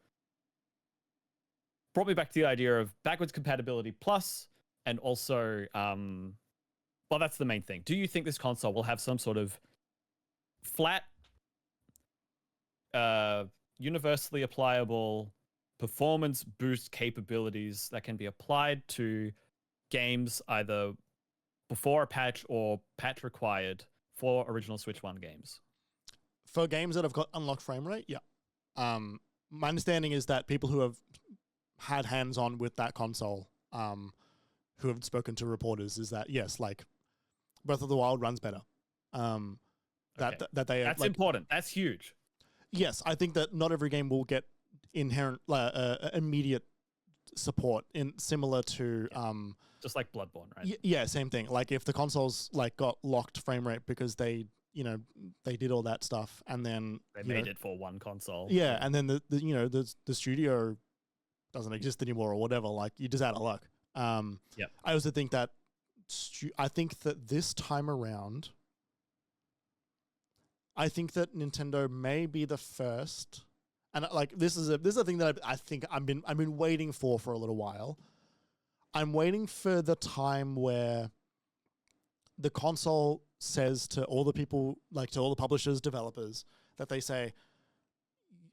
brought me back to the idea of backwards compatibility plus, and also, well, that's the main thing. Do you think this console will have some sort of flat, universally applicable performance boost capabilities that can be applied to games either before a patch or patch required for original Switch 1 games? For games that have got unlocked frame rate, yeah. My understanding is that people who have had hands-on with that console, who have spoken to reporters, is that, yes, like, Breath of the Wild runs better. That they That's like, important. That's huge. Yes, I think that not every game will get inherent immediate support in similar to just like Bloodborne, right? Yeah, same thing. Like if the consoles like got locked frame rate because they did all that stuff and then they made it for one console. Yeah, and then the studio doesn't exist anymore or whatever. Like you're just out of luck. I also think that this time around, I think that Nintendo may be the first, and like this is a thing that I think I've been waiting for a little while. I'm waiting for the time where the console says to all the people, like to all the publishers, developers, that they say,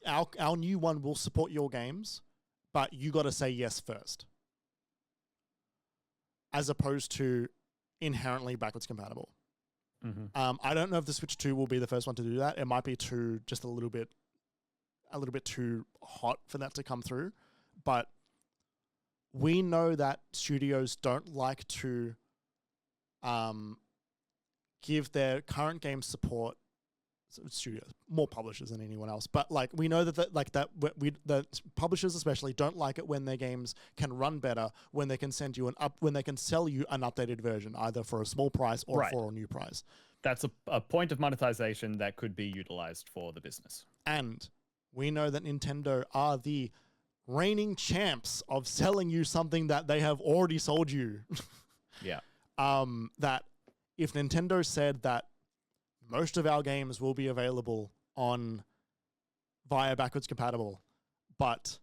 our new one will support your games, but you got to say yes first, as opposed to inherently backwards compatible. Mm-hmm. I don't know if the Switch 2 will be the first one to do that. It might be just a little bit too hot for that to come through, but we know that studios don't like to give their current game support studios, more publishers than anyone else. But like we know that publishers especially don't like it when their games can run better when they can sell you an updated version, either for a small price or for a new price. That's a point of monetization that could be utilized for the business. And we know that Nintendo are the reigning champs of selling you something that they have already sold you. Yeah. That if Nintendo said that most of our games will be available via backwards compatible, but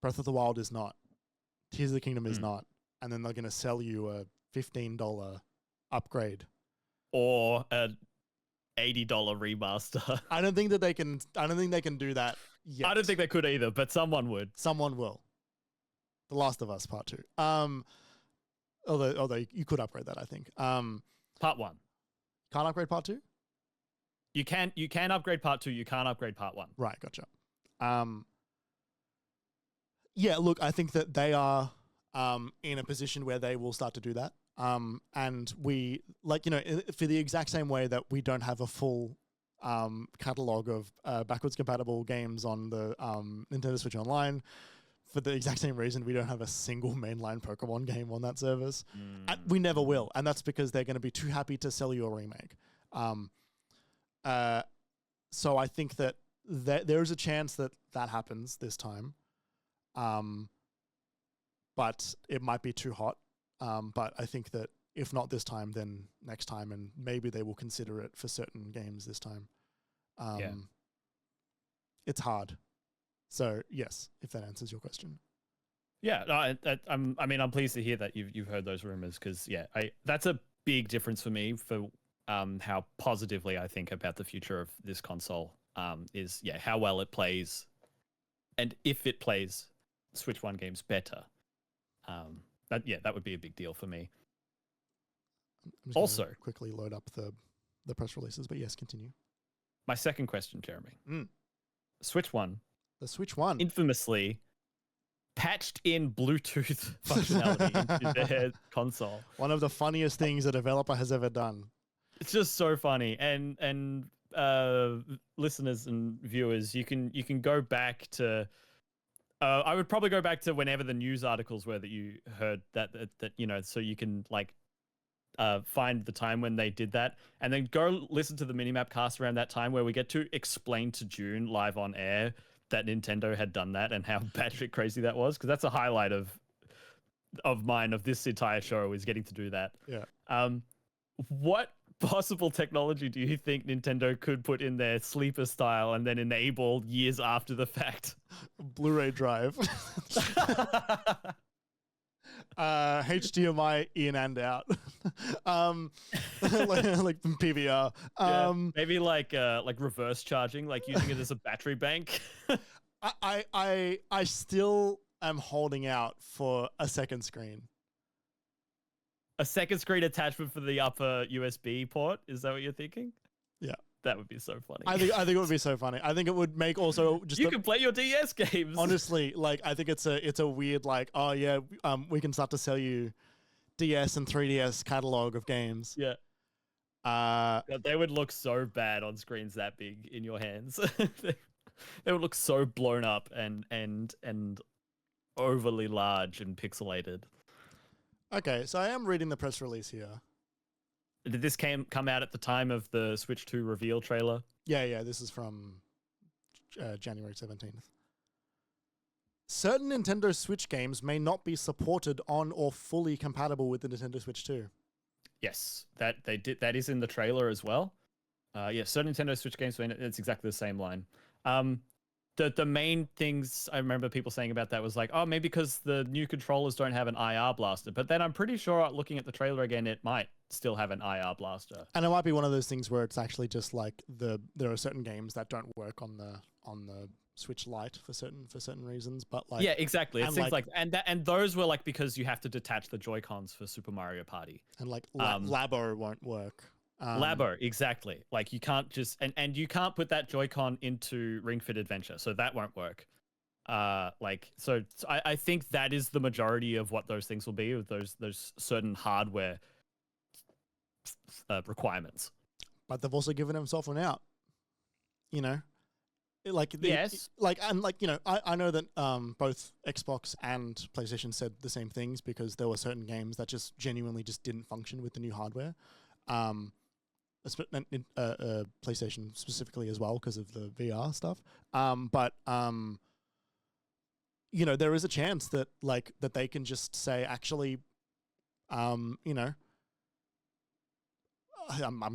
Breath of the Wild is not, Tears of the Kingdom is not, and then they're going to sell you a $15 upgrade or a $80 remaster. I don't think they can do that yet. I don't think they could either, but someone would. Someone will. The Last of Us Part 2. Although you could upgrade that, I think. Part 1. Can't upgrade Part 2? You can upgrade Part 2, you can't upgrade Part 1. Right, gotcha. Yeah, look, I think that they are in a position where they will start to do that. And we, for the exact same way that we don't have a full catalog of backwards compatible games on the Nintendo Switch Online, for the exact same reason we don't have a single mainline Pokemon game on that service. We never will, and that's because they're going to be too happy to sell you a remake. So I think that there is a chance that happens this time, but it might be too hot. But I think that if not this time, then next time, and maybe they will consider it for certain games this time. It's hard. So yes, if that answers your question. Yeah, I'm pleased to hear that you've heard those rumors, because that's a big difference for me for how positively I think about the future of this console. Is how well it plays, and if it plays Switch One games better. That would be a big deal for me. I'm just also, quickly load up the press releases, but yes, continue. My second question, Jeremy. Switch One. The Switch One infamously patched in Bluetooth functionality into their console. One of the funniest things a developer has ever done. It's just so funny. And listeners and viewers, you can go back to I would probably go back to whenever the news articles were that you heard that so you can find the time when they did that, and then go listen to the MiniMapCast around that time where we get to explain to June live on air that Nintendo had done that and how batshit crazy that was, because that's a highlight of mine of this entire show, is getting to do that. Yeah. What possible technology do you think Nintendo could put in their sleeper style and then enable years after the fact? Blu-ray drive. HDMI in and out. like PVR. Maybe like reverse charging, like using it as a battery bank. I still am holding out for a second screen. A second screen attachment for the upper USB port? Is that what you're thinking? Yeah. That would be so funny. I think it would be so funny. I think it would make also just you can play your DS games. Honestly, I think it's a weird we can start to sell you DS and 3DS catalog of games. Yeah. They would look so bad on screens that big in your hands. They would look so blown up and overly large and pixelated. Okay, so I am reading the press release here. Did this come out at the time of the Switch 2 reveal trailer? Yeah, this is from January 17th. Certain Nintendo Switch games may not be supported on or fully compatible with the Nintendo Switch 2. Yes, that is in the trailer as well. Certain Nintendo Switch games, it's exactly the same line. The main things I remember people saying about that was like, oh, maybe because the new controllers don't have an IR blaster. But then I'm pretty sure looking at the trailer again, it might still have an IR blaster. And it might be one of those things where it's actually just like there are certain games that don't work on the Switch Lite for certain reasons. But yeah, exactly. It seems and those were because you have to detach the Joy-Cons for Super Mario Party. And Labo won't work. Labo, exactly. You can't just and you can't put that Joy-Con into Ring Fit Adventure, so that won't work. So I think that is the majority of what those things will be, with those certain hardware requirements. but they've also given themselves an out. You know, Yes. I know that both Xbox and PlayStation said the same things because there were certain games that just genuinely just didn't function with the new hardware. PlayStation specifically as well because of the VR stuff. There is a chance that that they can just say, actually, I'm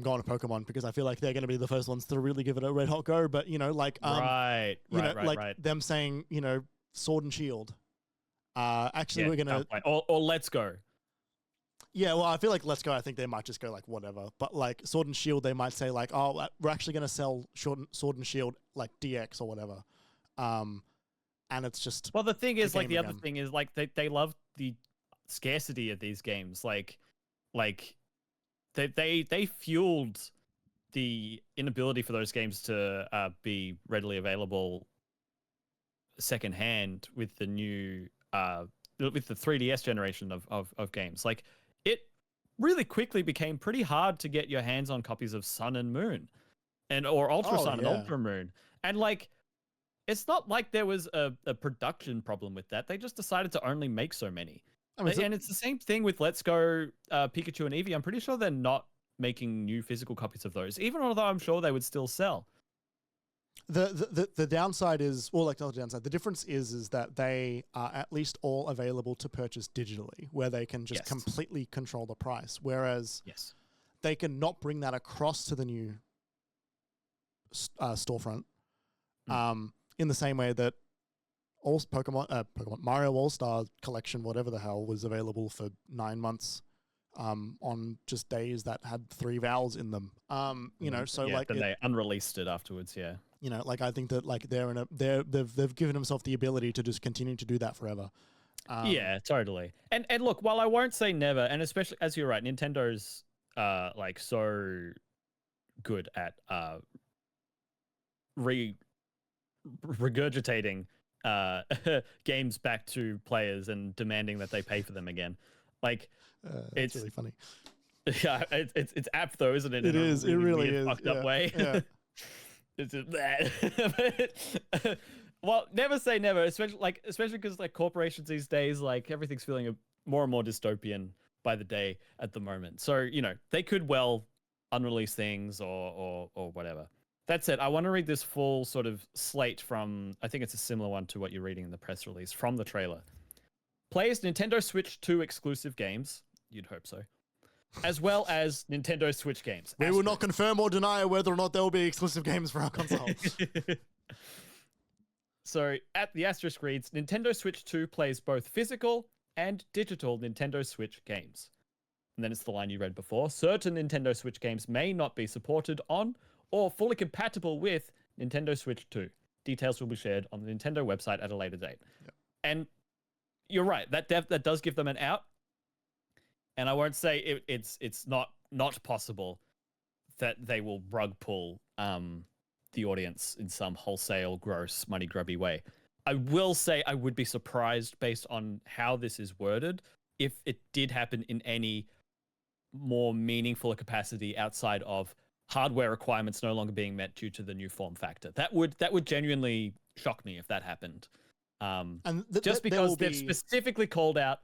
going to Pokemon because I feel like they're going to be the first ones to really give it a red hot go. But Right. them saying, Sword and Shield. Actually, we're gonna or Let's Go. Yeah, well, I feel like Let's Go. I think they might just go like whatever. But like Sword and Shield, they might say like, oh, we're actually gonna sell Sword and Shield like DX or whatever. And it's just the thing is like the other thing is like they love the scarcity of these games. Like they fueled the inability for those games to be readily available secondhand with the new with the 3DS generation of games. Like it really quickly became pretty hard to get your hands on copies of Sun and Moon or Ultra Sun and Ultra Moon. And like it's not like there was a production problem with that. They just decided to only make so many. And it's the same thing with Let's Go, Pikachu and Eevee. I'm pretty sure they're not making new physical copies of those, even although I'm sure they would still sell. The downside is, well, like not the downside. The difference is that they are at least all available to purchase digitally, where they can just completely control the price. Whereas they can not bring that across to the new storefront. In the same way that all Pokemon Mario All-Star Collection, whatever the hell, was available for 9 months on just days that had 3 vowels in them. Then they unreleased it afterwards. Yeah. I think that like they've given themselves the ability to just continue to do that forever. Yeah, totally. And look, while I won't say never, and especially as you're right, Nintendo's like so good at regurgitating games back to players and demanding that they pay for them again. Like it's really funny. Yeah, it's apt though, isn't it? It is. It really is. Fucked up way. Yeah. It's just that. Well, never say never, especially because like corporations these days, like everything's feeling more and more dystopian by the day at the moment. So they could well unrelease things or whatever. That said, I want to read this full sort of slate from, I think it's a similar one to what you're reading in the press release from the trailer. Plays Nintendo Switch 2 exclusive games. You'd hope so. As well as Nintendo Switch games. We will not confirm or deny whether or not there will be exclusive games for our console. So at the asterisk reads, Nintendo Switch 2 plays both physical and digital Nintendo Switch games. And then it's the line you read before. Certain Nintendo Switch games may not be supported on or fully compatible with Nintendo Switch 2. Details will be shared on the Nintendo website at a later date. Yep. And you're right, that does give them an out. And I won't say it's not possible that they will rug pull the audience in some wholesale, gross, money grubby way. I will say I would be surprised based on how this is worded if it did happen in any more meaningful capacity outside of hardware requirements no longer being met due to the new form factor. That would genuinely shock me if that happened. Just because they've specifically called out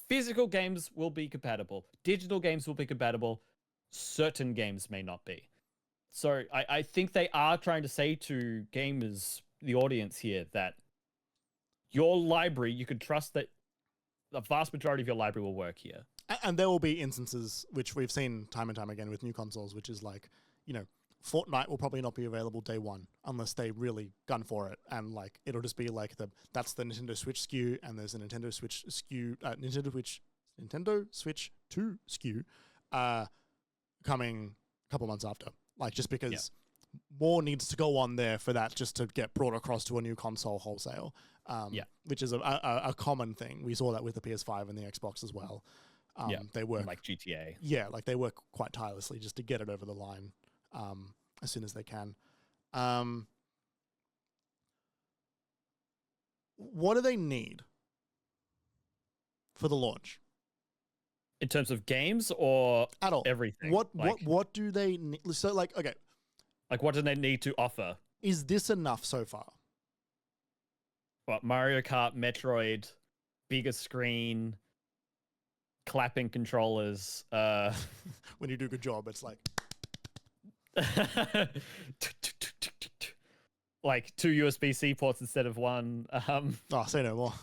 physical games will be compatible, digital games will be compatible, certain games may not be. So I think they are trying to say to gamers, the audience here, that your library, you can trust that the vast majority of your library will work here. And there will be instances, which we've seen time and time again with new consoles, which is like, Fortnite will probably not be available day one unless they really gun for it. And like, it'll just be like that's the Nintendo Switch SKU, and there's a Nintendo Switch SKU, Nintendo Switch 2 SKU, coming a couple months after. Like, just because more needs to go on there for that just to get brought across to a new console wholesale. Which is a common thing. We saw that with the PS5 and the Xbox as well. They work like GTA. Yeah, like they work quite tirelessly just to get it over the line as soon as they can. What do they need for the launch? In terms of games or at all. everything? What do they need? So like, okay. Like what do they need to offer? Is this enough so far? What, Mario Kart, Metroid, bigger screen, clapping controllers. When you do a good job, it's like like 2 USB-C ports instead of one. Say no more.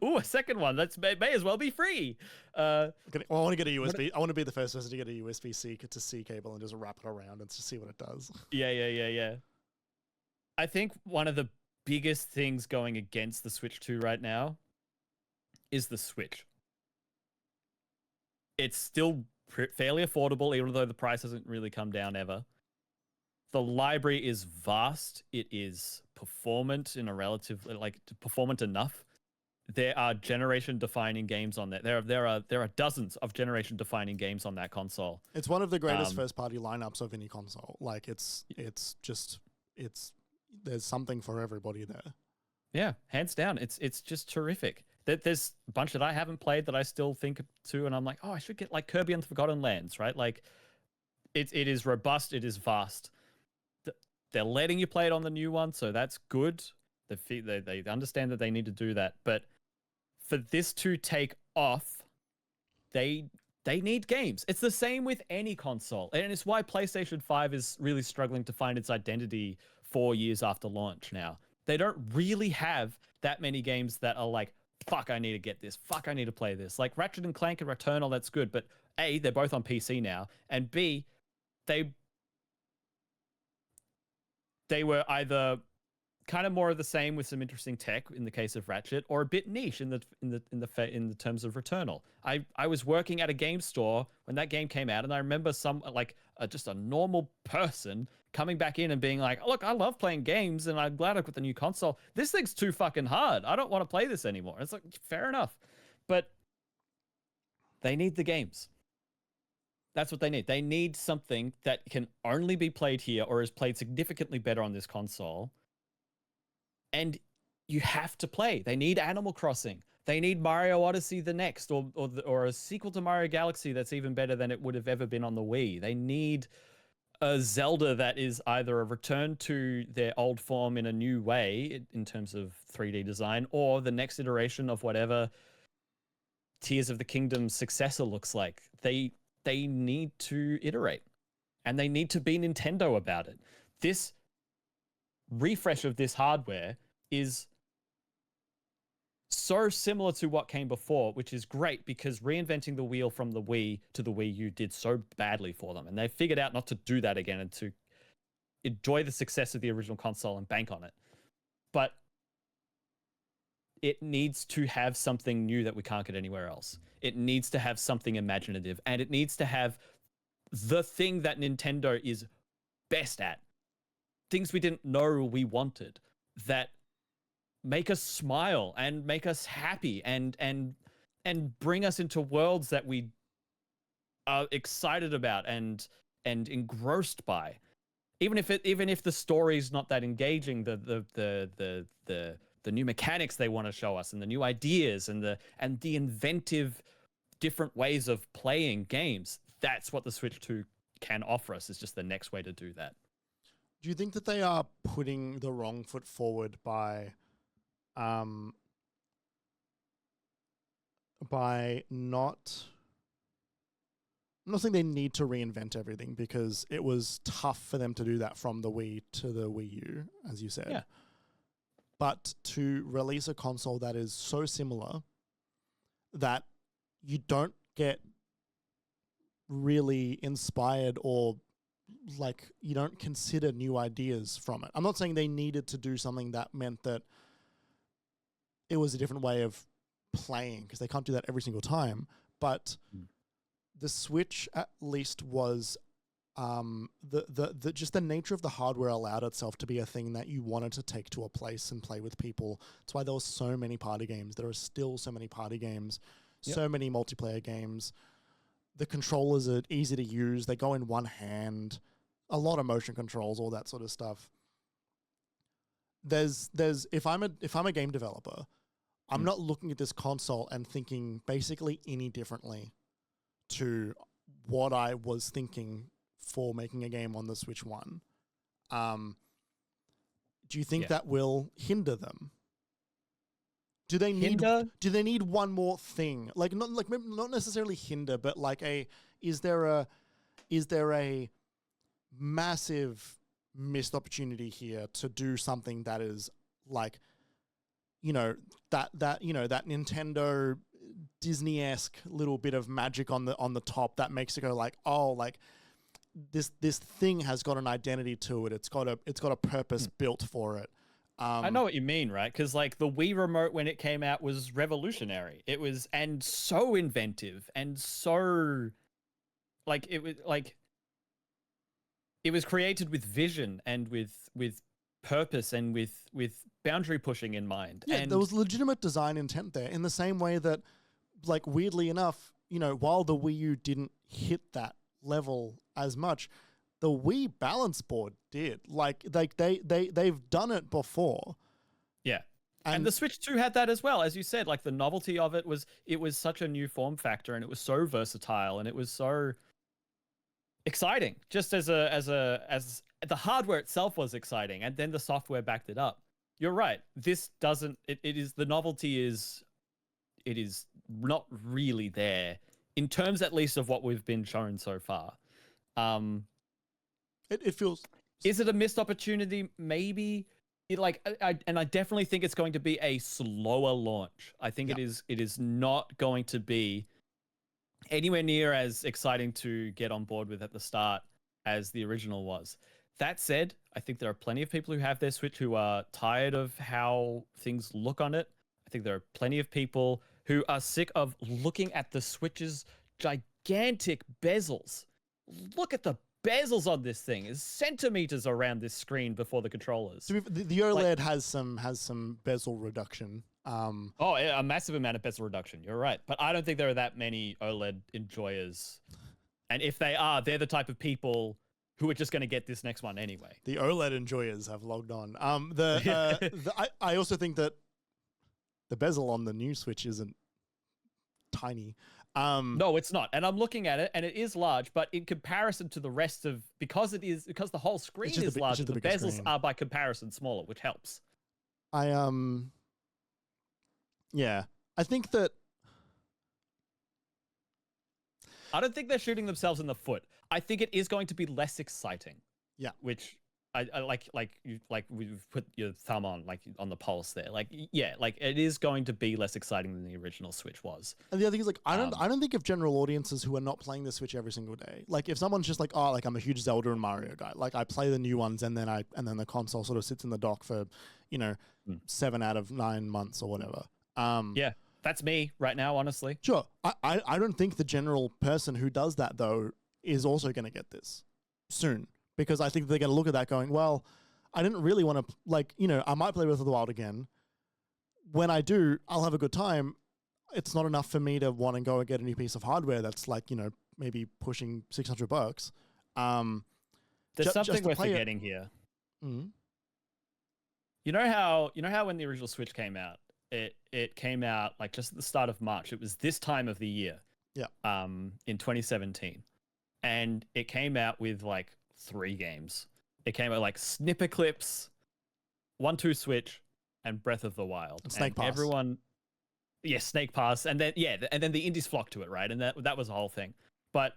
Ooh, a second one. That's may as well be free. I want to get a USB. I want to be the first person to get a USB-C to C cable and just wrap it around and just see what it does. Yeah. I think one of the biggest things going against the Switch 2 right now is the Switch. It's still fairly affordable, even though the price hasn't really come down ever. The library is vast. It is performant in a relative, like performant enough. There are generation-defining games on there. There are dozens of generation-defining games on that console. It's one of the greatest first-party lineups of any console. Like it's there's something for everybody there. Yeah, hands down. It's just terrific. There's a bunch that I haven't played that I still think to, and I'm like, oh, I should get like Kirby and the Forgotten Lands, right? Like, it is robust. It is vast. They're letting you play it on the new one, so that's good. They understand that they need to do that, but for this to take off, they need games. It's the same with any console, and it's why PlayStation 5 is really struggling to find its identity 4 years after launch now. They don't really have that many games that are like, fuck, I need to get this. Fuck, I need to play this. Like Ratchet and Clank and Returnal, that's good, but A, they're both on PC now, and B, they were either kind of more of the same with some interesting tech in the case of Ratchet, or a bit niche in the terms of Returnal. I was working at a game store when that game came out, and I remember just a normal person coming back in and being like, look, I love playing games, and I'm glad I got the new console. This thing's too fucking hard. I don't want to play this anymore. It's like, fair enough, but they need the games. That's what they need. They need something that can only be played here or is played significantly better on this console. And you have to play. They need Animal Crossing. They need Mario Odyssey the next, or a sequel to Mario Galaxy that's even better than it would have ever been on the Wii. They need a Zelda that is either a return to their old form in a new way in terms of 3D design, or the next iteration of whatever Tears of the Kingdom successor looks like. They need to iterate, and they need to be Nintendo about it. This refresh of this hardware is so similar to what came before, which is great because reinventing the wheel from the Wii to the Wii U did so badly for them, and they figured out not to do that again and to enjoy the success of the original console and bank on it. But it needs to have something new that we can't get anywhere else. It needs to have something imaginative, and it needs to have the thing that Nintendo is best at. Things we didn't know we wanted that make us smile and make us happy and bring us into worlds that we are excited about and engrossed by. Even if the story's not that engaging, the new mechanics they want to show us and the new ideas and the inventive different ways of playing games, that's what the Switch 2 can offer us. Is just the next way to do that. Do you think that they are putting the wrong foot forward by not... I'm not saying they need to reinvent everything, because it was tough for them to do that from the Wii to the Wii U, as you said. Yeah. But to release a console that is so similar that you don't get really inspired, or like you don't consider new ideas from it. I'm not saying they needed to do something that meant that it was a different way of playing, because they can't do that every single time. But the Switch at least was just the nature of the hardware allowed itself to be a thing that you wanted to take to a place and play with people. That's why there were so many party games. There are still so many party games, so many multiplayer games. The controllers are easy to use. They go in one hand. A lot of motion controls, all that sort of stuff. If I'm a game developer, I'm not looking at this console and thinking basically any differently to what I was thinking for making a game on the Switch 1. Do you think that will hinder them? Do they need one more thing? Like not necessarily hinder, but like is there a massive missed opportunity here to do something that is like, that Nintendo Disney-esque little bit of magic on the top that makes it go like, oh, like this thing has got an identity to it. It's got a purpose built for it. I know what you mean, right? Because like the Wii remote when it came out was revolutionary. It was and so inventive and so like it was created with vision and with purpose and with boundary pushing in mind. Yeah, and there was legitimate design intent there. In the same way that, like, weirdly enough, while the Wii U didn't hit that level as much, the Wii balance board did. Like they've done it before. Yeah. And the Switch 2 had that as well. As you said, like the novelty of it was such a new form factor and it was so versatile and it was so exciting. Just as the hardware itself was exciting and then the software backed it up. You're right. This doesn't the novelty is not really there in terms at least of what we've been shown so far. It feels... Is it a missed opportunity? Maybe. I definitely think it's going to be a slower launch. I think it is not going to be anywhere near as exciting to get on board with at the start as the original was. That said, I think there are plenty of people who have their Switch who are tired of how things look on it. I think there are plenty of people who are sick of looking at the Switch's gigantic bezels. Look at the bezels on this thing. Is centimeters around this screen before the controllers. So the OLED has some bezel reduction. A massive amount of bezel reduction. You're right, but I don't think there are that many OLED enjoyers, and if they are, they're the type of people who are just going to get this next one anyway. The OLED enjoyers have logged on. I also think that the bezel on the new Switch isn't tiny. No, it's not. And I'm looking at it and it is large, but in comparison to the rest of, because the whole screen is large, the bezels are by comparison smaller, which helps. Yeah, I think that... I don't think they're shooting themselves in the foot. I think it is going to be less exciting. Yeah. Which I we've put your thumb on the pulse there. It is going to be less exciting than the original Switch was. And the other thing is I don't think of general audiences who are not playing the Switch every single day. Like if someone's just like, oh, like I'm a huge Zelda and Mario guy. Like I play the new ones and then the console sort of sits in the dock for, 7 out of 9 months or whatever. Yeah. That's me right now, honestly. Sure. I don't think the general person who does that though is also going to get this soon. Because I think they're going to look at that going, well, I didn't really want to, I might play Breath of the Wild again. When I do, I'll have a good time. It's not enough for me to want to go and get a new piece of hardware that's maybe pushing $600. There's something we're forgetting here. Mm-hmm. You know how when the original Switch came out, it came out like just at the start of March. It was this time of the year. Yeah. In 2017. And it came out with 3 games. It came out Snipper Clips, 1-2 Switch, and Breath of the Wild. And Snake Pass. Everyone, Snake Pass, and then the indies flocked to it, right? And that was the whole thing. But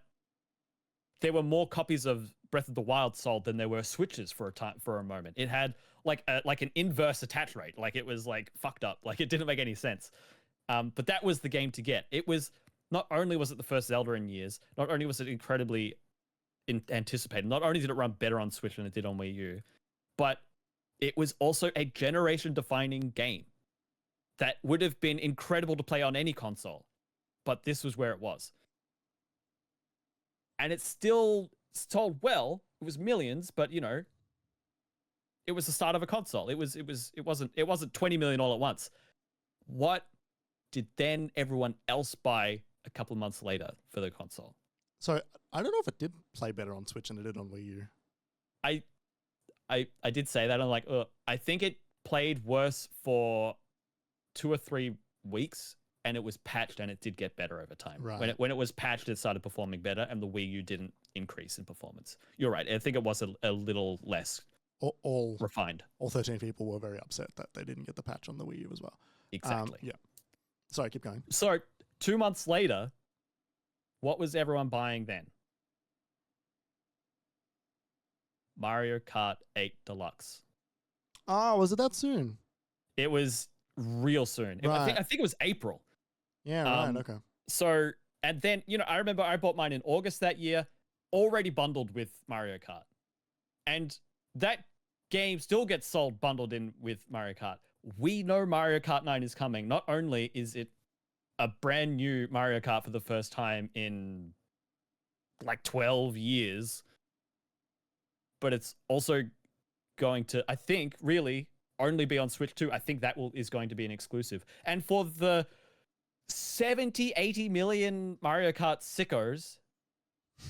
there were more copies of Breath of the Wild sold than there were Switches for a moment. It had an inverse attach rate. It was fucked up. It didn't make any sense. But that was the game to get. It was not only was it the first Zelda in years, not only was it incredibly anticipated. Not only did it run better on Switch than it did on Wii U, but it was also a generation-defining game that would have been incredible to play on any console, but this was where it was. And it's still sold well. It was millions, but it was the start of a console. It wasn't 20 million all at once. What did then everyone else buy a couple of months later for the console? So I don't know if it did play better on Switch than it did on Wii U. I did say that. I'm like, I think it played worse for 2 or 3 weeks, and it was patched, and it did get better over time. Right. When it was patched, it started performing better, and the Wii U didn't increase in performance. You're right. I think it was a little less refined. All 13 people were very upset that they didn't get the patch on the Wii U as well. Exactly. Yeah. Sorry, keep going. So 2 months later, what was everyone buying then? Mario Kart 8 Deluxe. Oh, was it that soon? It was real soon. Right. I think it was April. Yeah, right. Okay. So, and then, I remember I bought mine in August that year, already bundled with Mario Kart. And that game still gets sold bundled in with Mario Kart. We know Mario Kart 9 is coming. Not only is it a brand new Mario Kart for the first time in like 12 years, but it's also going to, I think, really only be on Switch 2. I think that is going to be an exclusive. And for the 70, 80 million Mario Kart sickos,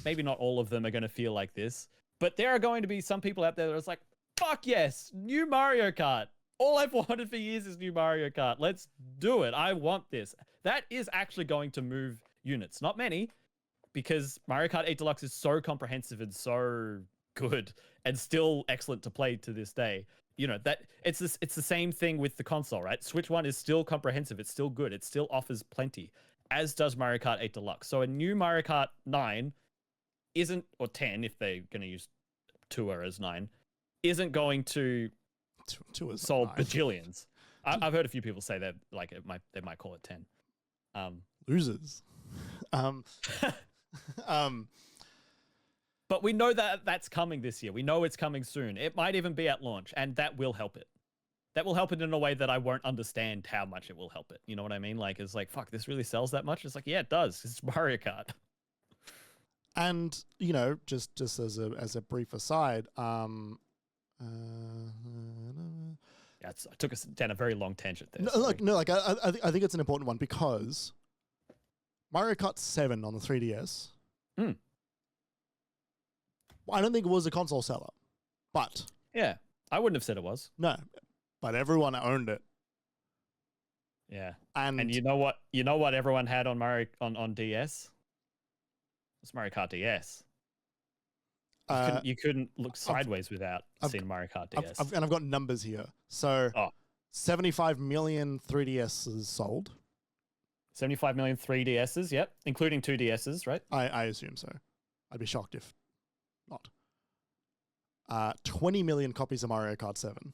maybe not all of them are going to feel like this, but there are going to be some people out there that are like, fuck yes, new Mario Kart. All I've wanted for years is new Mario Kart. Let's do it. I want this. That is actually going to move units. Not many, because Mario Kart 8 Deluxe is so comprehensive and so good and still excellent to play to this day. That it's the same thing with the console, right? Switch 1 is still comprehensive. It's still good. It still offers plenty, as does Mario Kart 8 Deluxe. So a new Mario Kart 9 isn't, or 10 if they're going to use Tour as 9, isn't going to sold bajillions. I've heard a few people say that they might call it 10. Losers. But we know that that's coming this year. We know it's coming soon. It might even be at launch, and that will help it. That will help it in a way that I won't understand how much it will help it. You know what I mean? Like, it's like, fuck, this really sells that much? It's like, yeah, it does. It's Mario Kart. And, just as a brief aside, I took us down a very long tangent there. I think it's an important one because Mario Kart 7 on the 3DS. I don't think it was a console seller, but yeah, I wouldn't have said it was. No, but everyone owned it. Yeah, and you know what everyone had on on DS? It's Mario Kart DS. You couldn't look sideways without seeing Mario Kart DS. I've got numbers here. So 75 million 3DSs sold. 75 million 3DSs, yep, including 2DSs, right? I assume so. I'd be shocked if not. 20 million copies of Mario Kart 7.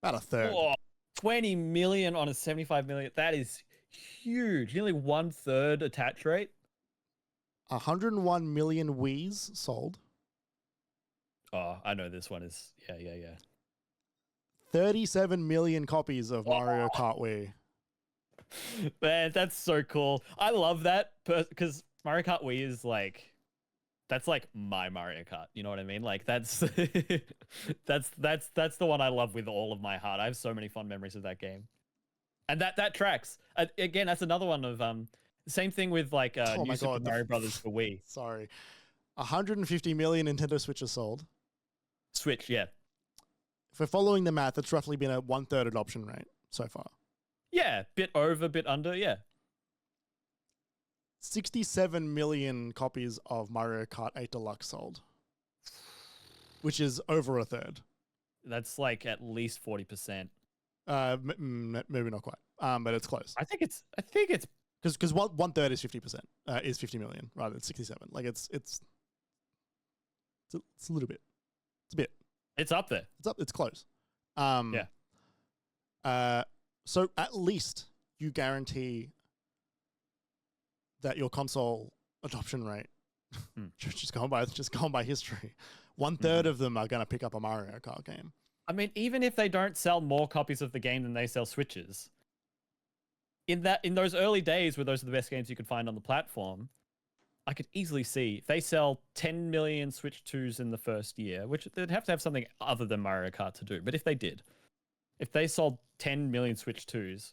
About a third. Oh, 20 million on a 75 million. That is huge. Nearly 1/3 attach rate. 101 million Wiis sold. Oh, I know this one is. Yeah. 37 million copies of Mario Kart Wii. Man, that's so cool. I love that because Mario Kart Wii is that's like my Mario Kart. You know what I mean? Like that's that's the one I love with all of my heart. I have so many fond memories of that game, and that tracks. Again, that's another one of same thing with New Super Mario Brothers for Wii. Sorry, 150 million Nintendo Switches sold. Switch, yeah. If we're following the math, it's roughly been a 1/3 adoption rate so far. Yeah, bit over, bit under, yeah. 67 million copies of Mario Kart 8 Deluxe sold, which is over a third. That's like at least 40%. Maybe not quite, but it's close. I think it's because 1/3 is 50%, is 50 million rather than 67. Like it's a little bit. It's a bit. It's up there. It's close. Yeah. So at least you guarantee that your console adoption rate, just going by history, 1/3 of them are going to pick up a Mario Kart game. I mean, even if they don't sell more copies of the game than they sell Switches, in those early days where those are the best games you could find on the platform, I could easily see if they sell 10 million Switch 2s in the first year, which they'd have to have something other than Mario Kart to do. But if they sold 10 million Switch 2s,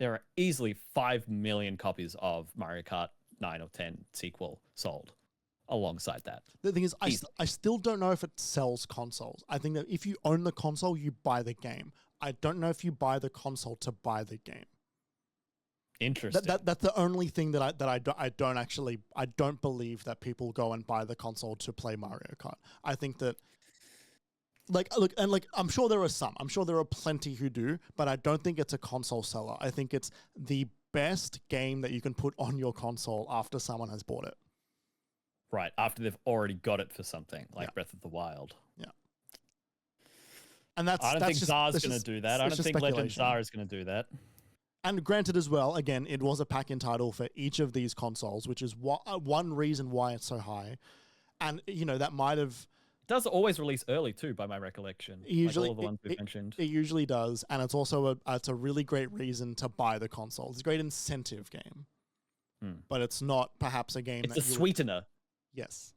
there are easily 5 million copies of Mario Kart 9 or 10 sequel sold alongside that. The thing is, I still don't know if it sells consoles. I think that if you own the console, you buy the game. I don't know if you buy the console to buy the game. Interesting. That's the only thing that I don't believe that people go and buy the console to play Mario Kart. I think that I'm sure there are plenty who do, but I don't think it's a console seller. I think it's the best game that you can put on your console after someone has bought it. Right, after they've already got it for something like Breath of the Wild. Yeah. And I don't think Czar's going to do that. I don't think Legend Czar is going to do that. And granted as well, again, it was a pack-in title for each of these consoles, which is one reason why it's so high. And, that might have... It does always release early too, by my recollection. Usually, like all the ones we mentioned. It usually does. And it's also it's a really great reason to buy the console. It's a great incentive game. But it's not perhaps a game it's a sweetener. Yes.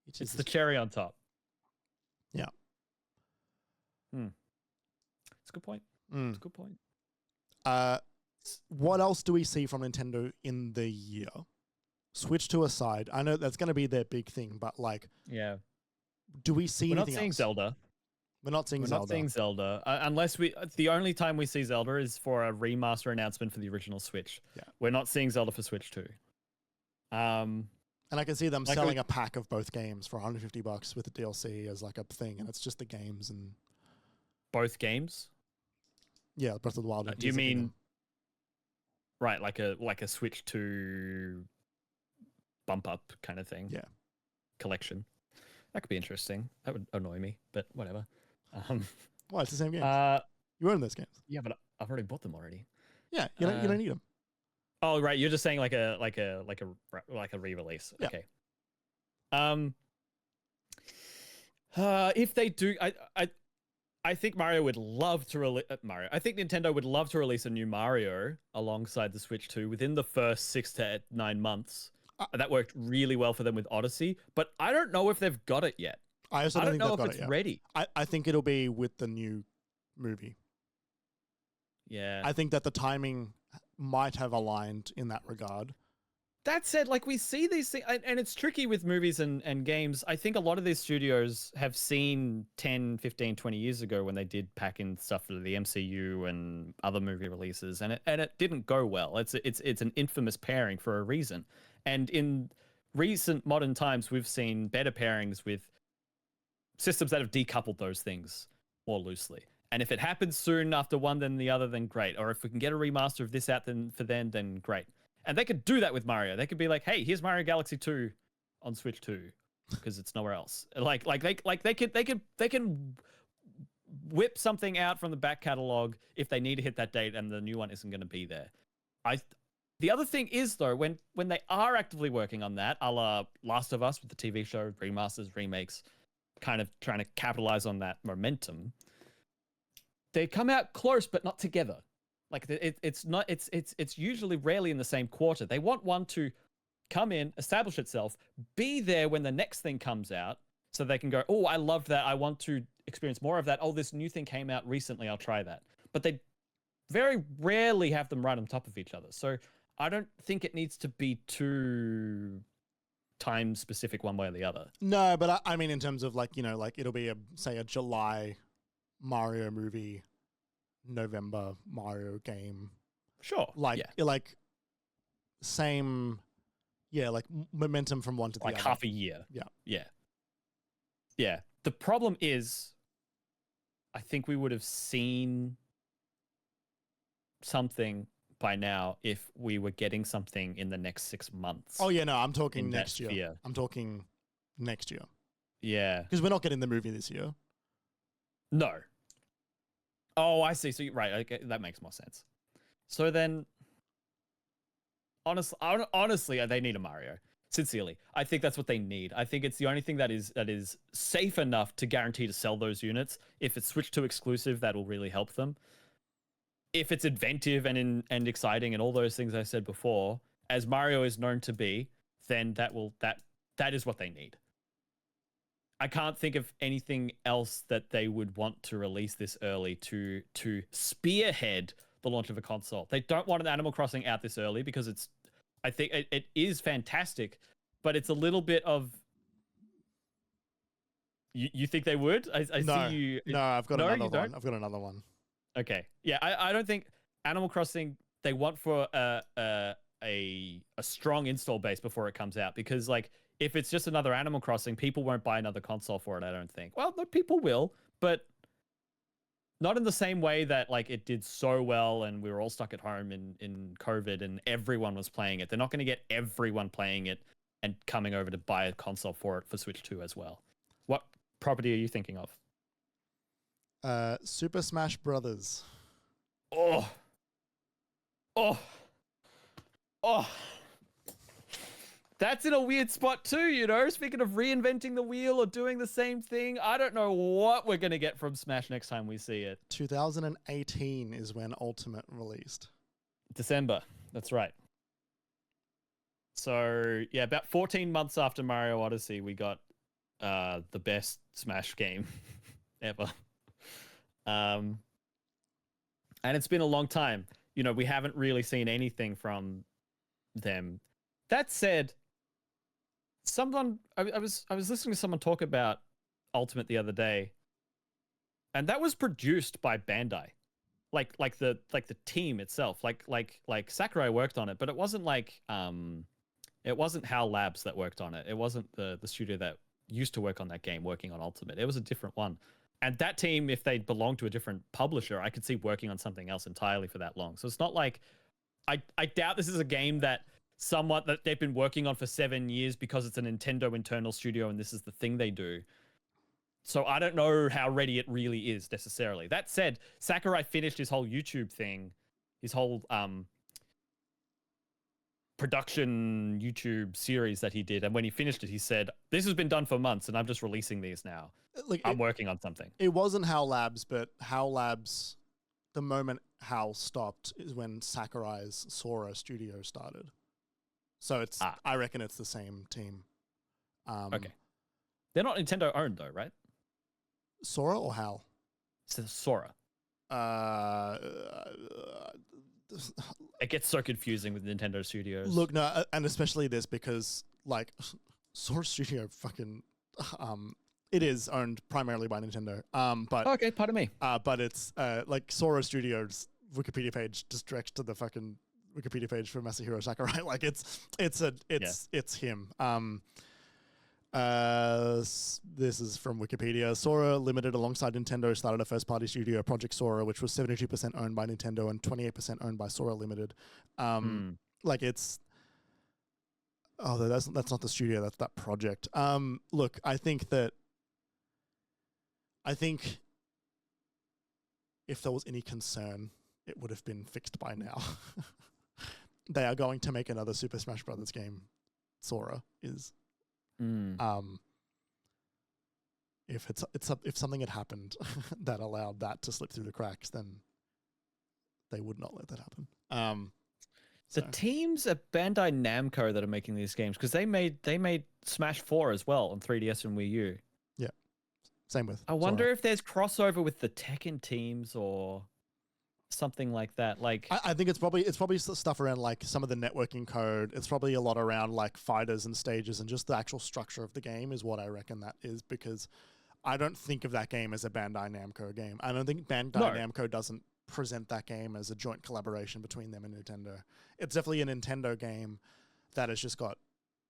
It's the cherry on top. Yeah. It's a good point. It's a good point. What else do we see from Nintendo in the year? Switch to aside. I know that's going to be their big thing, but do we see anything else? We're not seeing Zelda. We're not seeing Zelda. Unless the only time we see Zelda is for a remaster announcement for the original Switch. Yeah. We're not seeing Zelda for Switch 2. And I can see them selling a pack of both games for $150 with the DLC as like a thing, and it's just the games and both games. Yeah, Breath of the Wild. Do you mean right, like a Switch 2 bump up kind of thing? Yeah, collection. That could be interesting. That would annoy me, but whatever. Why? It's the same game. You own those games. Yeah, but I've already bought them already. Yeah, you don't need them. Oh, right. You're just saying like a re-release. Yeah. Okay. If they do, I think Mario would love to release Mario. I think Nintendo would love to release a new Mario alongside the Switch 2 within the first 6 to 9 months. That worked really well for them with Odyssey, but I don't know if they've got it yet. I also don't know if it's ready. I think it'll be with the new movie. Yeah. I think that the timing might have aligned in that regard. That said, like we see these things, and it's tricky with movies and games. I think a lot of these studios have seen 10, 15, 20 years ago when they did pack in stuff for the MCU and other movie releases, and it didn't go well. It's an infamous pairing for a reason. And in recent modern times, we've seen better pairings with systems that have decoupled those things more loosely. And if it happens soon after one than the other, then great. Or if we can get a remaster of this out then great. And they could do that with Mario. They could be like, hey, here's Mario Galaxy 2 on Switch 2 because it's nowhere else. They can whip something out from the back catalog if they need to hit that date and the new one isn't going to be there. The other thing is though, when they are actively working on that, a la Last of Us with the TV show, remasters, remakes, kind of trying to capitalize on that momentum, they come out close but not together. Like it's usually rarely in the same quarter. They want one to come in, establish itself, be there when the next thing comes out, so they can go, oh, I love that. I want to experience more of that. Oh, this new thing came out recently. I'll try that. But they very rarely have them right on top of each other. So I don't think it needs to be too time specific one way or the other. No, but I mean in terms of like it'll be a July Mario movie, November Mario game. Sure. Same, like momentum from one to the other. Like half a year. Yeah. Yeah. The problem is, I think we would have seen something by now if we were getting something in the next 6 months. Oh yeah, no, I'm talking next year. I'm talking next year. Yeah. Because we're not getting the movie this year. No. Oh, I see. So right, okay, that makes more sense. So then, honestly, they need a Mario. Sincerely, I think that's what they need. I think it's the only thing that is safe enough to guarantee to sell those units. If it's Switch 2 exclusive, that will really help them. If it's inventive and exciting and all those things I said before, as Mario is known to be, then that is what they need. I can't think of anything else that they would want to release this early to spearhead the launch of a console. They don't want an Animal Crossing out this early because I think it is fantastic, but it's a little bit of. You think they would? I no, see you. No, I've got another one. Don't? I've got another one. Okay. Yeah, I don't think Animal Crossing, they want for a strong install base before it comes out, because like if it's just another Animal Crossing, people won't buy another console for it, I don't think. Well, no, people will, but not in the same way that like it did so well and we were all stuck at home in COVID and everyone was playing it. They're not going to get everyone playing it and coming over to buy a console for it for Switch 2 as well. What property are you thinking of? Super Smash Brothers. Oh. Oh. Oh. That's in a weird spot too, you know? Speaking of reinventing the wheel or doing the same thing, I don't know what we're going to get from Smash next time we see it. 2018 is when Ultimate released. December. That's right. So, yeah, about 14 months after Mario Odyssey, we got the best Smash game ever. And it's been a long time. You know, we haven't really seen anything from them. That said, I was listening to someone talk about Ultimate the other day, and that was produced by Bandai. Like the team itself. Like Sakurai worked on it, but it wasn't like it wasn't HAL Labs that worked on it. It wasn't the studio that used to work on that game working on Ultimate. It was a different one. And that team, if they belonged to a different publisher, I could see working on something else entirely for that long. So it's not like I doubt this is a game that they've been working on for 7 years because it's a Nintendo internal studio and this is the thing they do. So I don't know how ready it really is necessarily. That said, Sakurai finished his whole YouTube thing, his whole production YouTube series that he did. And when he finished it, he said, "This has been done for months and I'm just releasing these now. I'm working on something." It wasn't HAL Labs, but HAL Labs, the moment HAL stopped is when Sakurai's Sora studio started. So I reckon it's the same team. Okay. They're not Nintendo owned though, right? Sora or HAL? So Sora. It gets so confusing with Nintendo Studios. Look, no, and especially this because like Sora Studio fucking it is owned primarily by Nintendo. But okay, pardon me. But it's like Sora Studios Wikipedia page just directs to the fucking Wikipedia page for Masahiro Sakurai. Like it's him. This is from Wikipedia. Sora Limited, alongside Nintendo, started a first-party studio, Project Sora, which was 72% owned by Nintendo and 28% owned by Sora Limited. Like it's that's not the studio, that's that project. Look, I think if there was any concern, it would have been fixed by now. They are going to make another Super Smash Brothers game. Sora is. If something had happened that allowed that to slip through the cracks, then they would not let that happen. The teams at Bandai Namco that are making these games, because they made Smash 4 as well on 3DS and Wii U. Yeah, same with. I wonder if there's crossover with the Tekken teams or something like that. Like I think it's probably stuff around like some of the networking code. It's probably a lot around like fighters and stages and just the actual structure of the game is what I reckon that is, because I don't think of that game as a Bandai Namco game. I don't think Bandai Namco doesn't present that game as a joint collaboration between them and Nintendo. It's definitely a Nintendo game that has just got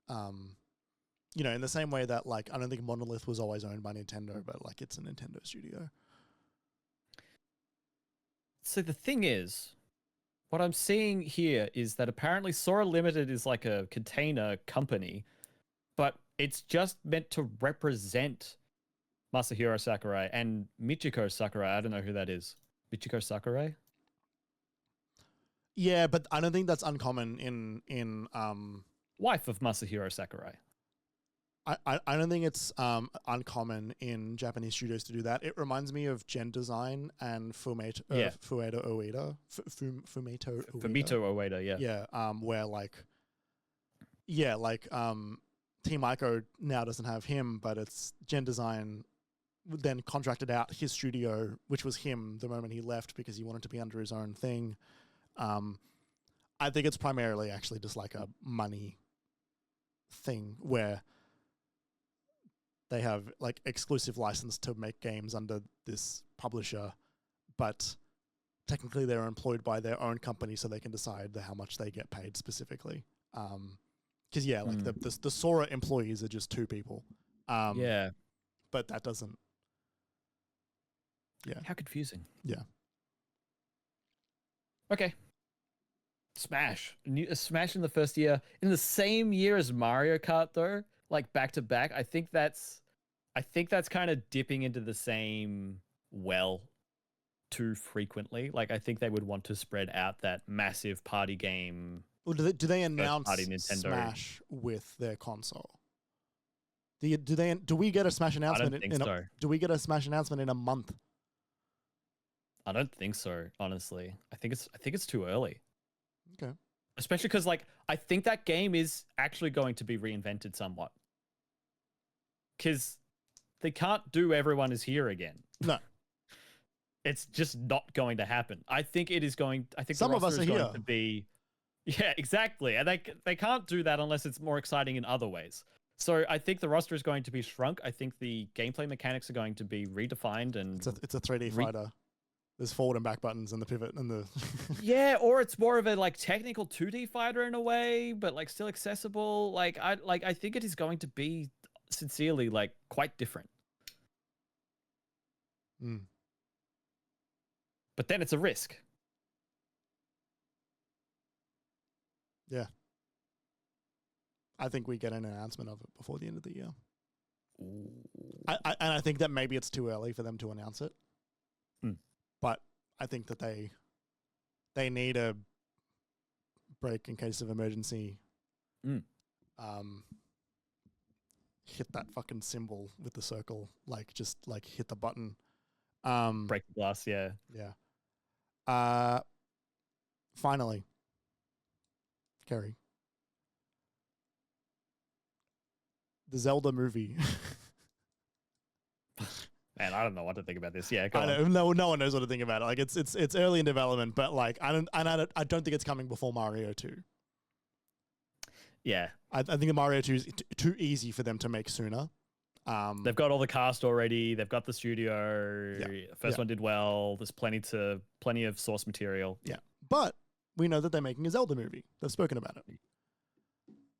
in the same way that like I don't think Monolith was always owned by Nintendo, but like it's a Nintendo studio. So the thing is, what I'm seeing here is that apparently Sora Limited is like a container company, but it's just meant to represent Masahiro Sakurai and Michiko Sakurai. I don't know who that is. Michiko Sakurai? Yeah, but I don't think that's uncommon in wife of Masahiro Sakurai. I don't think it's uncommon in Japanese studios to do that. It reminds me of Gen Design and Fumito Ueda. Fumito Ueda, yeah. Yeah, where Team Ico now doesn't have him, but it's Gen Design then contracted out his studio, which was him the moment he left because he wanted to be under his own thing. I think it's primarily actually just like a money thing where they have like exclusive license to make games under this publisher, but technically they're employed by their own company, so they can decide how much they get paid specifically. Because like the Sora employees are just 2 people. But that doesn't. Yeah. How confusing. Yeah. Okay. Smash. Smash in the first year. In the same year as Mario Kart, though, like back to back. I think that's kind of dipping into the same well too frequently. Like I think they would want to spread out that massive party game. Well, do they announce Smash with their console? Do we get a Smash announcement? I don't think so. Do we get a Smash announcement in a month? I don't think so, honestly. I think it's too early. Okay. Especially because, like, I think that game is actually going to be reinvented somewhat. Because they can't do Everyone Is Here again. No. It's just not going to happen. I think it is going. I think some the of us roster are is here. going to be. Yeah, exactly. And they can't do that unless it's more exciting in other ways. So I think the roster is going to be shrunk. I think the gameplay mechanics are going to be redefined, and it's a 3D fighter. There's forward and back buttons and the pivot and the yeah, or it's more of a like technical 2D fighter in a way, but like still accessible. I think it is going to be sincerely like quite different. But then it's a risk. Yeah. I think we get an announcement of it before the end of the year. And I think that maybe it's too early for them to announce it. But I think that they need a break in case of emergency. Hit that fucking symbol with the circle, like just like hit the button. Break the glass, yeah. Yeah. Finally, Kerry. The Zelda movie. Man, I don't know what to think about this. Yeah, no one knows what to think about it. Like it's early in development, but like I don't think it's coming before Mario 2. Yeah, I think the Mario 2 is too easy for them to make sooner. They've got all the cast already. They've got the studio. First one did well. There's plenty of source material. Yeah, but we know that they're making a Zelda movie. They've spoken about it.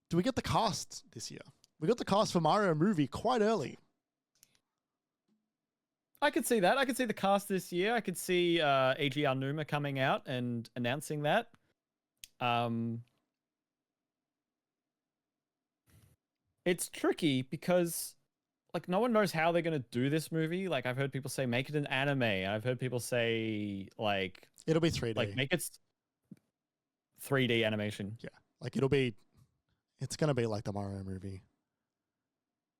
Do we get the cast this year? We got the cast for Mario movie quite early. I could see that. I could see the cast this year. I could see Eiji Aonuma coming out and announcing that. It's tricky because like no one knows how they're going to do this movie. Like I've heard people say make it an anime. I've heard people say like it'll be 3D. Like make it 3D animation. Yeah. Like it's going to be like the Mario movie.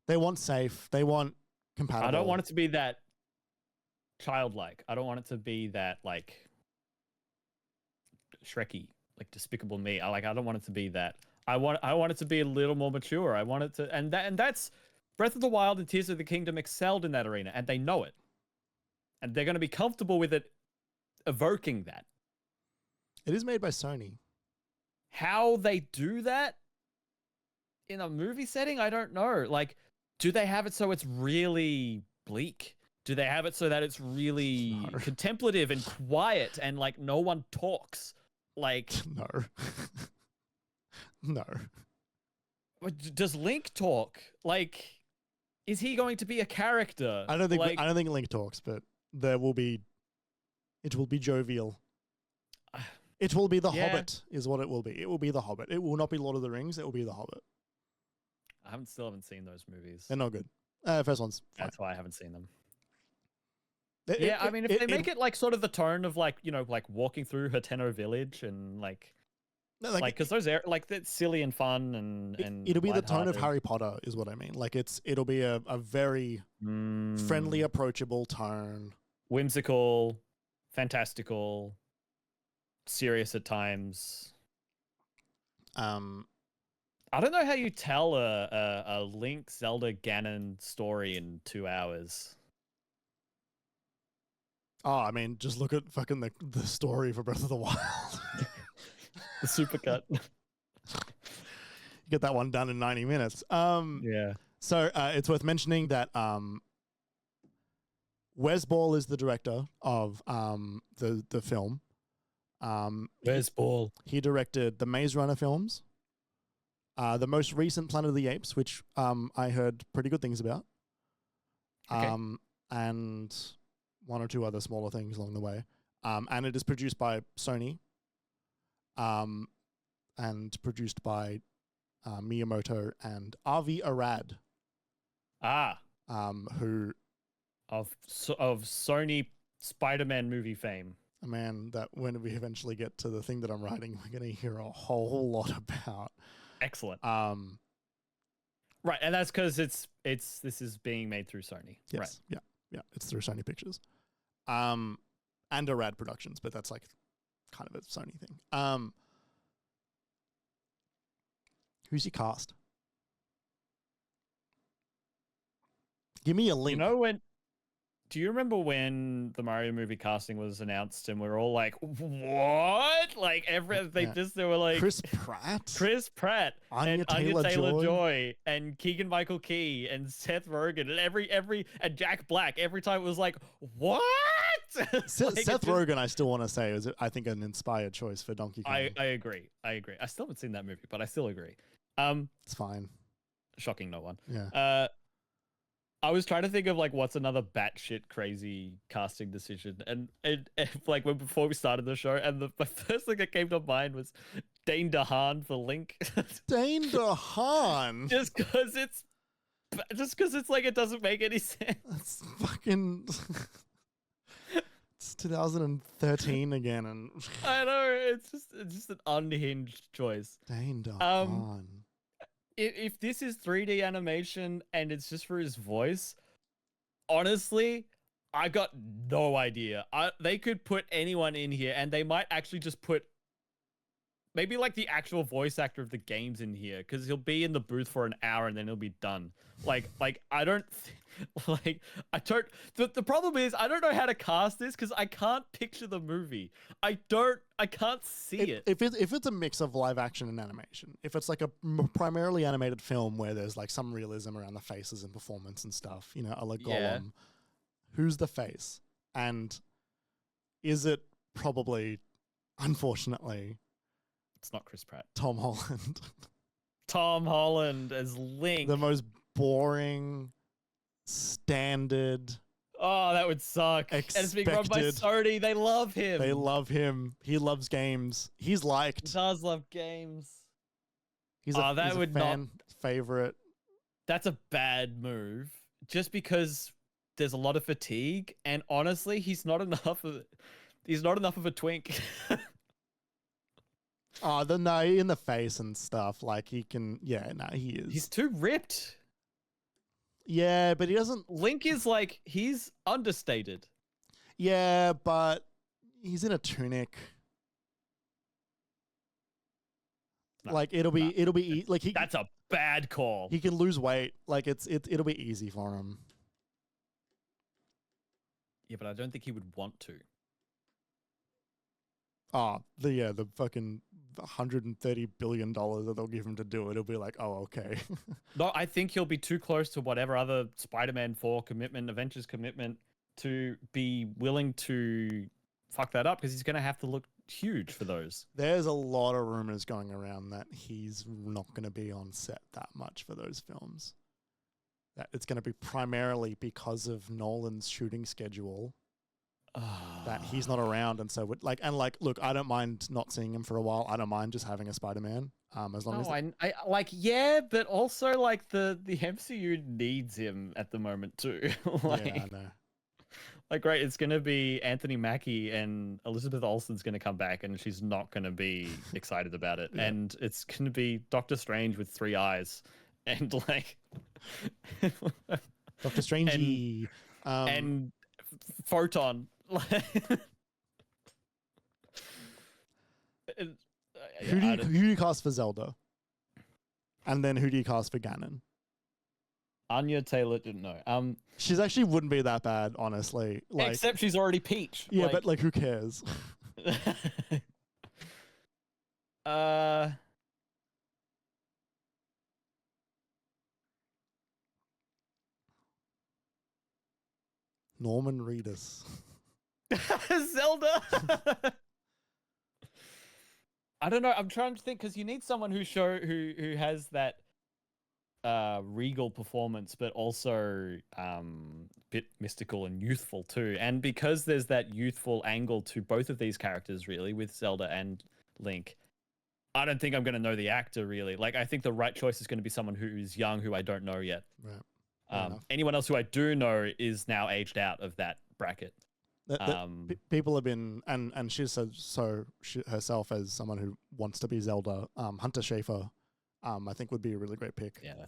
They want safe. They want compatible. I don't want it to be that childlike. I don't want it to be that like Shrekky, like Despicable Me. I don't want it to be that. I want it to be a little more mature. I want it to, and that's Breath of the Wild and Tears of the Kingdom excelled in that arena, and they know it, and they're going to be comfortable with it, evoking that. It is made by Sony. How they do that in a movie setting, I don't know. Like, do they have it so it's really bleak? Do they have it so that it's really contemplative and quiet and like no one talks? Like no. No. Does Link talk? Like, is he going to be a character? I don't think Link talks, but it will be jovial. It will be The Hobbit, is what it will be. It will be The Hobbit. It will not be Lord of the Rings. It will be The Hobbit. I still haven't seen those movies. They're not good. First one's fine. That's why I haven't seen them. I mean, if they make it like sort of the tone of like, you know, like walking through Hateno Village and like because those are like that's silly and fun and it'll be the tone of Harry Potter is what I mean. Like it'll be a very friendly, approachable tone. Whimsical, fantastical, serious at times. I don't know how you tell a Link, Zelda, Ganon story in 2 hours. Oh, I mean, just look at fucking the story for Breath of the Wild. The supercut. You get that one done in 90 minutes. Yeah. So it's worth mentioning that Wes Ball is the director of the film. Where's Ball? He directed the Maze Runner films, the most recent Planet of the Apes, which I heard pretty good things about, and one or two other smaller things along the way. And it is produced by Sony, and produced by Miyamoto and Avi Arad. Who of Sony Spider-Man movie fame. A man that when we eventually get to the thing that I'm writing, we're going to hear a whole lot about. Excellent. Right, and that's because this is being made through Sony. Yes. Right. Yeah. It's through Sony Pictures, and Arad Productions, but that's like kind of a Sony thing. Who's your cast? Give me a link. Do you remember when the Mario movie casting was announced and we were all like, what? Like they were like Chris Pratt, Anya Taylor-Joy, and Keegan-Michael Key and Seth Rogen and and Jack Black. Every time it was like, what? Seth Rogen, I still want to say, is I think an inspired choice for Donkey Kong. I agree. I still haven't seen that movie, but I still agree. It's fine. Shocking no one. Yeah. I was trying to think of like what's another batshit crazy casting decision, and like before we started the show, and my first thing that came to mind was Dane DeHaan for Link. Dane DeHaan, just because it's like it doesn't make any sense. It's fucking. It's 2013 again, and I know it's just an unhinged choice. Dane DeHaan. If this is 3D animation and it's just for his voice, honestly, I got no idea. They could put anyone in here, and they might actually just put maybe like the actual voice actor of the games in here, because he'll be in the booth for an hour and then he'll be done. The problem is I don't know how to cast this because I can't picture the movie. I can't see it. If it's a mix of live action and animation, if it's like a primarily animated film where there's like some realism around the faces and performance and stuff, a la Gollum, who's the face? And is it probably, unfortunately, it's not Chris Pratt. Tom Holland. Tom Holland as Link. The most boring, standard. Oh, that would suck. And it's being run by Sony. They love him. They love him. He loves games. He's liked. He does love games. He's a fan favorite. That's a bad move. Just because there's a lot of fatigue, and honestly, he's not enough of a twink. Oh, in the face and stuff. Like he can, he is. He's too ripped. Yeah, but he doesn't. Link is like, he's understated. Yeah, but he's in a tunic. No, like it'll be like he. That's a bad call. He can lose weight. Like it'll be easy for him. Yeah, but I don't think he would want to. Oh, the fucking $130 billion that they'll give him to do it. It'll be like, oh, okay. No, I think he'll be too close to whatever other Spider-Man 4 commitment, Avengers commitment, to be willing to fuck that up, because he's going to have to look huge for those. There's a lot of rumors going around that he's not going to be on set that much for those films. That it's going to be primarily because of Nolan's shooting schedule. That he's not around, and so look, I don't mind not seeing him for a while. I don't mind just having a Spider-Man, as long as but also like the MCU needs him at the moment too. Yeah, I know. Like, great, it's gonna be Anthony Mackie and Elizabeth Olsen's gonna come back, and she's not gonna be excited about it, yeah. And it's gonna be Doctor Strange with 3 eyes, and like Doctor Strangey, and Photon. Who do you cast for Zelda? And then who do you cast for Ganon? Anya Taylor didn't know. She's actually wouldn't be that bad, honestly. Like, except she's already Peach. Yeah, but like, who cares? Norman Reedus. Zelda. I don't know. I'm trying to think because you need someone who has that regal performance, but also bit mystical and youthful too. And because there's that youthful angle to both of these characters, really, with Zelda and Link, I don't think I'm going to know the actor really. Like, I think the right choice is going to be someone who is young, who I don't know yet. Right. Anyone else who I do know is now aged out of that bracket. People have been, and she said so herself as someone who wants to be Zelda. Hunter Schafer, I think would be a really great pick. Yeah,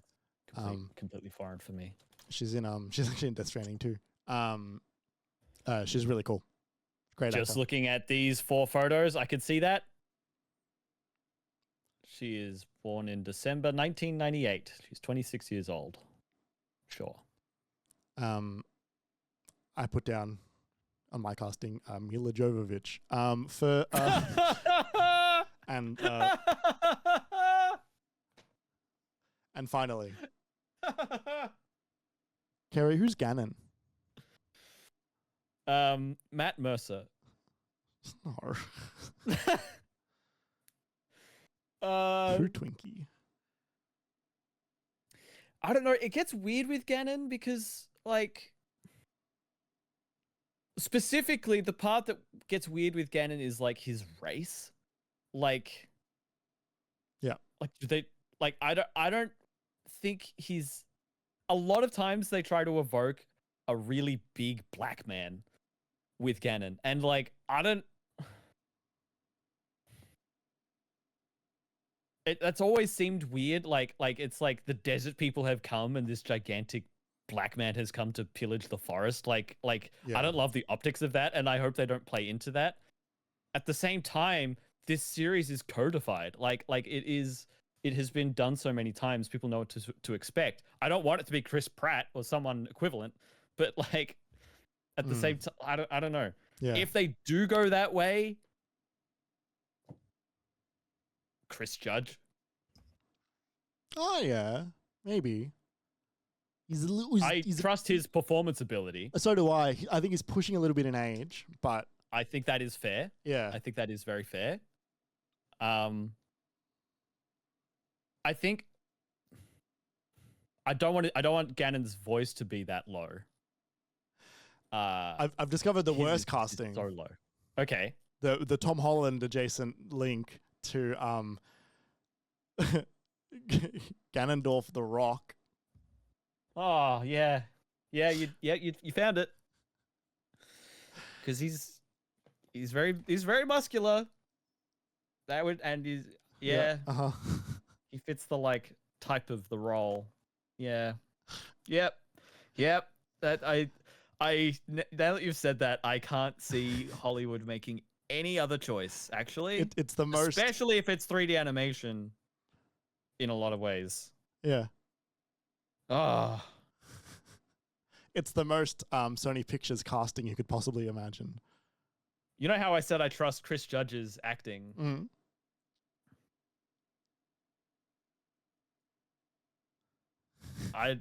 that's completely foreign for me. She's actually in Death Stranding too. She's really cool. Great. Just actor. Looking at these 4 photos, I could see that. She is born in December 1998. She's 26 years old. Sure. I put down on my casting Mila Jovovich for and finally, Kerry, who's Ganon? Matt Mercer. No. Who Twinkie? I don't know. It gets weird with Ganon because, like, specifically the part that gets weird with Ganon is like his race. Like, yeah, like they like I don't think he's. A lot of times they try to evoke a really big black man with Ganon, and like I don't. That's always seemed weird. Like it's like the desert people have come and this gigantic black man has come to pillage the forest. Like yeah. I don't love the optics of that, and I hope they don't play into that. At the same time, this series is codified. Like it has been done so many times. People know what to expect. I don't want it to be Chris Pratt or someone equivalent, but like at the same time, I don't know. Yeah. If they do go that way, Chris Judge. Oh yeah, maybe. I trust his performance ability. So do I. I think he's pushing a little bit in age, but I think that is fair. Yeah. I think that is very fair. I think I don't want Ganon's voice to be that low. I've discovered the worst casting. Is so low. Okay. The Tom Holland adjacent link to Ganondorf the Rock. Oh yeah, you found it. Because he's very muscular. That would and he's he fits the like type of the role. Yeah. Yep. That now that you've said that, I can't see Hollywood making any other choice. Actually, it's the most, especially if it's 3D animation. In a lot of ways. Yeah. Ah. It's the most Sony Pictures casting you could possibly imagine. You know how I said I trust Chris Judge's acting? Mm. Do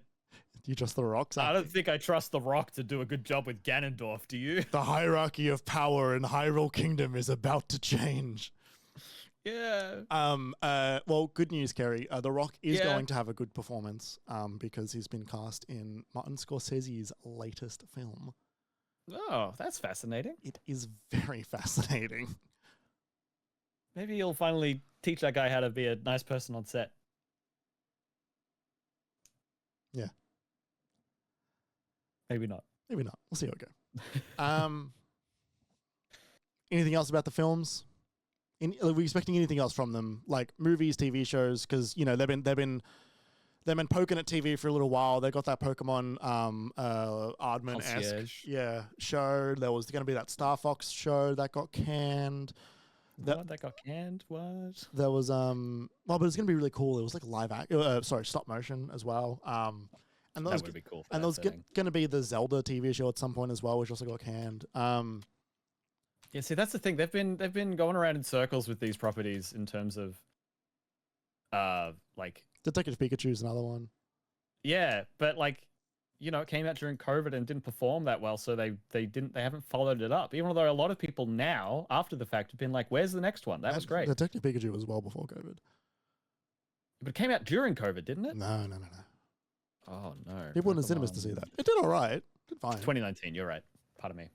you trust The Rock's acting? I don't think I trust The Rock to do a good job with Ganondorf, do you? The hierarchy of power in Hyrule Kingdom is about to change. Yeah. Well, good news, Kerry. The Rock is going to have a good performance because he's been cast in Martin Scorsese's latest film. Oh, that's fascinating. It is very fascinating. Maybe you'll finally teach that guy how to be a nice person on set. Yeah. Maybe not. Maybe not. We'll see how it goes. Anything else about the films? Are we expecting anything else from them, like movies, TV shows? Because you know they've been poking at TV for a little while. They got that Pokemon Aardman-esque show. There was going to be that Star Fox show that got canned. That got canned? What? There was well, but it's going to be really cool. It was like stop motion as well. And that would be cool. And there was going to be the Zelda TV show at some point as well, which also got canned. Yeah, see, that's the thing. They've been going around in circles with these properties in terms of, like Detective Pikachu's another one. Yeah, but like, it came out during COVID and didn't perform that well, so they haven't followed it up. Even though a lot of people now, after the fact, have been like, "Where's the next one? That was great." Detective Pikachu was well before COVID. But it came out during COVID, didn't it? No. Oh no! People went to cinemas to see that. It did all right. Did fine. 2019. You're right. Pardon me.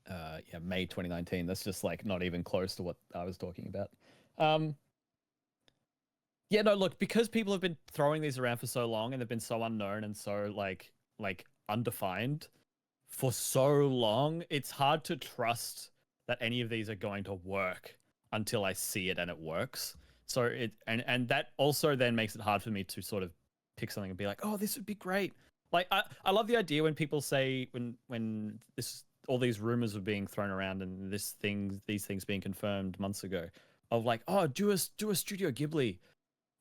Yeah, May 2019. That's just like not even close to what I was talking about. Yeah, no, look, because people have been throwing these around for so long and they've been so unknown and so like undefined for so long, it's hard to trust that any of these are going to work until I see it and it works. So and that also then makes it hard for me to sort of pick something and be like, oh, this would be great. Like I love the idea when people say when all these rumors are being thrown around and these things being confirmed months ago of like, oh, do a Studio Ghibli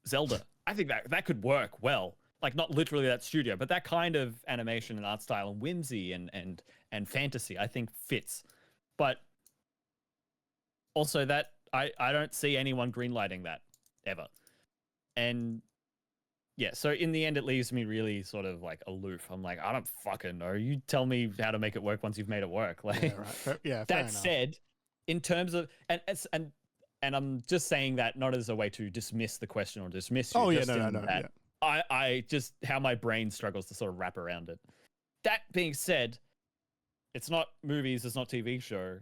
Zelda. I think that could work well. Like not literally that studio, but that kind of animation and art style and whimsy and fantasy, I think fits. But also that I don't see anyone greenlighting that ever. And yeah, so in the end, it leaves me really sort of like aloof. I'm like, I don't fucking know. You tell me how to make it work once you've made it work. Like, yeah, right. Fair that enough. said, in terms of and I'm just saying that not as a way to dismiss the question or dismiss you. Oh yeah, just no. That Yeah. I just how my brain struggles to sort of wrap around it. That being said, it's not movies, it's not TV show.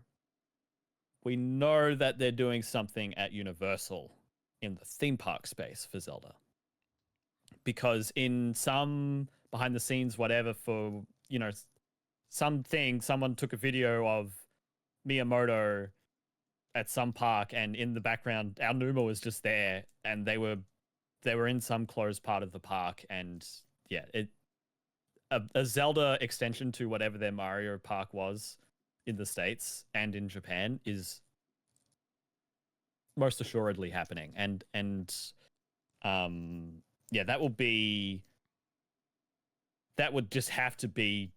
We know that they're doing something at Universal in the theme park space for Zelda. Because in some behind the scenes, whatever, for, something, someone took a video of Miyamoto at some park, and in the background, our Numa was just there, and they were in some closed part of the park, and yeah, a Zelda extension to whatever their Mario park was in the States and in Japan is most assuredly happening, and yeah, that would just have to be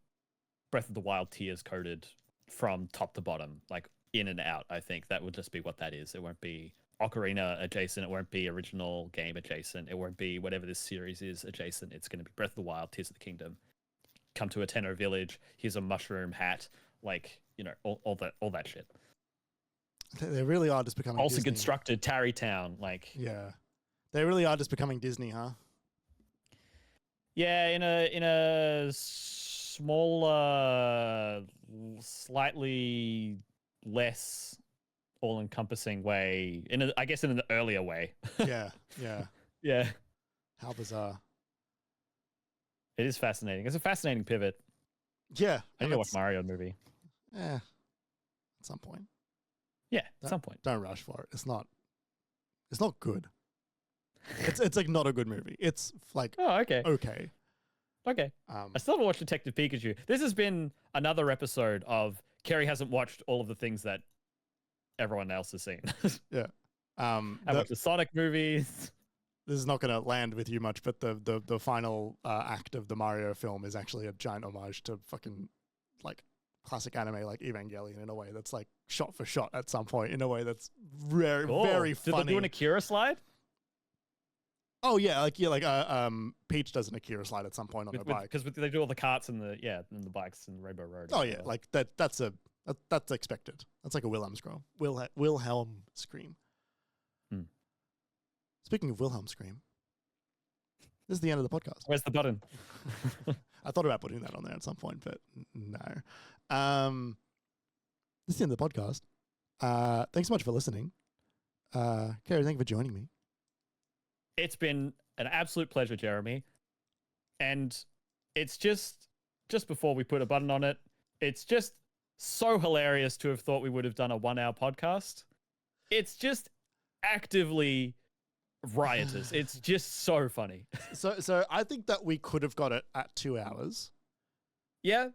Breath of the Wild tears coded from top to bottom, like in and out. I think that would just be what that is. It won't be Ocarina adjacent. It won't be original game adjacent. It won't be whatever this series is adjacent. It's going to be Breath of the Wild, Tears of the Kingdom. Come to a Tenno village. Here's a mushroom hat. Like, all that shit. They really are just becoming also Disney. Constructed Tarry Town. Like, yeah, they really are just becoming Disney, huh? Yeah, in a smaller, slightly less all-encompassing way. I guess in an earlier way. Yeah. Yeah. How bizarre. It is fascinating. It's a fascinating pivot. Yeah. I need to watch Mario movie. Yeah. At some point. Yeah, at some point. Don't rush for it. It's not good. It's like not a good movie. It's like okay. Okay. I still haven't watched Detective Pikachu. This has been another episode of Kerry hasn't watched all of the things that everyone else has seen. Yeah. I watched the Sonic movies. This is not going to land with you much, but the final act of the Mario film is actually a giant homage to fucking like classic anime like Evangelion in a way that's like shot for shot at some point in a way that's very funny. Did they do an Akira slide? Oh yeah, Peach does an Akira slide at some point on her bike because they do all the carts and the bikes and Rainbow Road. Oh yeah, like that's expected. That's like a Wilhelm scream. Hmm. Speaking of Wilhelm scream, this is the end of the podcast. Where's the button? I thought about putting that on there at some point, but no. This is the end of the podcast. Thanks so much for listening. Kerry, thank you for joining me. It's been an absolute pleasure, Jeremy. And it's just before we put a button on it, it's just so hilarious to have thought we would have done a 1-hour podcast. It's just actively riotous. It's just so funny. So I think that we could have got it at 2 hours. Yeah.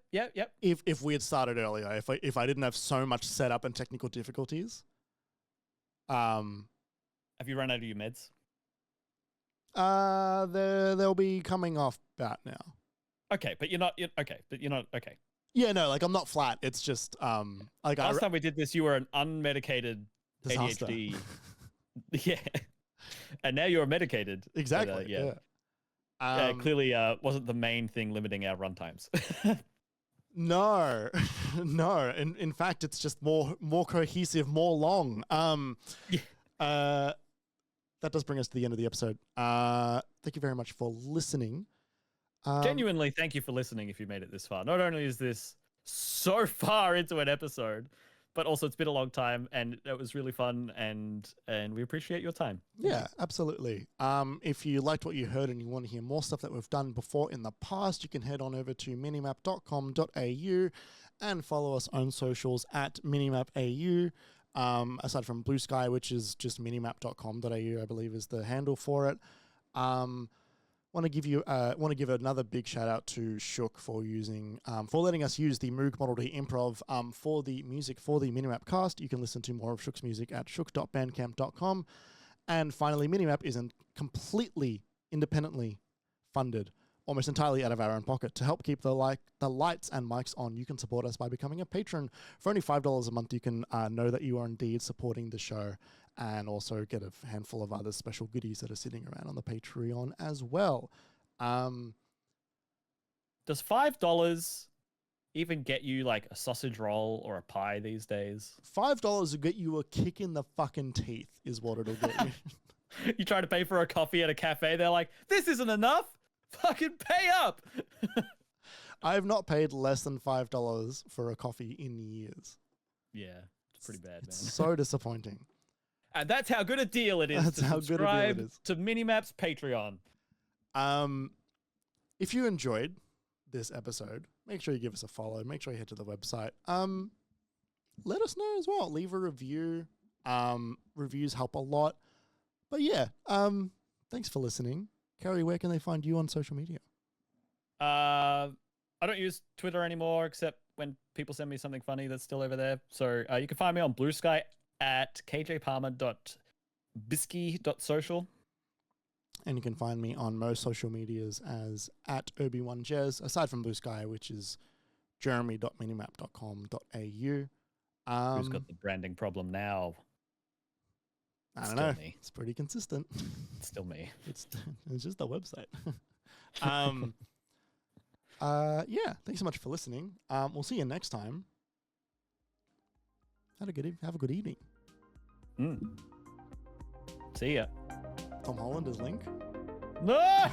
If we had started earlier, if I didn't have so much setup and technical difficulties. Have you run out of your meds? They'll be coming off about now. Okay, but you're not okay. Yeah, no, like I'm not flat. It's just like last time we did this, you were an unmedicated disaster. ADHD. Yeah, and now you're medicated. Exactly. But, yeah. Clearly wasn't the main thing limiting our runtimes. No, no. In fact, it's just more cohesive, more long. That does bring us to the end of the episode. Thank you very much for listening. Genuinely, thank you for listening if you made it this far. Not only is this so far into an episode, but also it's been a long time and it was really fun and we appreciate your time. Yeah, absolutely. If you liked what you heard and you want to hear more stuff that we've done before in the past, you can head on over to minimap.com.au and follow us on socials at minimapau. Aside from Blue Sky, which is just minimap.com.au, I believe is the handle for it. Want to give another big shout out to Shook for letting us use the Moog Model T Improv for the music for the MiniMapCast. You can listen to more of Shook's music at shook.bandcamp.com. And finally, Minimap is completely independently funded, almost entirely out of our own pocket. To help keep the lights and mics on, you can support us by becoming a patron. For only $5 a month, you can know that you are indeed supporting the show and also get a handful of other special goodies that are sitting around on the Patreon as well. Does $5 even get you like a sausage roll or a pie these days? $5 will get you a kick in the fucking teeth is what it'll get you. You try to pay for a coffee at a cafe, they're like, this isn't enough. Fucking pay up. I have not paid less than $5 for a coffee in years. Yeah, it's pretty bad, It's man. so disappointing. And that's how good a deal it is. That's how good a deal it is. To Minimap's Patreon. If you enjoyed this episode, make sure you give us a follow. Make sure you head to the website. Let us know as well. Leave a review. Reviews help a lot. But yeah, thanks for listening. Kerry, where can they find you on social media? I don't use Twitter anymore, except when people send me something funny that's still over there. So you can find me on Blue Sky at kjpalmer.bisky.social. And you can find me on most social medias as at Obi1Jez, aside from Blue Sky, which is jeremy.minimap.com.au. Who's got the branding problem now? I don't know. Me. It's pretty consistent. It's still me. It's just the website. Yeah, thanks so much for listening. We'll see you next time. Have a good evening. See ya. Tom Holland as Link. No!